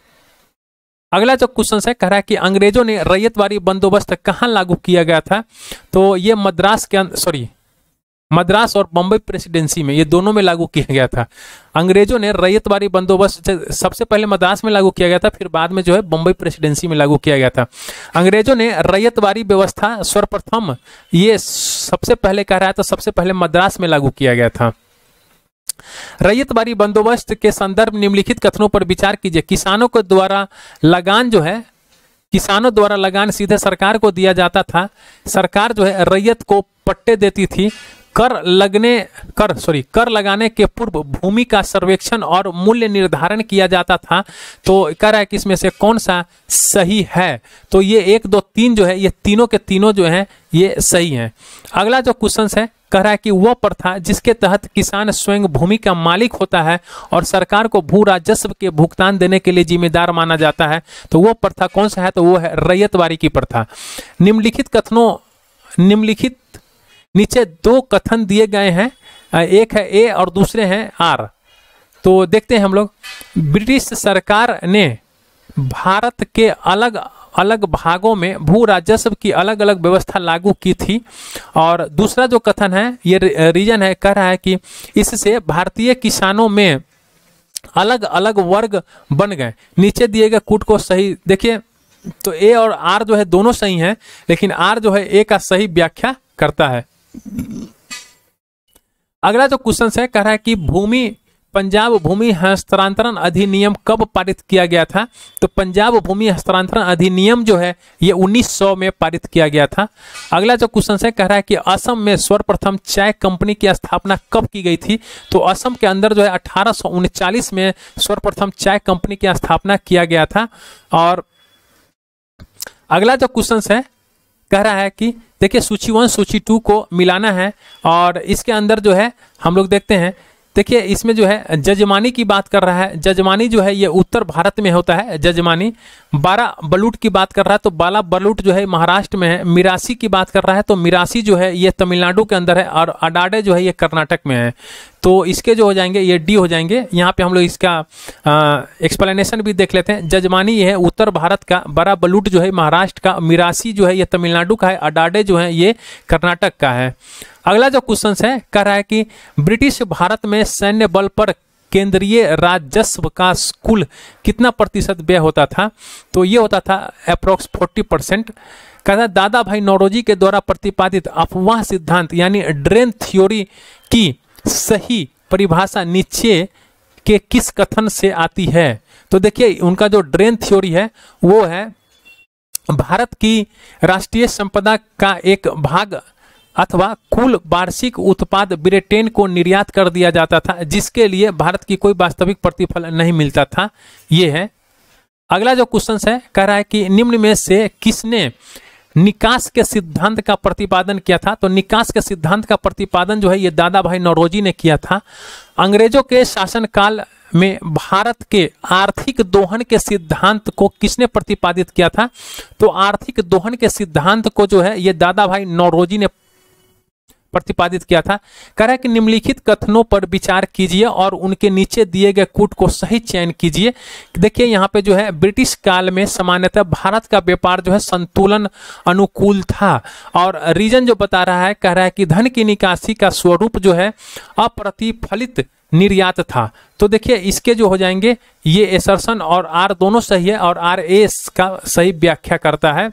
अगला जो क्वेश्चन है कह रहा है कि अंग्रेजों ने रैयतवारी बंदोबस्त कहाँ लागू किया गया था? तो ये मद्रास और बम्बई प्रेसिडेंसी में, ये दोनों में लागू किया गया था। अंग्रेजों ने रैयतवारी बंदोबस्त सबसे पहले मद्रास में लागू किया गया था, फिर बाद में जो है बम्बई प्रेसिडेंसी में लागू किया गया था। अंग्रेजों ने रैयतवारी व्यवस्था सर्वप्रथम ये सबसे पहले कह रहा है तो सबसे पहले मद्रास में लागू किया गया था। रैयतवारी बंदोबस्त के संदर्भ निम्नलिखित कथनों पर विचार कीजिए। किसानों द्वारा लगान सीधे सरकार को दिया जाता था। सरकार जो है रैयत को पट्टे देती थी। कर लगाने के पूर्व भूमि का सर्वेक्षण और मूल्य निर्धारण किया जाता था। तो कह रहा है कि इसमें से कौन सा सही है? तो ये 1, 2, 3 जो है ये तीनों के तीनों जो हैं ये सही हैं। अगला जो क्वेश्चन है कह रहा है कि वह प्रथा जिसके तहत किसान स्वयं भूमि का मालिक होता है और सरकार को भू राजस्व के भुगतान देने के लिए जिम्मेदार माना जाता है, तो वह प्रथा कौन सा है? तो वो है रैयतवारी की प्रथा। निम्नलिखित नीचे 2 कथन दिए गए हैं, एक है ए और दूसरे हैं आर। तो देखते हैं हम लोग। ब्रिटिश सरकार ने भारत के अलग अलग भागों में भू राजस्व की अलग अलग व्यवस्था लागू की थी। और दूसरा जो कथन है ये रीजन है, कह रहा है कि इससे भारतीय किसानों में अलग अलग वर्ग बन गए। नीचे दिए गए कूट को सही देखिए, तो ए और आर जो है दोनों सही हैं, लेकिन आर जो है ए का सही व्याख्या करता है। अगला जो क्वेश्चन है कह रहा है कि भूमि पंजाब भूमि हस्तांतरण अधिनियम कब पारित किया गया था? तो पंजाब भूमि हस्तांतरण अधिनियम जो है ये 1900 में पारित किया गया था। अगला जो क्वेश्चन है कह रहा है कि असम में सर्वप्रथम चाय कंपनी की स्थापना कब की गई थी? तो असम के अंदर जो है 1839 में सर्वप्रथम चाय कंपनी की स्थापना किया गया था। और अगला जो क्वेश्चन है कह रहा है कि देखिए सूची 1 सूची 2 को मिलाना है और इसके अंदर जो है हम लोग देखते हैं, देखिए इसमें जो है जजमानी की बात कर रहा है। जजमानी जो है ये उत्तर भारत में होता है जजमानी। 12 बलूट की बात कर रहा है तो 12 बलूट जो है महाराष्ट्र में है। मिरासी की बात कर रहा है तो मिरासी जो है ये तमिलनाडु के अंदर है और अडाडे जो है ये कर्नाटक में है। तो इसके जो हो जाएंगे ये डी हो जाएंगे। यहाँ पे हम लोग इसका एक्सप्लेनेशन भी देख लेते हैं। जजमानी ये है उत्तर भारत का, 12 बलूट जो है महाराष्ट्र का, मिरासी जो है ये तमिलनाडु का है, अडाडे जो है ये कर्नाटक का है। अगला जो क्वेश्चन है कह रहा है कि ब्रिटिश भारत में सैन्य बल पर केंद्रीय राजस्व का कुल कितना प्रतिशत व्यय होता था? तो ये होता था अप्रोक्स 40%। कहता है दादा भाई नौरोजी के द्वारा प्रतिपादित अफवाह सिद्धांत यानी ड्रेन थ्योरी की सही परिभाषा नीचे के किस कथन से आती है? तो देखिए उनका जो ड्रेन थ्योरी है वो है भारत की राष्ट्रीय संपदा का एक भाग अथवा कुल वार्षिक उत्पाद ब्रिटेन को निर्यात कर दिया जाता था जिसके लिए भारत की कोई वास्तविक प्रतिफल नहीं मिलता था। ये है। अगला जो क्वेश्चन है कह रहा है कि निम्न में से किसने निकास के सिद्धांत का प्रतिपादन किया था? तो निकास के सिद्धांत का प्रतिपादन जो है ये दादा भाई नौरोजी ने किया था। अंग्रेजों के शासनकाल में भारत के आर्थिक दोहन के सिद्धांत को किसने प्रतिपादित किया था? तो आर्थिक दोहन के सिद्धांत को जो है ये दादा भाई नौरोजी ने प्रतिपादित किया था। कह रहा है कि निम्नलिखित कथनों पर विचार कीजिए और उनके नीचे दिए गए कूट को सही चयन कीजिए। देखिए यहाँ पे जो है ब्रिटिश काल में सामान्यतः भारत का व्यापार जो है संतुलन अनुकूल था और रीजन जो बता रहा है कह रहा है कि धन की निकासी का स्वरूप जो है अप्रतिफलित निर्यात था। तो देखिए इसके जो हो जाएंगे ये एसर्शन और आर दोनों सही है और आर एस का सही व्याख्या करता है।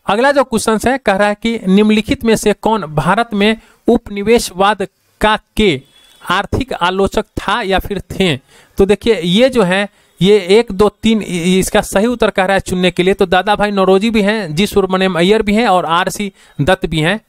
अगला जो क्वेश्चन है कह रहा है कि निम्नलिखित में से कौन भारत में उपनिवेशवाद का के आर्थिक आलोचक था या फिर थे? तो देखिए ये जो है ये 1 2 3 इसका सही उत्तर कह रहा है चुनने के लिए। तो दादा भाई नौरोजी भी हैं, जी सुब्रमण्यम अय्यर भी हैं और आर.सी. दत्त भी हैं।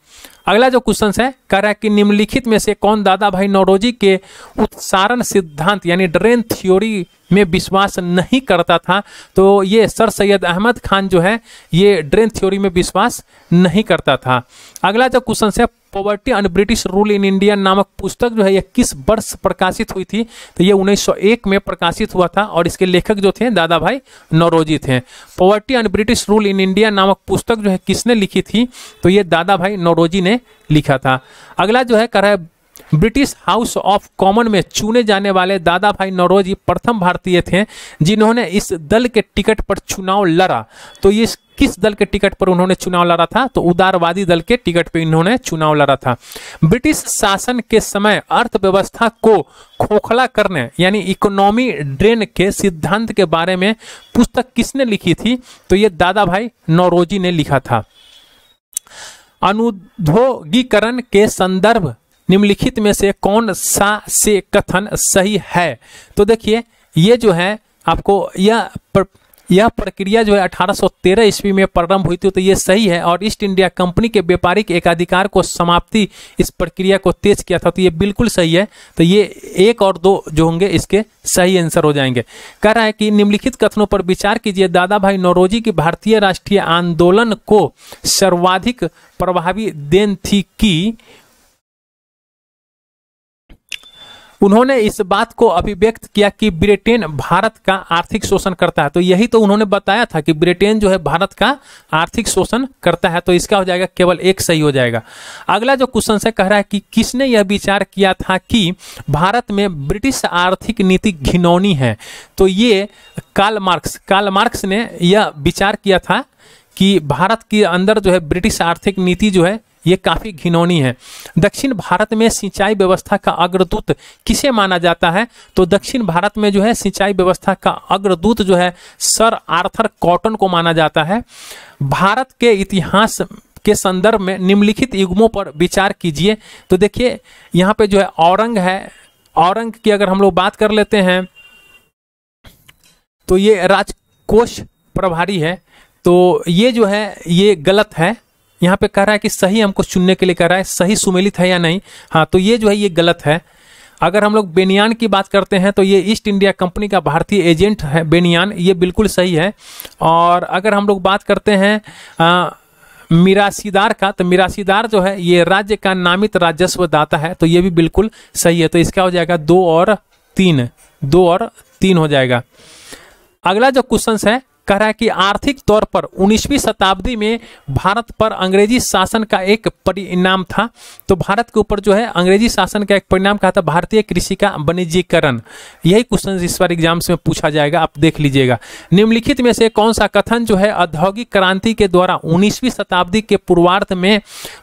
अगला जो क्वेश्चन है कह रहा है कि निम्नलिखित में से कौन दादा भाई नौरोजी के उत्सारण सिद्धांत यानी ड्रेन थ्योरी में विश्वास नहीं करता था? तो ये सर सैयद अहमद खान जो है ये ड्रेन थ्योरी में विश्वास नहीं करता था। अगला जो क्वेश्चन है poverty and British rule in India नामक पुस्तक जो है ये किस वर्ष प्रकाशित हुई थी? तो ये 1901 में प्रकाशित हुआ था और इसके लेखक जो थे दादा भाई नौरोजी थे। Poverty and British rule in India नामक पुस्तक जो है किसने लिखी थी? तो ये दादा भाई नौरोजी ने लिखा था। अगला जो है कह रहा है ब्रिटिश हाउस ऑफ कॉमन में चुने जाने वाले दादा भाई नौरोजी प्रथम भारतीय थे जिन्होंने इस दल के टिकट पर चुनाव लड़ा। तो ये किस दल के टिकट पर उन्होंने चुनाव लड़ा था? तो उदारवादी दल के टिकट पर इन्होंने चुनाव लड़ा था। ब्रिटिश शासन के समय अर्थव्यवस्था को खोखला करने यानी इकोनॉमी ड्रेन के सिद्धांत के बारे में पुस्तक किसने लिखी थी? तो ये दादा भाई नौरोजी ने लिखा था। अनुद्योगीकरण के संदर्भ निम्नलिखित में से कौन सा से कथन सही है? तो देखिए ये जो है आपको यह प्रक्रिया जो है 1813 ईस्वी में प्रारंभ हुई थी। तो ये सही है और ईस्ट इंडिया कंपनी के व्यापारिक एकाधिकार को समाप्ति इस प्रक्रिया को तेज किया था। तो ये बिल्कुल सही है। तो ये 1 और 2 जो होंगे इसके सही आंसर हो जाएंगे। कह रहा है कि निम्नलिखित कथनों पर विचार कीजिए। दादा भाई नौरोजी की भारतीय राष्ट्रीय आंदोलन को सर्वाधिक प्रभावी देन थी कि उन्होंने इस बात को अभिव्यक्त किया कि ब्रिटेन भारत का आर्थिक शोषण करता है। तो यही तो उन्होंने बताया था कि ब्रिटेन जो है भारत का आर्थिक शोषण करता है। तो इसका हो जाएगा केवल 1 सही हो जाएगा। अगला जो क्वेश्चन है कह रहा है कि किसने यह विचार किया था कि भारत में ब्रिटिश आर्थिक नीति घिनौनी है? तो ये कार्ल मार्क्स ने यह विचार किया था कि भारत के अंदर जो है ब्रिटिश आर्थिक नीति जो है ये काफी घिनौनी है। दक्षिण भारत में सिंचाई व्यवस्था का अग्रदूत किसे माना जाता है? तो दक्षिण भारत में जो है सिंचाई व्यवस्था का अग्रदूत जो है सर आर्थर कॉटन को माना जाता है। भारत के इतिहास के संदर्भ में निम्नलिखित युग्मों पर विचार कीजिए। तो देखिए यहाँ पे जो है औरंग है औरंग की अगर हम लोग बात कर लेते हैं तो ये राजकोष प्रभारी है, तो ये जो है ये गलत है। यहाँ पे कह रहा है कि सही हमको चुनने के लिए कह रहा है, सही सुमेलित है या नहीं। हाँ, तो ये जो है ये गलत है। अगर हम लोग बेनियान की बात करते हैं तो ये ईस्ट इंडिया कंपनी का भारतीय एजेंट है बेनियान, ये बिल्कुल सही है। और अगर हम लोग बात करते हैं मिरासीदार का, तो मिरासीदार जो है ये राज्य का नामित राजस्व दाता है, तो ये भी बिल्कुल सही है। तो इसका हो जाएगा 2 और 3 हो जाएगा। अगला जो क्वेश्चन है कह रहा है कि आर्थिक तौर पर 19वीं शताब्दी में भारत पर अंग्रेजी शासन का एक परिणाम था। तो भारत के ऊपर जो है अंग्रेजी शासन का एक परिणाम कहा था भारतीय कृषि का वाणिज्यीकरण। यही क्वेश्चन इस बार एग्जाम्स में पूछा जाएगा, आप देख लीजिएगा। निम्नलिखित में से कौन सा कथन जो है औद्योगिक क्रांति के द्वारा 19वीं शताब्दी के पूर्वार्ध में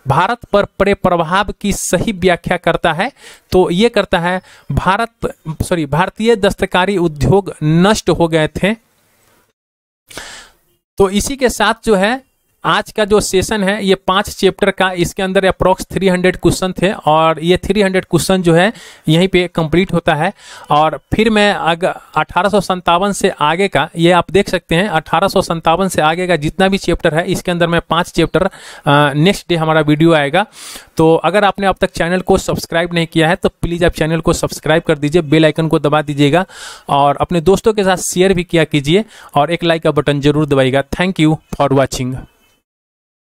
भारत पर पड़े प्रभाव की सही व्याख्या करता है? तो ये करता है भारतीय दस्तकारी उद्योग नष्ट हो गए थे। तो इसी के साथ जो है आज का जो सेशन है ये 5 चैप्टर का, इसके अंदर अप्रॉक्स 300 क्वेश्चन थे और ये 300 क्वेश्चन जो है यहीं पे कंप्लीट होता है। और फिर मैं अगर 1857 से आगे का, ये आप देख सकते हैं 1857 से आगे का जितना भी चैप्टर है इसके अंदर मैं 5 चैप्टर नेक्स्ट डे हमारा वीडियो आएगा। तो अगर आपने अब तक चैनल को सब्सक्राइब नहीं किया है तो प्लीज़ आप चैनल को सब्सक्राइब कर दीजिए, बेल आइकन को दबा दीजिएगा और अपने दोस्तों के साथ शेयर भी किया कीजिए और एक लाइक का बटन जरूर दबाइएगा। Thank you for watching.